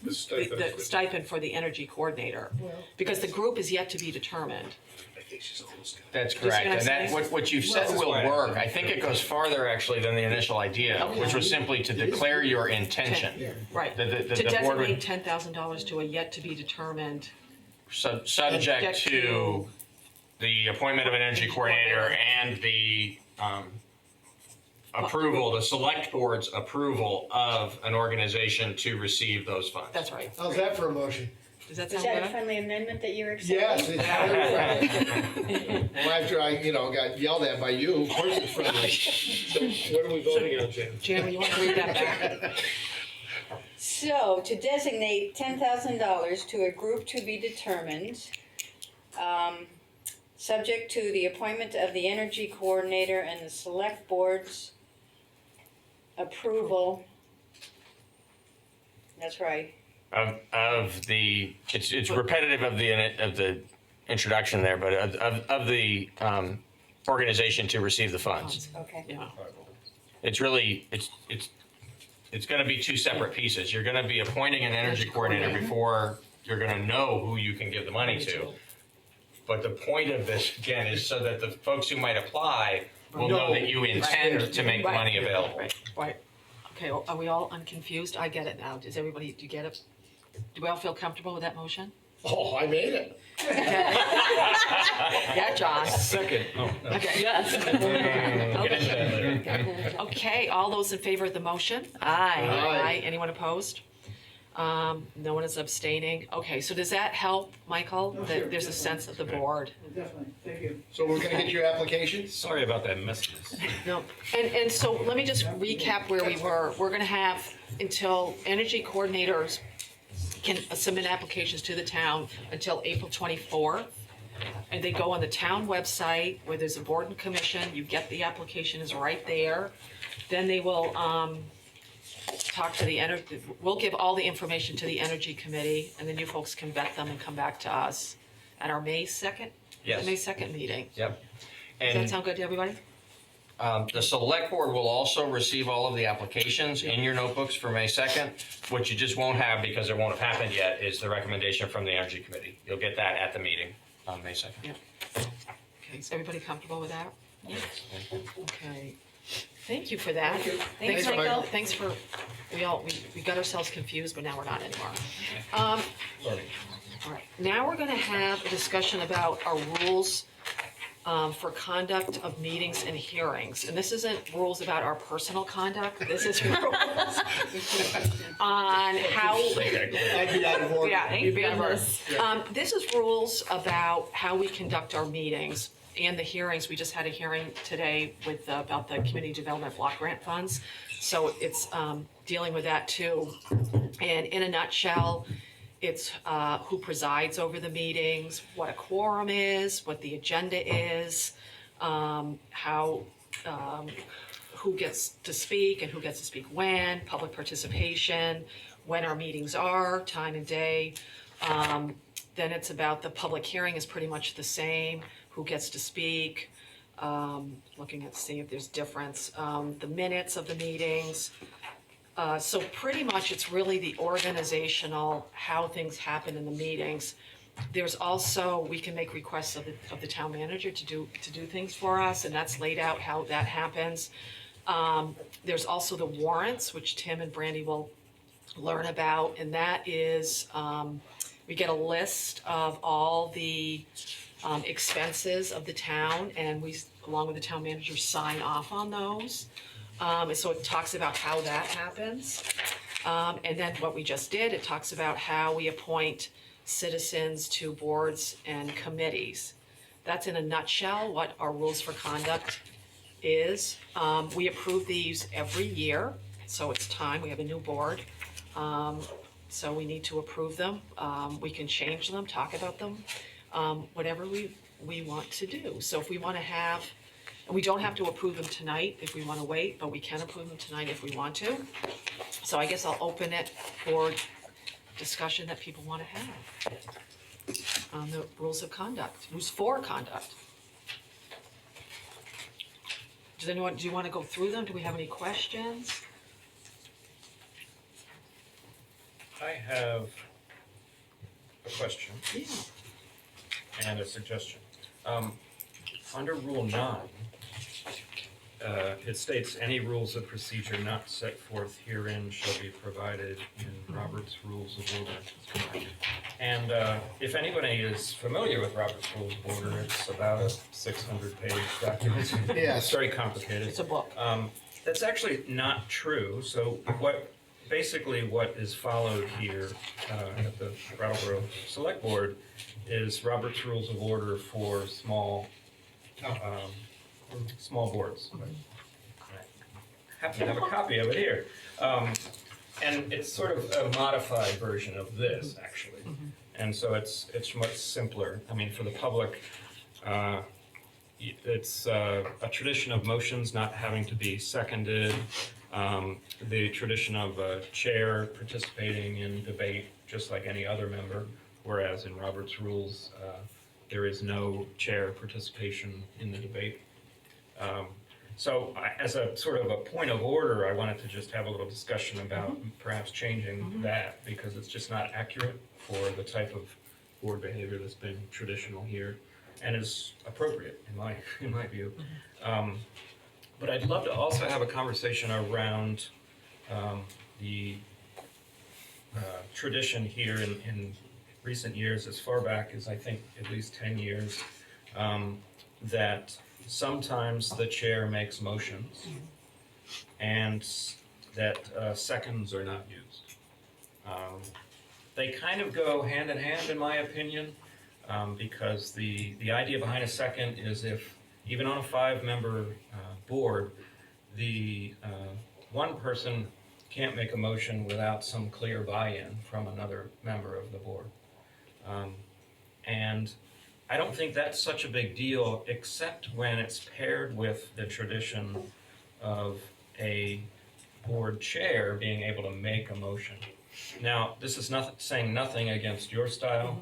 The stipend. the stipend for the energy coordinator. Because the group is yet to be determined. That's see correct, what I'm and that, saying? what you've said will work. I think it goes farther actually than the initial idea, which was simply to declare your intention. Right, The to board would- designate $10,000 to a yet to be determined. Subject Subject to the appointment of an energy coordinator and the approval, the select board's approval of an organization to receive those funds. That's right. How's that for a motion? Does that Is sound that a good? friendly amendment that you're Yes, accepting? it's well, after I, got yelled at by you, of course it's friendly. What are we voting on, Jan? Jan, you wanna read that back? So, to designate $10,000 to a group to be determined, subject to the appointment of the energy coordinator and the select board's approval. That's right. Of the, it's repetitive of the introduction there, but of the organization to receive the funds. Okay. Yeah. It's really, it's gonna be two separate pieces. You're gonna be appointing an energy coordinator before you're gonna know who you can give the money to. But the point of this, again, is so that the folks who might apply will know that you intend to make the money available. Right. Okay, are we all unconfused? I get it now. Does everybody, do you get it? Do we all feel comfortable with that motion? Oh, I made it. Yeah, John. Second. Oh, no. Okay, yes. Okay, all those in favor of the motion? Aye. Aye. Anyone opposed? No one is abstaining. Okay, so does that help, Michael? That there's a sense of the board? Definitely, thank you. So we're gonna get your application? Sorry about that messiness. No. And so let me just recap where we were. We're gonna have until energy coordinators can submit applications to the town until April 24th. And they go on the town website where there's a board and commission. You get the application is right there. Then they will talk to the we'll give all the information to the energy committee, and then you folks can vet them and come back to us at our May 2nd? Yes. May 2nd meeting. Yep. Does that And sound good to everybody? the select board will also receive all of the applications in your notebooks for May 2nd. What you just won't have, because it won't have happened yet, is the recommendation from the energy committee. You'll get that at the meeting on May 2nd. Yep. Okay, is everybody comfortable with that? Yes. Okay. Thank you for that. Thanks, Michael. Thanks for, we got ourselves confused, but now we're not anymore. All right, now we're gonna have a discussion about our rules for conduct of meetings and hearings. And this isn't rules about our personal conduct, this is rules on how. I'd be out of order. Yeah, you'd be out of order. This is rules about how we conduct our meetings and the hearings. We just had a hearing today with, about the community development block grant funds. So it's dealing with that too. And in a nutshell, it's who presides over the meetings, what a quorum is, what the agenda is, how, who gets to speak and who gets to speak when, public participation, when our meetings are, time and day. Then it's about the public hearing is pretty much the same, who gets to speak, looking at, see if there's difference, the minutes of the meetings. So pretty much it's really the organizational, how things happen in the meetings. There's also, we can make requests of the town manager to do things for us, and that's laid out how that happens. There's also the warrants, which Tim and Brandy will learn about, and that is, we get a list of all the expenses of the town, and we, along with the town manager, sign off on those. And so it talks about how that happens. And then what we just did, it talks about how we appoint citizens to boards and committees. That's in a nutshell what our rules for conduct is. We approve these every year, so it's time, we have a new board. So we need to approve them. We can change them, talk about them, whatever we want to do. So if we want to have, and we don't have to approve them tonight if we want to wait, but we can approve them tonight if we want to. So I guess I'll open it for discussion that people want to have on the rules of conduct, rules for conduct. Do you want to go through them? Do we have any questions? I have a question Yeah. and a suggestion. Under Rule 9, it states, "Any rules of procedure not set forth herein shall be provided in Robert's Rules of Order." And if anybody is familiar with Robert's Rules of Order, it's about a 600-page document. Yes. It's very complicated. It's a book. That's actually not true. So basically what is followed here at the Brattleboro Select Board is Robert's Rules of Order for small boards. I happen to have a copy of it here. And it's sort of a modified version of this, actually. And so it's much simpler. I mean, for the public, it's a tradition of motions not having to be seconded, the tradition of a chair participating in debate just like any other member, whereas in Robert's rules, there is no chair participation in the debate. So as a sort of a point of order, I wanted to just have a little discussion about perhaps changing that, because it's just not accurate for the type of board behavior that's been traditional here and is appropriate in my view. But I'd love to also have a conversation around the tradition here in recent years, as far back as I think at least 10 years, that sometimes the chair makes motions and that seconds are not used. They kind of go hand in hand, in my opinion, because the idea behind a second is if, even on a 5-member board, the one person can't make a motion without some clear buy-in from another member of the board. And I don't think that's such a big deal, except when it's paired with the tradition of a board chair being able to make a motion. Now, this is saying nothing against your style,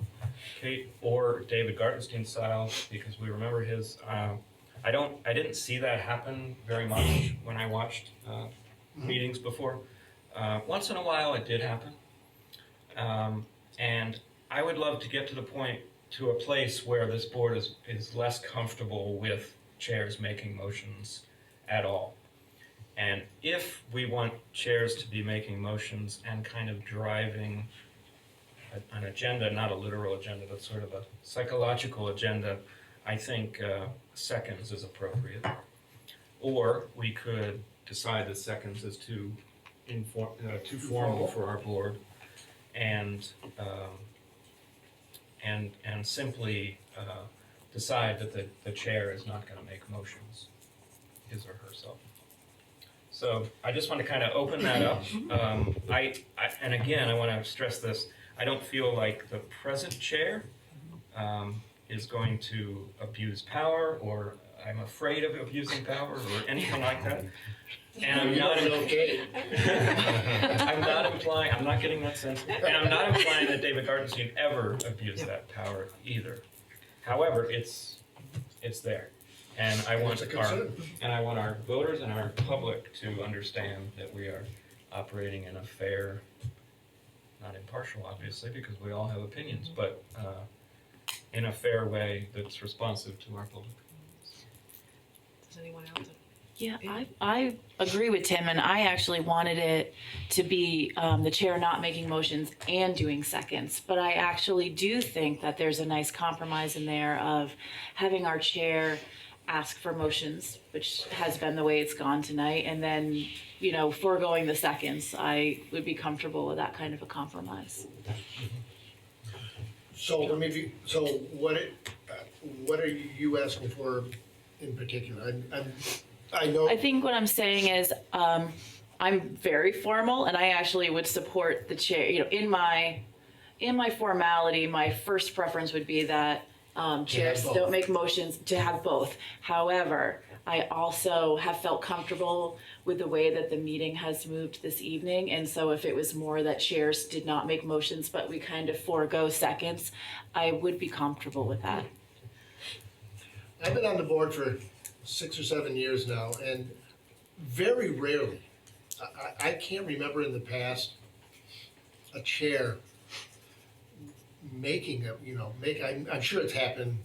Kate, or David Gartenstein's style, because we remember his. I didn't see that happen very much when I watched meetings before. Once in a while, it did happen, and I would love to get to a place where this board is less comfortable with chairs making motions at all. And if we want chairs to be making motions and kind of driving an agenda, not a literal agenda, but sort of a psychological agenda, I think seconds is appropriate. Or we could decide that seconds is too formal for our board, and simply decide that the chair is not going to make motions, his or herself. So I just want to kind of open that up. And again, I want to stress this. I don't feel like the present chair is going to abuse power, or I'm afraid of abusing power, or anything like that. And I'm not implying, I'm not getting that sense, and I'm not implying that David Gartenstein ever abused that power either. However, it's there. And I want our voters and our public to understand that we are operating in a fair, not impartial, obviously, because we all have opinions, but in a fair way that's responsive to our public. Does anyone else? Yeah, I agree with Tim, and I actually wanted it to be the chair not making motions and doing seconds. But I actually do think that there's a nice compromise in there of having our chair ask for motions, which has been the way it's gone tonight, and then, foregoing the seconds. I would be comfortable with that kind of a compromise. So let me, so what are you asking for in particular? I know. I think what I'm saying is, I'm very formal, and I actually would support the chair. You know, in my formality, my first preference would be that chairs both. don't make motions to have both. However, I also have felt comfortable with the way that the meeting has moved this evening, and so if it was more that chairs did not make motions, but we kind of forego seconds, I would be comfortable with that. I've been on the board for 6 or 7 years now, and very rarely, I can't remember in the past, a chair making a, I'm sure it's happened,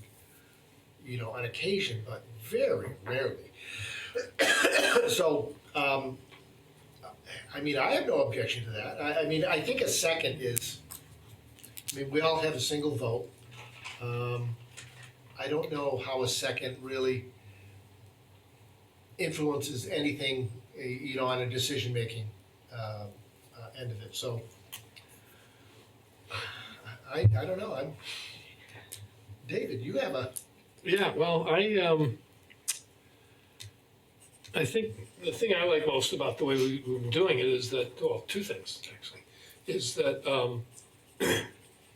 on occasion, but very rarely. So, I mean, I have no objection to that. I mean, I think a second is, we all have a single vote. I don't know how a second really influences anything, on a decision-making end of it. So, I don't know. David, you have a. Yeah, well, I think the thing I like most about the way we've been doing it is that, well, two things actually, is that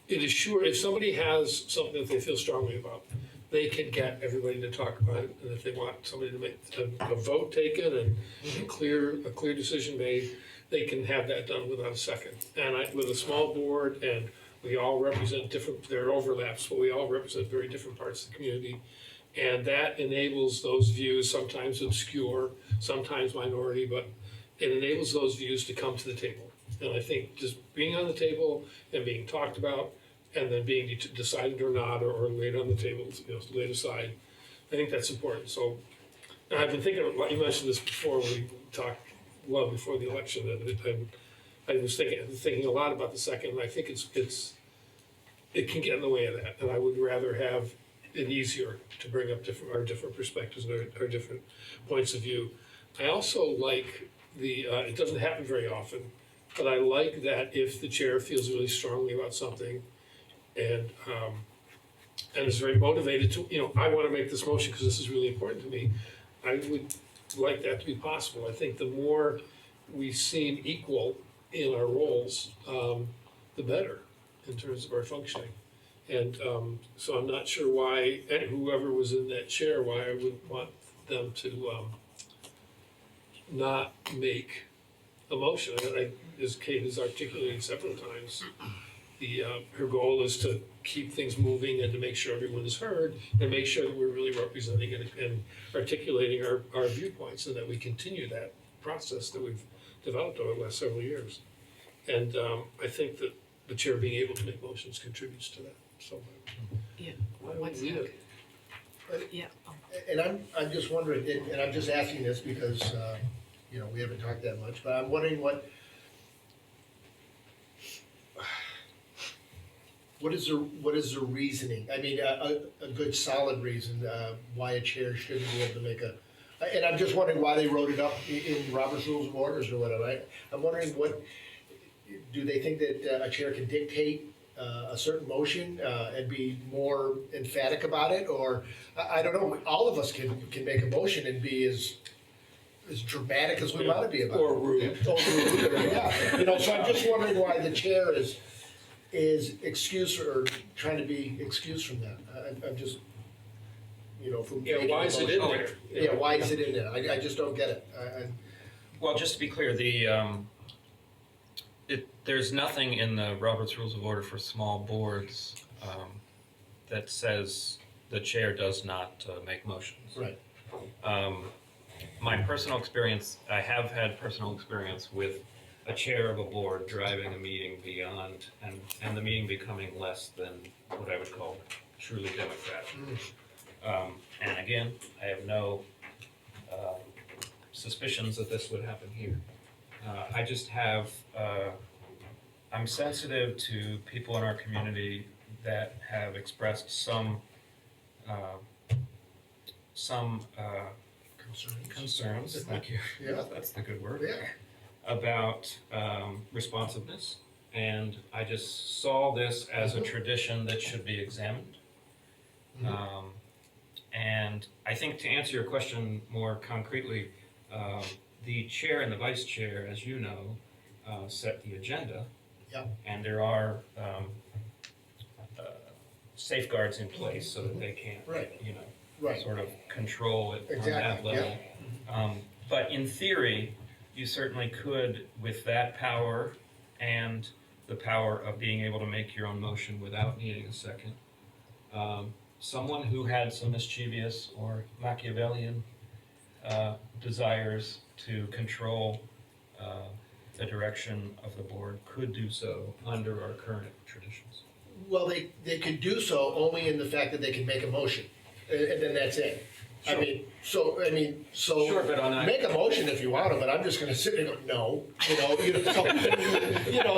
it is sure if somebody has something that they feel strongly about, they can get everybody to talk about it, and if they want somebody to make a vote taken and a clear decision made, they can have that done without a second. And with a small board, and we all represent different, there are overlaps, but we all represent very different parts of the community. And that enables those views, sometimes obscure, sometimes minority, but it enables those views to come to the table. And I think just being on the table and being talked about, and then being decided or not, or laid on the table, laid aside, I think that's important. So I've been thinking, you mentioned this before, we talked well before the election, and I was thinking a lot about the second, and I think it can get in the way of that, and I would rather have it easier to bring up our different perspectives and our different points of view. I also like it doesn't happen very often, but I like that if the chair feels really strongly about something and is very motivated to, I want to make this motion because this is really important to me, I would like that to be possible. I think the more we seem equal in our roles, the better in terms of our functioning. And so I'm not sure why, whoever was in that chair, why I would want them to not make a motion. As Kate has articulated several times, her goal is to keep things moving and to make sure everyone is heard and make sure that we're really representing and articulating our viewpoints, and that we continue that process that we've developed over the last several years. And I think that the chair being able to make motions contributes to that. So, Yeah. Yeah. And I'm just wondering, and I'm just asking this because, we haven't talked that much, but I'm wondering what is the reasoning? I mean, a good solid reason why a chair shouldn't be able to make and I'm just wondering why they wrote it up in Robert's Rules of Orders or whatever. I'm wondering do they think that a chair can dictate a certain motion and be more emphatic about it? Or, I don't know, all of us can make a motion and be as dramatic as we want to be about it. Or rude. Yeah. So I'm just wondering why the chair is excused or trying to be excused from that. I'm just, from making why a is it in motion. there? Yeah, why is it in there? I just don't get it. Well, just to be clear, there's nothing in the Robert's Rules of Order for small boards that says the chair does not make motions. Right. My personal experience, I have had personal experience with a chair of a board driving a meeting beyond, and the meeting becoming less than what I would call truly democratic. And again, I have no suspicions that this would happen here. I just have, I'm sensitive to people in our community that have expressed some concerns. Thank you. Yeah. That's the good word. Yeah. About responsiveness And I just saw this as a tradition that should be examined. And I think to answer your question more concretely, the chair and the vice chair, as you know, set the agenda. Yep. And there are safeguards in place so that they can't, Right. you know, Right. sort of control it on that Exactly, level. But in theory, you certainly could, with that power and the power of being able to make your own motion without needing a second, someone who had some mischievous or Machiavellian desires to control the direction of the board could do so under our current traditions. Well, they could do so only in the fact that they can make a motion, and then that's it. Sure. So Sure, but on a- make a motion if you want to, but I'm just gonna sit there and go, no,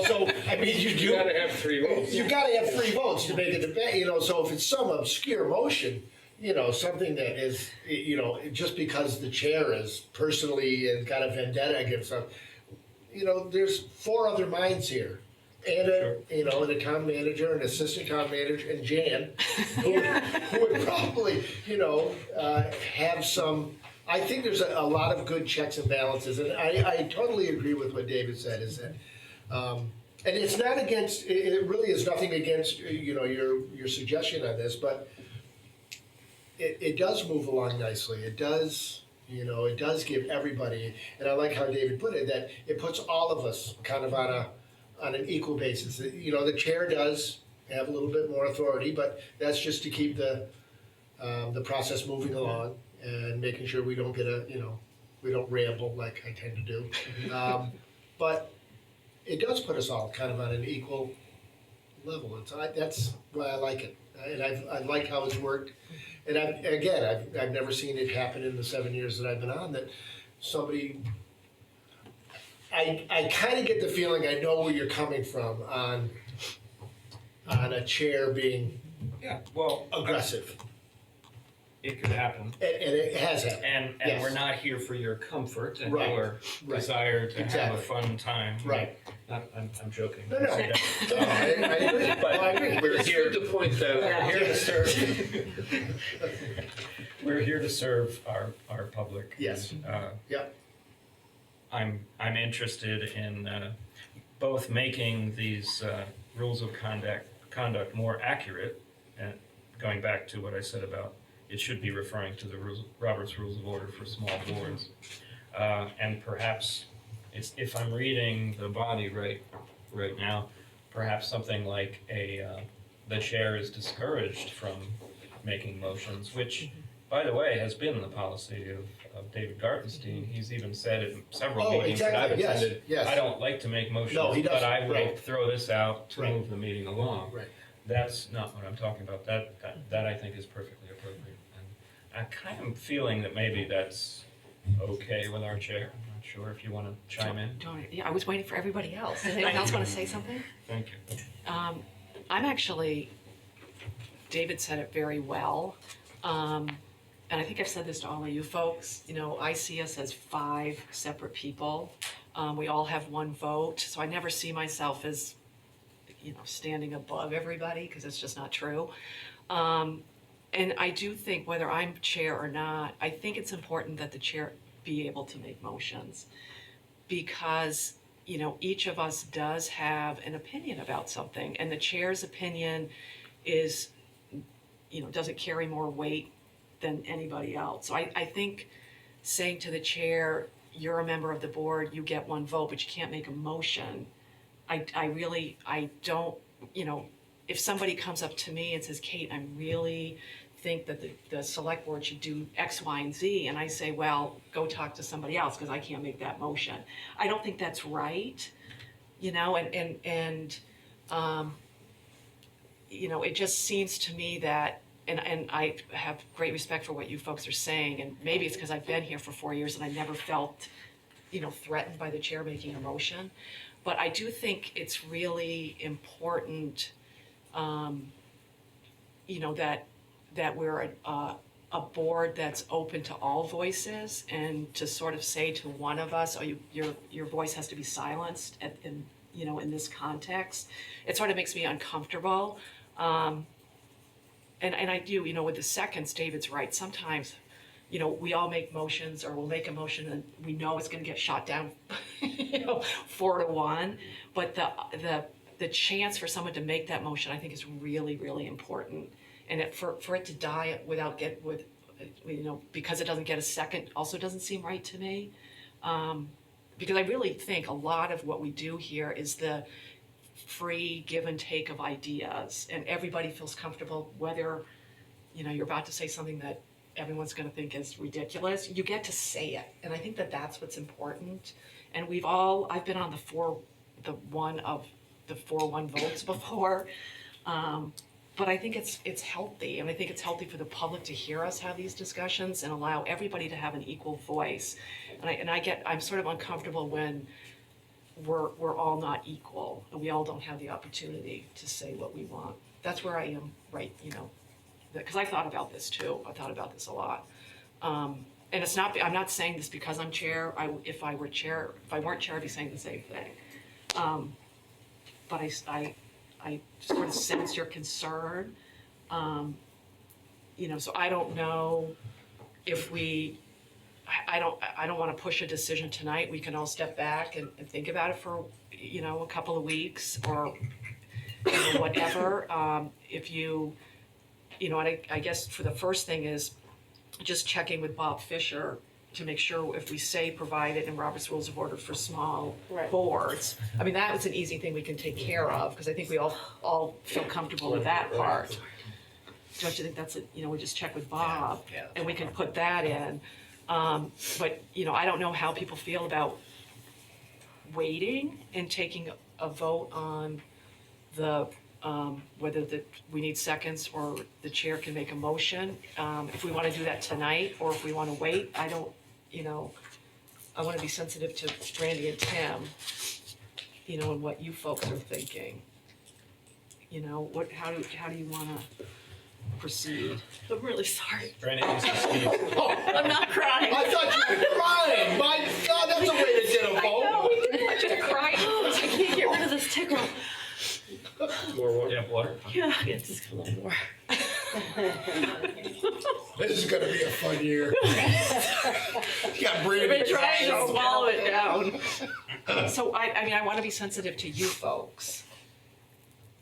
so, I mean, you do. You gotta have 3 votes. You gotta have 3 votes to make a debate, so if it's some obscure motion, something that is, just because the chair is personally and got a vendetta against them, there's 4 other minds here. And a town manager, an assistant town manager, and Jan, who would probably, have some, I think there's a lot of good checks and balances, and I totally agree with what David said, is that, and it's not against, it really is nothing against, your suggestion on this, but it does move along nicely. It does, it does give everybody, and I like how David put it, that it puts all of us kind of on an equal basis. The chair does have a little bit more authority, but that's just to keep the process moving along and making sure we don't get we don't ramble like I tend to do. But it does put us all kind of on an equal level. That's why I like it, and I like how it's worked. And I've never seen it happen in the 7 years that I've been on that somebody. I kind of get the feeling I know where you're coming from on a chair being aggressive. It could happen. And it has happened. And Yes. we're not here for your comfort and Right. your Right. desire to have a Exactly. fun time. Right. I'm joking. No. I agree. But I agree. we're It's here good to point that out. We're here to serve. We're here to serve our public. Yes. Yep. I'm interested in both making these rules of conduct more accurate, and going back to what I said about it should be referring to the Robert's Rules of Order for small boards, and perhaps if I'm reading the body right now, perhaps something like the chair is discouraged from making motions, which, by the way, has been the policy of David Gartenstein. He's even said at several meetings that I've attended, Yes. I don't like to make motions, No, he but doesn't. I will Right. throw this out to Right. move the meeting along. Right. That's not what I'm talking about. That I think is perfectly appropriate. And I kind of feeling that maybe that's okay with our chair. I'm not sure if you want to chime in. Yeah, I was waiting for everybody else. Does anyone else want to say something? Thank you. I'm actually, David said it very well. And I think I've said this to all of you folks. I see us as 5 separate people. We all have 1 vote, so I never see myself as, standing above everybody, because it's just not true. And I do think, whether I'm chair or not, I think it's important that the chair be able to make motions, because each of us does have an opinion about something, and the chair's opinion is, doesn't carry more weight than anybody else. So I think saying to the chair, you're a member of the board, you get 1 vote, but you can't make a motion. I don't, if somebody comes up to me and says, Kate, I really think that the select board should do X, Y, and Z, and I say, well, go talk to somebody else because I can't make that motion. I don't think that's right, it just seems to me that, and I have great respect for what you folks are saying, and maybe it's because I've been here for 4 years and I never felt, threatened by the chair making a motion. But I do think it's really important, that we're a board that's open to all voices, and to sort of say to one of us, your voice has to be silenced, and in this context. It sort of makes me uncomfortable. And I do, with the seconds, David's right. Sometimes, we all make motions, or we'll make a motion and we know it's gonna get shot down, 4-1. But the chance for someone to make that motion, I think, is really, really important. And for it to die because it doesn't get a second also doesn't seem right to me. Because I really think a lot of what we do here is the free give and take of ideas, and everybody feels comfortable, whether, you're about to say something that everyone's gonna think is ridiculous, you get to say it. And I think that that's what's important. And I've been on the 4-1 votes before. But I think it's healthy, and I think it's healthy for the public to hear us have these discussions and allow everybody to have an equal voice. And I'm sort of uncomfortable when we're all not equal and we all don't have the opportunity to say what we want. That's where I am, right? Because I thought about this too. I thought about this a lot. And I'm not saying this because I'm chair. If I weren't chair, I'd be saying the same thing. But I sort of sense your concern. So I don't know if I don't want to push a decision tonight. We can all step back and think about it for, a couple of weeks or whatever. I guess for the first thing is just checking with Bob Fisher to make sure if we say provided in Robert's Rules of Order for small boards. I mean, that was an easy thing we can take care of, because I think we all feel comfortable with that part. Don't you think that's we just check with Bob and we can put that in. But, I don't know how people feel about waiting and taking a vote on whether we need seconds or the chair can make a motion. If we want to do that tonight or if we want to wait, I want to be sensitive to Randy and Tim, and what you folks are thinking. How do you want to proceed? I'm really sorry. Brandon needs to speak. I'm not crying. I thought you were crying. My God, that's a way to get a vote. I know, I'm just crying. I can't get rid of this tickle. More water. Yeah, water. Yeah, just a little more. This is gonna be a fun year. You got I've breathing. been trying to swallow it down. So I want to be sensitive to you folks,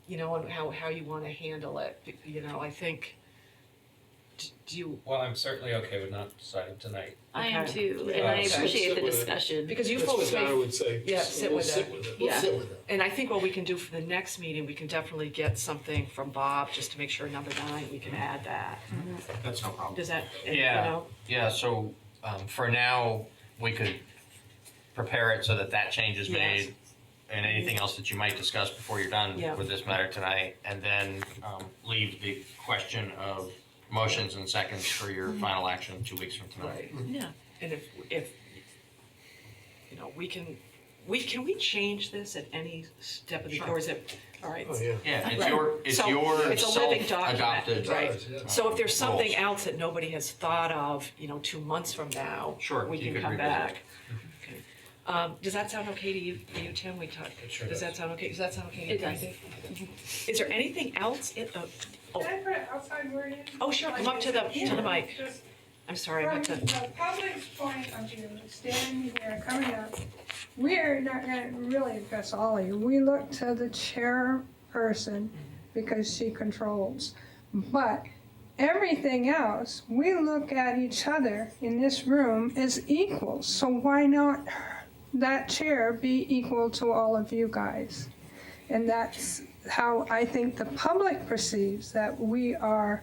and how you want to handle it. I think, do you? Well, I'm certainly okay with not deciding tonight. I am too, and I appreciate the discussion. Because you That's folks what I may, would say. sit We'll with sit it. with it. We'll Yeah. sit with it. And I think what we can do for the next meeting, we can definitely get something from Bob, just to make sure number 9, we can add that. That's no problem. Does that, Yeah, so for now, we could prepare it so that change is made. Yes. And anything else that you might discuss before you're done Yeah. with this matter tonight, and then leave the question of motions and seconds for your final action 2 weeks from tonight. Right. Yeah. And if can we change this at any step of the, or is it, all right? Oh, yeah. Yeah, it's Right. your It's a living document, self-adopted. right? Yeah. So if there's something Goals. else that nobody has thought of, 2 months from now, Sure, we you can could come revisit. back. Okay. Does that sound okay to you, Tim? sure Does that does. sound okay? Does that sound okay to you, It does. Kathy? Is there anything else? Can I put it outside where it is? Oh, sure, come up to the mic. Just I'm sorry, I from meant to. the public's point of view, standing here, coming up, we're not gonna really address all of you. We look to the chairperson because she controls. But everything else, we look at each other in this room as equals. So why not that chair be equal to all of you guys? And that's how I think the public perceives that we are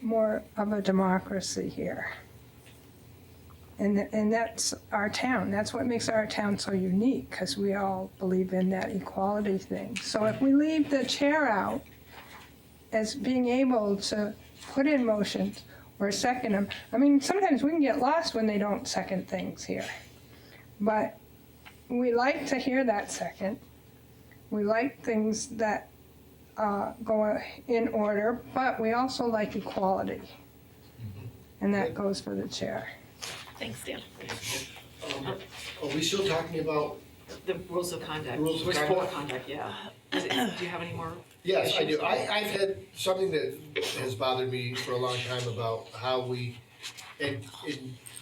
more of a democracy here. And that's our town. That's what makes our town so unique, because we all believe in that equality thing. So if we leave the chair out as being able to put in motions or second them, I mean, sometimes we can get lost when they don't second things here. But we like to hear that second. We like things that go in order, but we also like equality. And that goes for the chair. Thanks, Dan. Are we still talking about The rules of conduct. Rules of Sport conduct? conduct, yeah. Do you have any more? Yes, I do. issues? I've had something that has bothered me for a long time about how we, and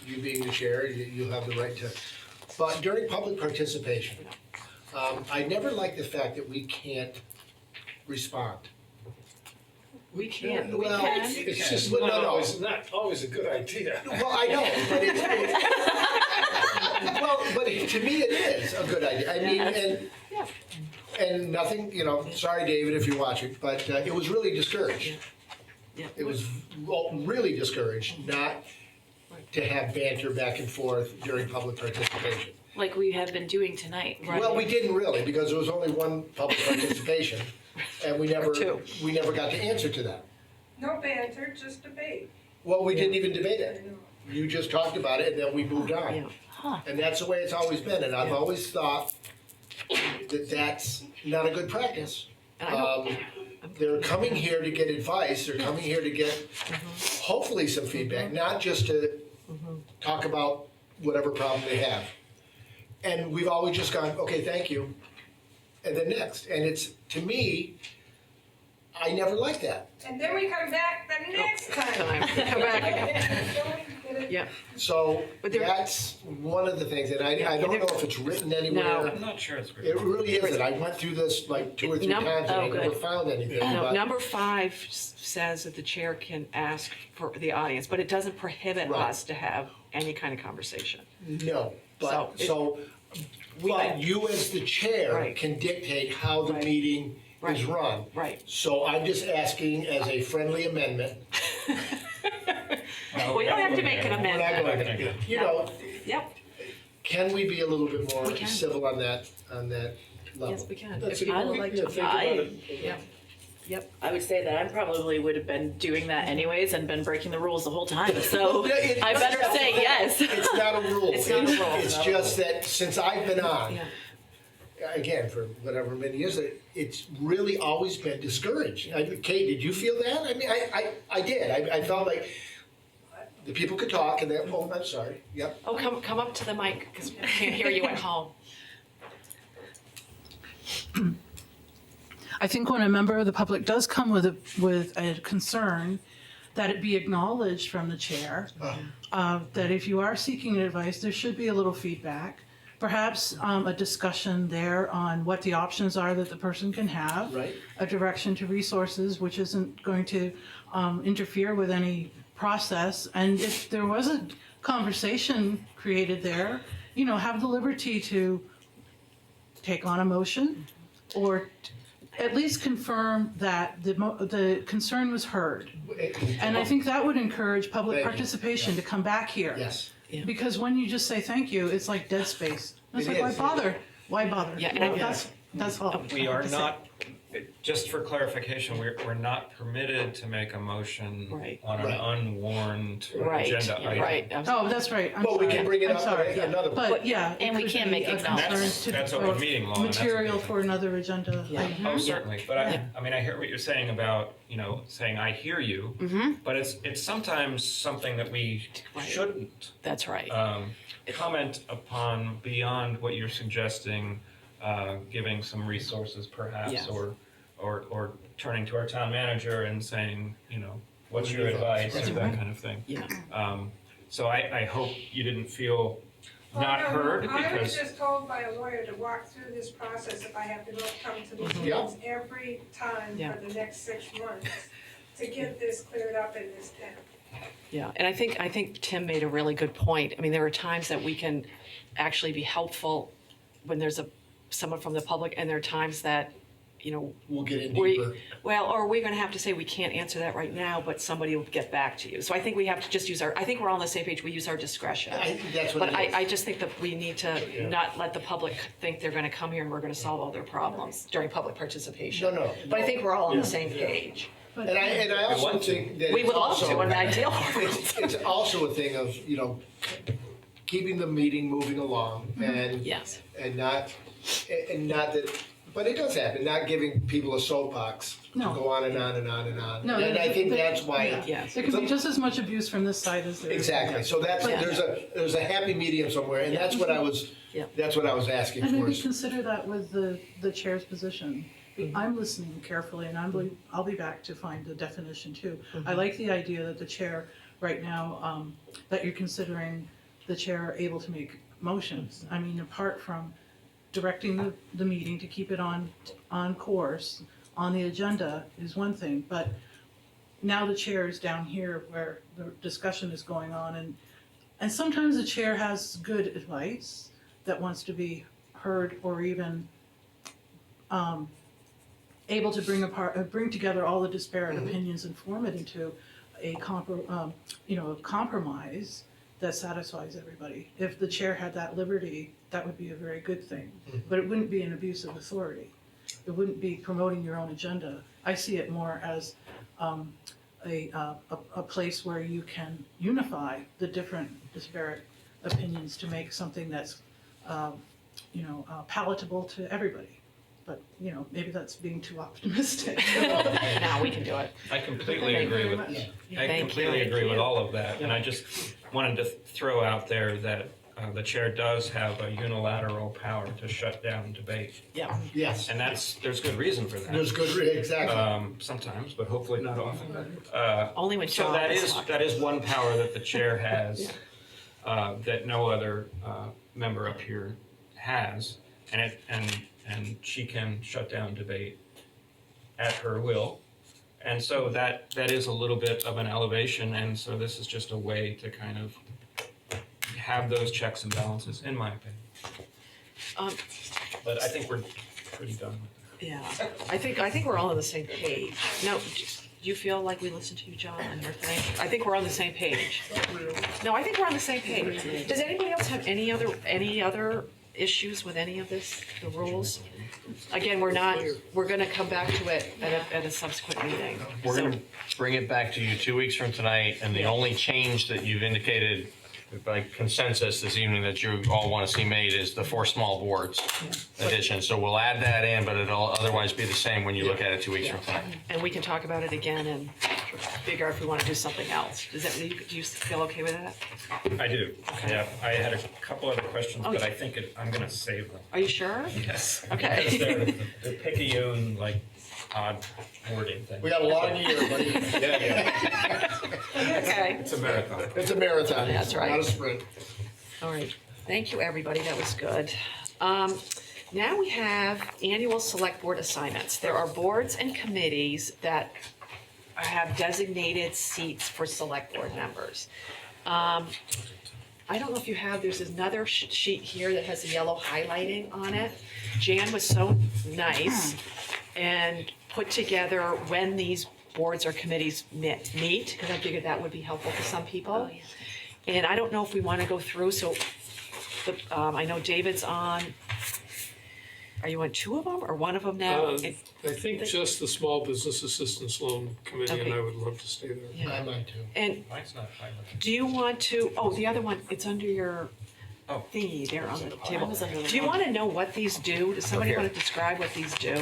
you being the chair, you have the right to, but during public participation, I never like the fact that we can't respond. We can. Well, it's just, well, not always a good idea. Well, I know, but well, but to me it is a good idea. I mean, and nothing, sorry, David, if you're watching, but it was really discouraged. Yeah. It was really discouraged not to have banter back and forth during public participation. Like we have been doing tonight. Well, we didn't really, because there was only one public participation, and we never got to answer to that. No banter, just debate. Well, we didn't even debate it. You just talked about it, and then we moved on. And that's the way it's always been, and I've always thought that that's not a good practice. They're coming here to get advice, they're coming here to get hopefully some feedback, not just to talk about whatever problem they have. And we've always just gone, okay, thank you, and then next. And it's, to me, I never liked that. And then we come back the next time. Come back. Yeah. So that's one of the things, and I don't know if it's written anywhere. No. I'm not sure it's It really isn't. I went through this like 2 or 3 times and I never found anything. No, but- number 5 says that the chair can ask for the audience, but it doesn't prohibit us to have any kind of conversation. No, but, we but can- you as the chair Right. can dictate how the meeting is run. Right. So I'm just asking as a friendly amendment. We don't have to make an We're not amendment. going to, you know, Yep. can we be a little bit more We can. civil on that level? Yes, we can. That's If it. you would like to. Think about it. Yep. Yep. I would say that I probably would have been doing that anyways and been breaking the rules the whole time. So I better say yes. It's not a rule. It's not a rule. It's just that since I've been on, Yeah. again, for whatever many years, it's really always been discouraged. Kate, did you feel that? I mean, I did. I felt like the people could talk and then, oh, I'm sorry. Yep. Oh, come up to the mic, because we can't hear you at home. I think when a member of the public does come with a concern, that it be acknowledged from the chair, that if you are seeking advice, there should be a little feedback, perhaps a discussion there on what the options are that the person can have, Right. a direction to resources, which isn't going to interfere with any process. And if there was a conversation created there, have the liberty to take on a motion or at least confirm that the concern was heard. And I think that would encourage public Thank you. participation to come back here. Yes. Because when you just say thank you, it's like dead space. It's like, why bother? Why bother? Yeah, Well, and that's all. We are not, just for clarification, we're not permitted to make a motion on an unwarned agenda item. Right. Oh, that's right. I'm Well, we sorry. can bring it I'm up sorry. at another one. But yeah. And we can make acknowledgments. That's open meeting law, and that's Material okay. for another agenda. item. Oh, certainly, but I mean, I hear what you're saying about, saying I hear you, but it's sometimes something that we shouldn't That's right. comment upon beyond what you're suggesting, giving some resources perhaps, Yes. or turning to our town manager and saying, what's your advice, or that kind of thing. Yeah. So I hope you didn't feel not heard, I was because just told by a lawyer to walk through this process if I have to come to these Yeah. meetings every time Yeah. for the next 6 months to get this cleared up in this town. Yeah, and I think Tim made a really good point. I mean, there are times that we can actually be helpful when there's someone from the public, and there are times that, We'll get in we, deeper. well, or we're gonna have to say, we can't answer that right now, but somebody will get back to you. So I think we have to just I think we're all on the same page, we use our discretion. I think that's what But it is. I just think that we need to not let the public think they're gonna come here and we're gonna solve all their problems during public participation. No. But I think we're all on the same page. And I also think that We it's would love also, to in an ideal it's also a thing of, keeping the meeting moving along and Yes. and not that But it does happen, not giving people a soapbox to No. go on and on and on and on. No, And I think there- that's why. yeah. There can be just as much abuse from this side as there is. Exactly, so that's, But- there's a happy medium somewhere, and that's what I was, that's what I was asking And for. maybe is- consider that with the chair's position. I'm listening carefully, and I'll be back to find the definition too. I like the idea that the chair, right now, that you're considering the chair able to make motions. I mean, apart from directing the meeting to keep it on course, on the agenda is one thing, but now the chair is down here where the discussion is going on, and sometimes the chair has good advice that wants to be heard, or even able to bring together all the disparate opinions and form it into a compromise that satisfies everybody. If the chair had that liberty, that would be a very good thing, but it wouldn't be an abuse of authority. It wouldn't be promoting your own agenda. I see it more as a place where you can unify the different disparate opinions to make something that's palatable to everybody. But maybe that's being too optimistic. Now we can do it. I completely Thank you agree very with, much. I Thank completely you. agree with all of that. And I just wanted to throw out there that the chair does have a unilateral power to shut down debate. Yeah. Yes. And there's good reason for that. There's good, exactly. Sometimes, but hopefully not often. Only when So John that is is, talking. that is one power that the chair has, that no other member up here has. And she can shut down debate at her will. And so that is a little bit of an elevation, and so this is just a way to kind of have those checks and balances, in my opinion. But I think we're pretty done with that. Yeah, I think we're all on the same page. No, do you feel like we listened to you, John, and your thing? I think we're on the same page. No, I think we're on the same page. Does anybody else have any other issues with any of this, the rules? Again, we're gonna come back to it at a subsequent meeting. We're going to bring it back to you 2 weeks from tonight, and the only change that you've indicated by consensus this evening that you all want to see made is the 4 small boards addition. So we'll add that in, but it'll otherwise be the same when you look at it 2 weeks from tonight. And we can talk about it again and figure out if we want to do something else. Do you feel okay with that? I do, yeah. I had a couple other questions, but I think I'm gonna save them. Are you sure? Yes. Okay. Because they're picayune, like, odd wording things. We got a long year, buddy. Yeah. Okay. It's a marathon. It's a marathon. That's right. Not a sprint. All right. Thank you, everybody. That was good. Now we have annual select board assignments. There are boards and committees that have designated seats for select board members. I don't know if you have, there's another sheet here that has a yellow highlighting on it. Jan was so nice and put together when these boards or committees meet, because I figured that would be helpful to some people. And I don't know if we want to go through, so I know David's on. Are you on 2 of them or 1 of them now? I think just the Small Business Assistance Loan Committee, and Okay. I would love to stay there. Yeah. I might too. And Mine's not highlighted. do you want to, the other one, it's under your thingy there on the table. Do you want to know what these do? Does somebody here. want to describe what these do?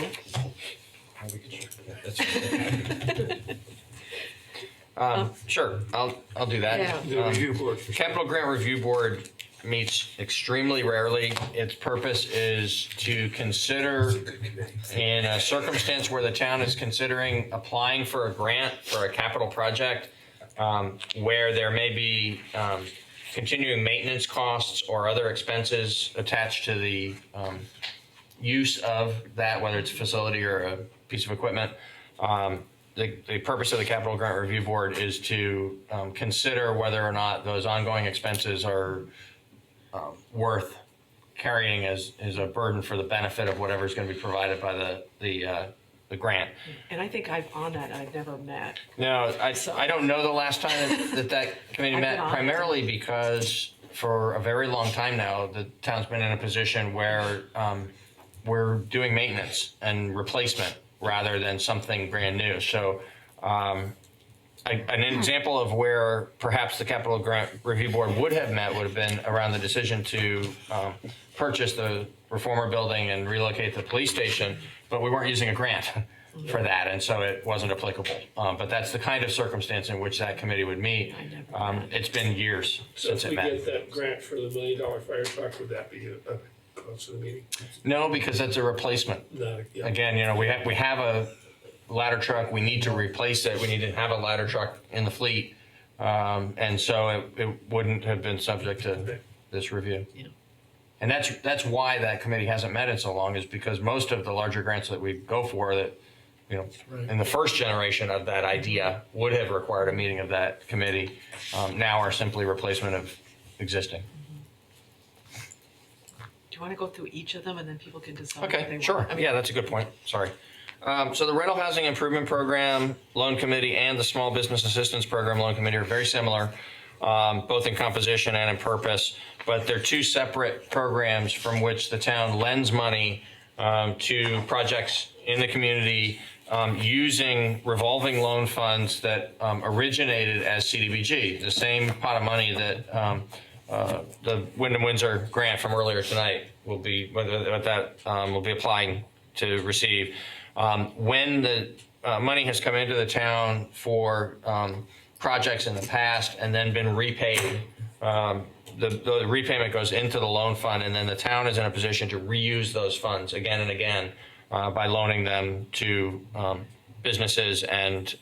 Sure, I'll do that. Yeah. The review board. for sure. Capital Grant Review Board meets extremely rarely. Its purpose is to consider, in a circumstance where the town is considering applying for a grant for a capital project, where there may be continuing maintenance costs or other expenses attached to the use of that, whether it's a facility or a piece of equipment. The purpose of the Capital Grant Review Board is to consider whether or not those ongoing expenses are worth carrying as a burden for the benefit of whatever is going to be provided by the grant. And I think on that, I've never met. No, I don't know the last time that committee I've met, been on it. primarily because for a very long time now, the town's been in a position where we're doing maintenance and replacement rather than something brand new. So an example of where perhaps the Capital Grant Review Board would have met would have been around the decision to purchase the Reformer building and relocate the police station, but we weren't using a grant for that, and so it wasn't applicable. But that's the kind of circumstance in which that committee would meet. It's been years So since if it we met. get that grant for the $1 million fire truck, would that be a close to the meeting? No, because that's a replacement. No, yeah. Again, we have a ladder truck. We need to replace it. We need to have a ladder truck in the fleet, and so it wouldn't have been subject to this review. And that's why that committee hasn't met in so long, is because most of the larger grants that we go for that, in the first generation of that idea would have required a meeting of that committee, now are simply replacement of existing. Do you want to go through each of them and then people can decide what they Okay, want? sure. Yeah, that's a good point. Sorry. So the Rental Housing Improvement Program Loan Committee and the Small Business Assistance Program Loan Committee are very similar, both in composition and in purpose, but they're two separate programs from which the town lends money to projects in the community using revolving loan funds that originated as CDBG, the same pot of money that the Wyndham Windsor grant from earlier tonight will be will be applying to receive. When the money has come into the town for projects in the past and then been repaid, the repayment goes into the loan fund, and then the town is in a position to reuse those funds again and again by loaning them to businesses and,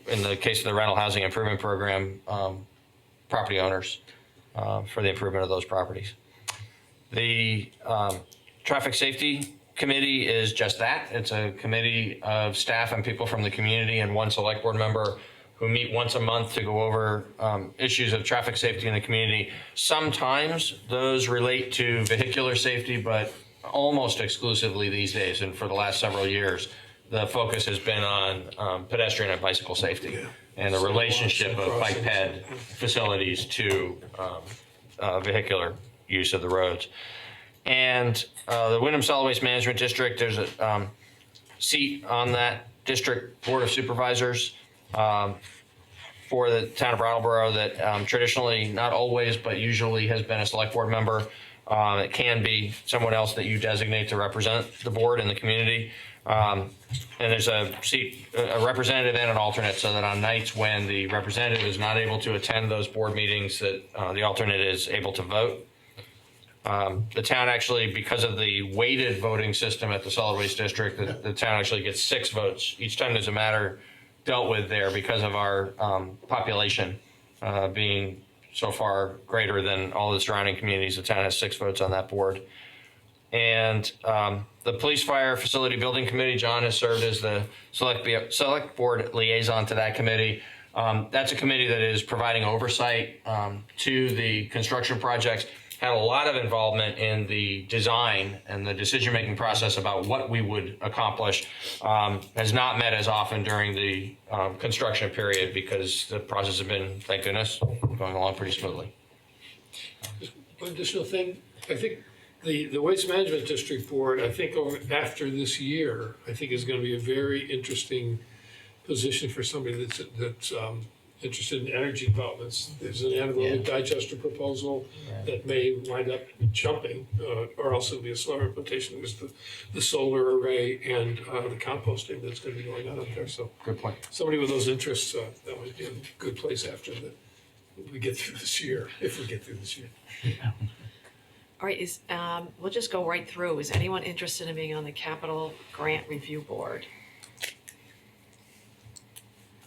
in the case of the Rental Housing Improvement Program, property owners for the improvement of those properties. The Traffic Safety Committee is just that. It's a committee of staff and people from the community and one select board member who meet once a month to go over issues of traffic safety in the community. Sometimes those relate to vehicular safety, but almost exclusively these days, and for the last several years, the focus has been on pedestrian and bicycle safety and the relationship of bike ped facilities to vehicular use of the roads. And the Wyndham Solid Waste Management District, there's a seat on that district board of supervisors for the town of Brattleboro that traditionally, not always, but usually has been a select board member. It can be someone else that you designate to represent the board in the community. And there's a seat, a representative and an alternate, so that on nights when the representative is not able to attend those board meetings, that the alternate is able to vote. The town actually, because of the weighted voting system at the solid waste district, the town actually gets 6 votes each time there's a matter dealt with there, because of our population being so far greater than all the surrounding communities. The town has 6 votes on that board. And the Police Fire Facility Building Committee, John has served as the select board liaison to that committee. That's a committee that is providing oversight to the construction projects, had a lot of involvement in the design and the decision-making process about what we would accomplish, has not met as often during the construction period because the process has been, thank goodness, going along pretty smoothly. One additional thing, I think the Waste Management District Board, I think after this year, I think is going to be a very interesting position for somebody that's interested in energy developments. There's an anaerobic digester proposal that may wind up jumping, or else it'll be a slower implementation. There's the solar array and the composting that's going to be going on up there. So good point. Somebody with those interests, that might be a good place after we get through this year, if we get through this year. All right, we'll just go right through. Is anyone interested in being on the Capital Grant Review Board?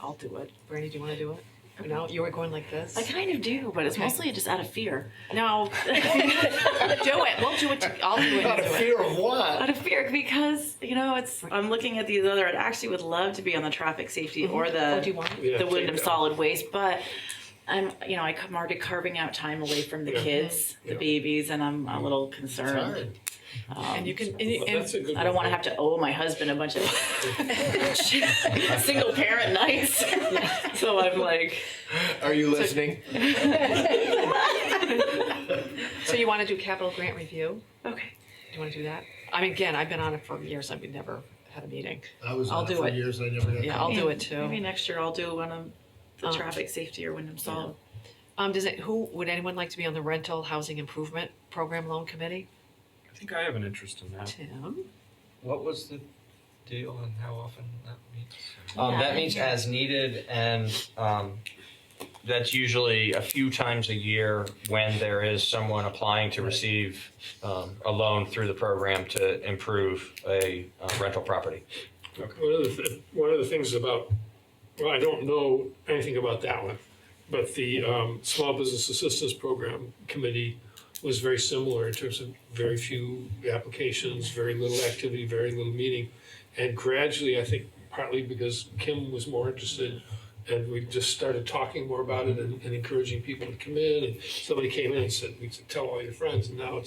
I'll do it. Brandy, do you want to do it? No, you were going like this? I kind of do, but it's mostly just out of fear. No. Do it. We'll do it. I'll do it. Out of fear of what? Out of fear, because, I'm looking at these other, I actually would love to be on the traffic safety or the, do you want? the Wyndham solid waste, but I'm already carving out time away from the kids, the babies, and I'm a little concerned. And you can. I don't want to have to owe my husband a bunch of single parent nights. So I'm like, are you listening? So you want to do Capital Grant Review? Okay. Do you want to do that? I mean, again, I've been on it for years. I've never had a meeting. I was I'll on it do for it. years, I never got. Yeah, I'll do it too. Maybe next year I'll do one of the Um, traffic safety or Wyndham Solid. Would anyone like to be on the rental housing improvement program loan committee? I think I have an interest in that. Tim? What was the deal and how often that meets? That means as needed, and that's usually a few times a year when there is someone applying to receive a loan through the program to improve a rental property. One of the things about, well, I don't know anything about that one, but the Small Business Assistance Program Committee was very similar in terms of very few applications, very little activity, very little meeting. And gradually, I think partly because Kim was more interested, and we just started talking more about it and encouraging people to come in. And somebody came in and said, "We should tell all your friends." And now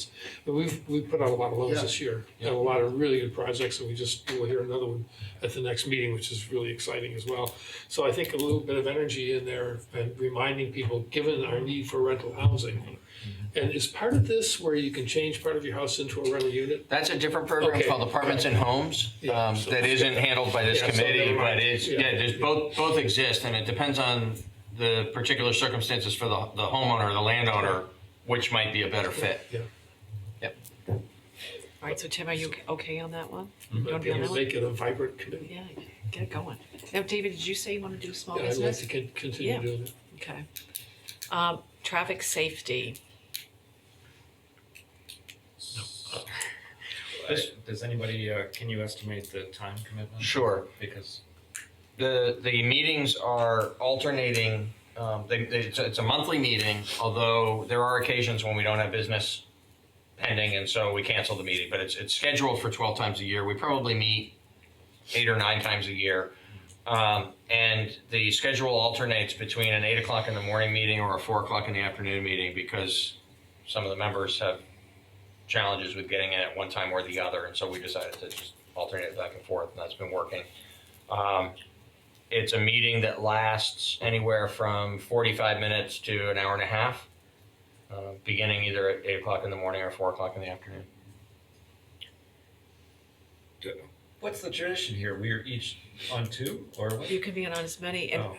we've put out a lot of loans this year, and a lot of really good projects. And we'll hear another one at the next meeting, which is really exciting as well. So I think a little bit of energy in there and reminding people, given our need for rental housing. And is part of this where you can change part of your house into a rental unit? That's a different program called Apartments and Homes that isn't handled by this committee, but there's both exist, and it depends on the particular circumstances for the homeowner or the landowner, which might be a better fit. Yeah. Yep. All right, so Tim, are you okay on that one? You want to be on that one? Make it a vibrant committee. Yeah, get it going. Now, David, did you say you want to do small Yeah, I'd like business? to continue doing it. Okay. Traffic safety. Does anybody, can you estimate the time commitment? Sure. Because The meetings are alternating. It's a monthly meeting, although there are occasions when we don't have business pending, and so we cancel the meeting. But it's scheduled for 12 times a year. We probably meet 8 or 9 times a year. And the schedule alternates between an 8 o'clock in the morning meeting or a 4 o'clock in the afternoon meeting, because some of the members have challenges with getting in at one time or the other, and so we decided to just alternate it back and forth, and that's been working. It's a meeting that lasts anywhere from 45 minutes to an hour and a half, beginning either at 8 o'clock in the morning or 4 o'clock in the afternoon. what's the tradition here? We're each on 2 or what? You can be on as many, and, Oh.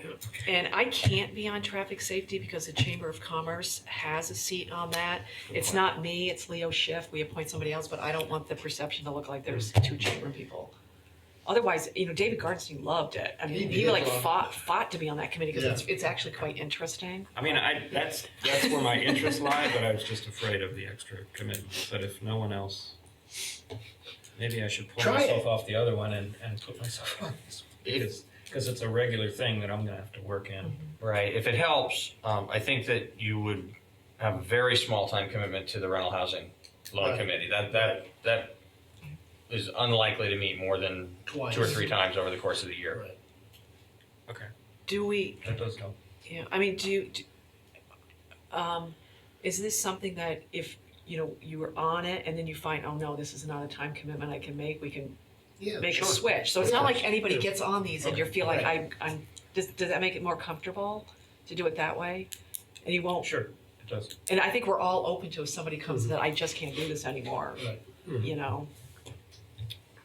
and I can't be on traffic safety because the Chamber of Commerce has a seat on that. It's not me, it's Leo Schiff, we appoint somebody else, but I don't want the perception to look like there's 2 chamber people. Otherwise, David Garnstein loved it. I mean, he like fought to be on that committee because it's actually quite interesting. I mean, that's where my interests lie, but I was just afraid of the extra commitment. But if no one else, maybe I should pull myself off the other one and put myself on this one. Because it's a regular thing that I'm going to have to work in. Right. If it helps, I think that you would have a very small time commitment to the rental housing loan committee. That is unlikely to meet more than Twice. 2 or 3 times over the course of the year. Right. Okay. Do we? That does help. Yeah. I mean, is this something that if you were on it and then you find, oh no, this is not a time commitment I can make, we can make a switch. So it's not like anybody gets on these and you feel like I'm. Does that make it more comfortable to do it that way? And you won't. Sure, it does. And I think we're all open to if somebody comes that I just can't do this anymore. Right.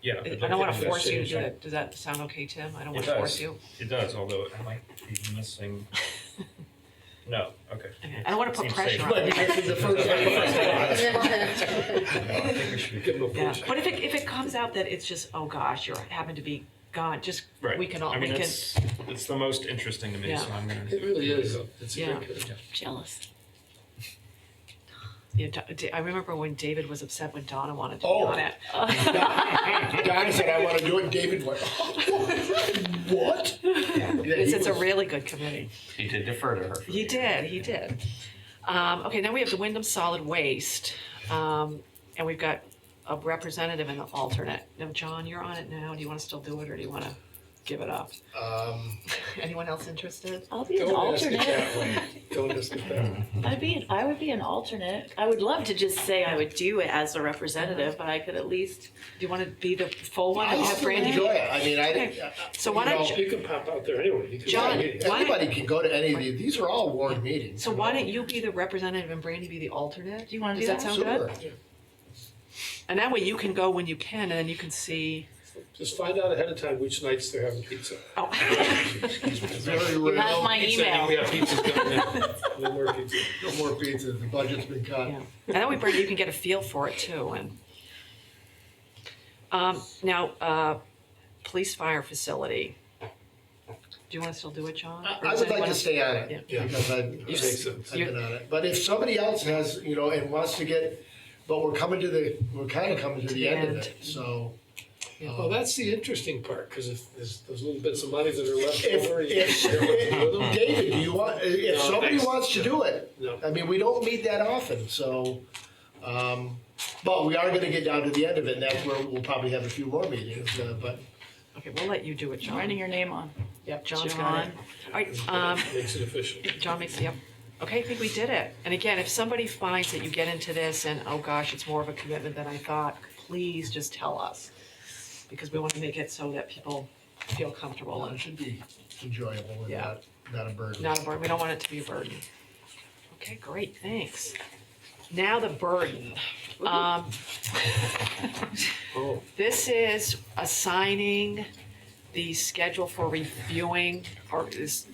Yeah. I don't want to force you to do it. Does that sound okay, Tim? I don't want to force you. It does, although I might be missing. No, okay. I don't want to put Seems pressure safe. on you. I think we should give them a Yeah. push. But if it comes out that it's just, oh gosh, you happen to be gone, just Right. we can all I mean, we can. it's the most interesting to me, Yeah. so I'm gonna. It really is. It's a Yeah. great committee. Jealous. Yeah, I remember when David was upset when Donna wanted to be on it. Donna said, I want to do it, and David went, what? It's a really good committee. He did defer to her. He did. Okay, now we have the Wyndham Solid Waste, and we've got a representative and an alternate. Now, John, you're on it now. Do you want to still do it, or do you want to give it up? Anyone else interested? I'll be an alternate. Don't ask it that way. I would be an alternate. I would love to just say I would do it as a representative, but I could at least. Do you want to be the full one? I and have still Brandy? enjoy it. I mean, Okay. So why don't You can pop out there anyway. You can John, Anybody can go to any of these. These are all warned meetings. So why don't you be the representative and Brandy be the alternate? Do you want to Does do that that? sound Sure. good? And that way you can go when you can, and then you can see. Just find out ahead of time which nights they're having pizza. Oh. You have my email. We have pizzas coming in. No more pizza. No more pizza, the budget's been cut. Yeah. And then you can get a feel for it too. And now, police fire facility. Do you want to still do it, John? Or I does would like anyone- to stay on it, Yeah. because I've been on it. But if somebody else has, and wants to get, but we're kind of coming to the end of it, so. Well, that's the interesting part, because if there's those little bits of money that are left over. David, do you want, if No, somebody thanks. wants to do it, No. I mean, we don't meet that often, so, but we are gonna get down to the end of it, and that's where we'll probably have a few more meetings, but. Okay, we'll let you do it, John. Writing your name on. Yep, John's got it. All right, Makes it official. John makes, yep. Okay, I think we did it. And again, if somebody finds that you get into this and, oh gosh, it's more of a commitment than I thought, please just tell us. Because we want to make it so that people feel comfortable It and should be enjoyable and Yeah. not a burden. not a burden. We don't want it to be a burden. Okay, great, thanks. Now the burden. This is assigning the schedule for reviewing, or is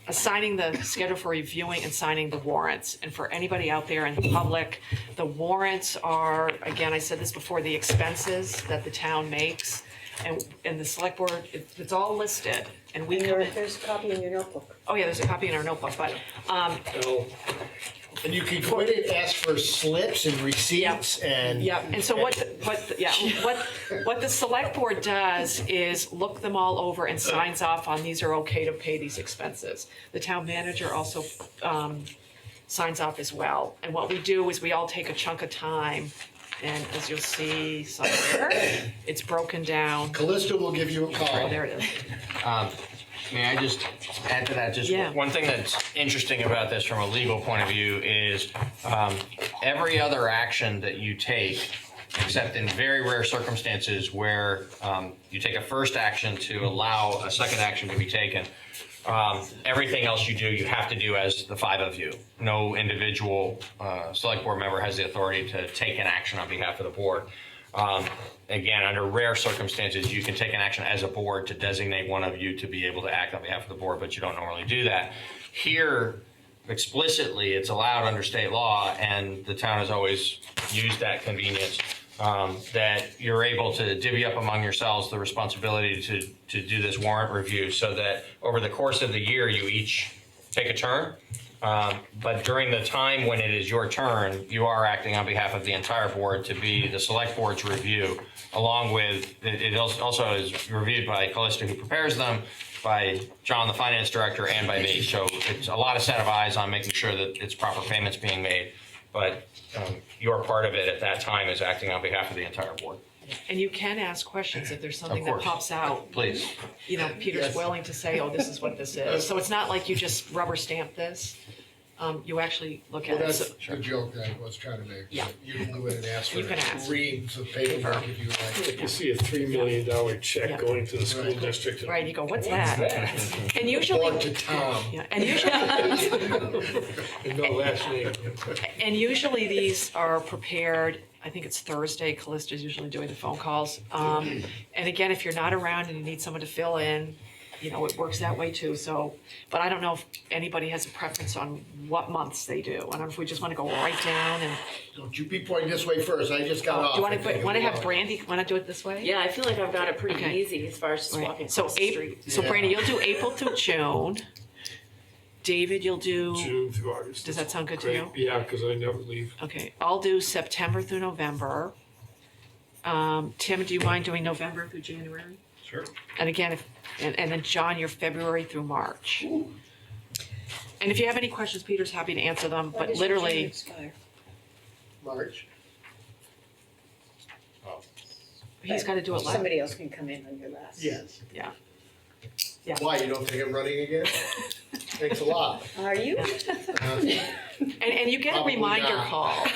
assigning the schedule for reviewing and signing the warrants. And for anybody out there in the public, the warrants are, again, I said this before, the expenses that the town makes. And the select board, it's all listed, and we come in. There's a copy in your notebook. Oh, yeah, there's a copy in our notebook, but, And you can go in and ask for slips and receipts and. yeah, and so what the select board does is look them all over and signs off on these are okay to pay these expenses. The town manager also signs off as well. And what we do is we all take a chunk of time, and as you'll see somewhere, it's broken down. Callista will give you a call. There it is. May I just add to that? Just Yeah. one thing that's interesting about this from a legal point of view is every other action that you take, except in very rare circumstances where you take a first action to allow a second action to be taken, everything else you do, you have to do as the five of you. No individual select board member has the authority to take an action on behalf of the board. Again, under rare circumstances, you can take an action as a board to designate one of you to be able to act on behalf of the board, but you don't normally do that. Here, explicitly, it's allowed under state law, and the town has always used that convenience, that you're able to divvy up among yourselves the responsibility to do this warrant review, so that over the course of the year, you each take a turn. But during the time when it is your turn, you are acting on behalf of the entire board to be the select board's review, along with, it also is reviewed by Callista, who prepares them, by John, the finance director, and by me. So it's a lot of set of eyes on making sure that it's proper payments being made. But your part of it at that time is acting on behalf of the entire board. And you can ask questions if there's something Of that course. pops out. Please. Peter's willing to say, oh, this is what this is. So it's not like you just rubber stamp this. You actually look Well, at it. that's So- the joke that I was trying to make. Yeah. You can go in and ask for You can ask. reams of paperwork if you If like. you see a $3 million check Yeah. going to the school district. Right, you go, what's that? And usually, Or to Tom. yeah, and usually, And no last name. and usually these are prepared, I think it's Thursday, Callista's usually doing the phone calls. And again, if you're not around and you need someone to fill in, it works that way too, so, but I don't know if anybody has a preference on what months they do. I don't know if we just want to go right down and, Don't you be pointing this way first, I just got off. do you want I think to, it have was. Brandy, want to do it this way? Yeah, I feel like I've got it pretty Okay. easy as far as just Right. walking So across the street. So Yeah. Brandy, you'll do April through June. David, you'll do, June through August. Does that sound good to Great. you? Yeah, because I never leave. Okay, I'll do September through November. Tim, do you mind doing November through January? Sure. And again, and then John, you're February through March. And if you have any questions, Peter's happy to answer them, When but does your term literally, expire? March. he's gotta do it live. Somebody else can come in on your last. Yes. Yeah. Yeah. Why, you don't think I'm running again? Thanks a lot. Are you? And you get a Probably reminder not. call.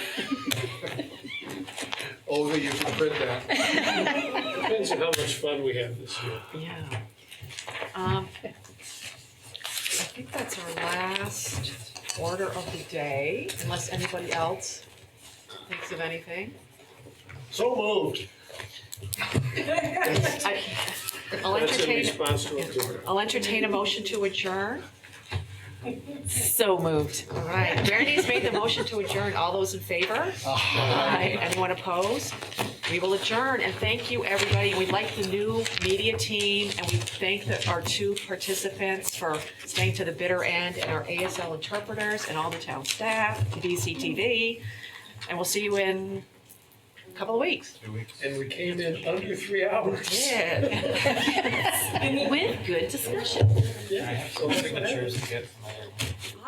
Olga, you can print that. Depends on how much fun we have this year. Yeah. I think that's our last order of the day, unless anybody else thinks of anything. So moved. I'll That's in entertain, response to a I'll entertain a motion to adjourn. So moved. All right, Bernie's made the motion to adjourn. All those in favor? Aye. Anyone opposed? We will adjourn, and thank you, everybody. We like the new media team, and we thank our 2 participants for staying to the bitter end, and our ASL interpreters, and all the town staff, BCTV, and we'll see you in a couple of weeks. And we came in under 3 hours. Yeah. With good discussion. Yeah. I have some signatures to get from other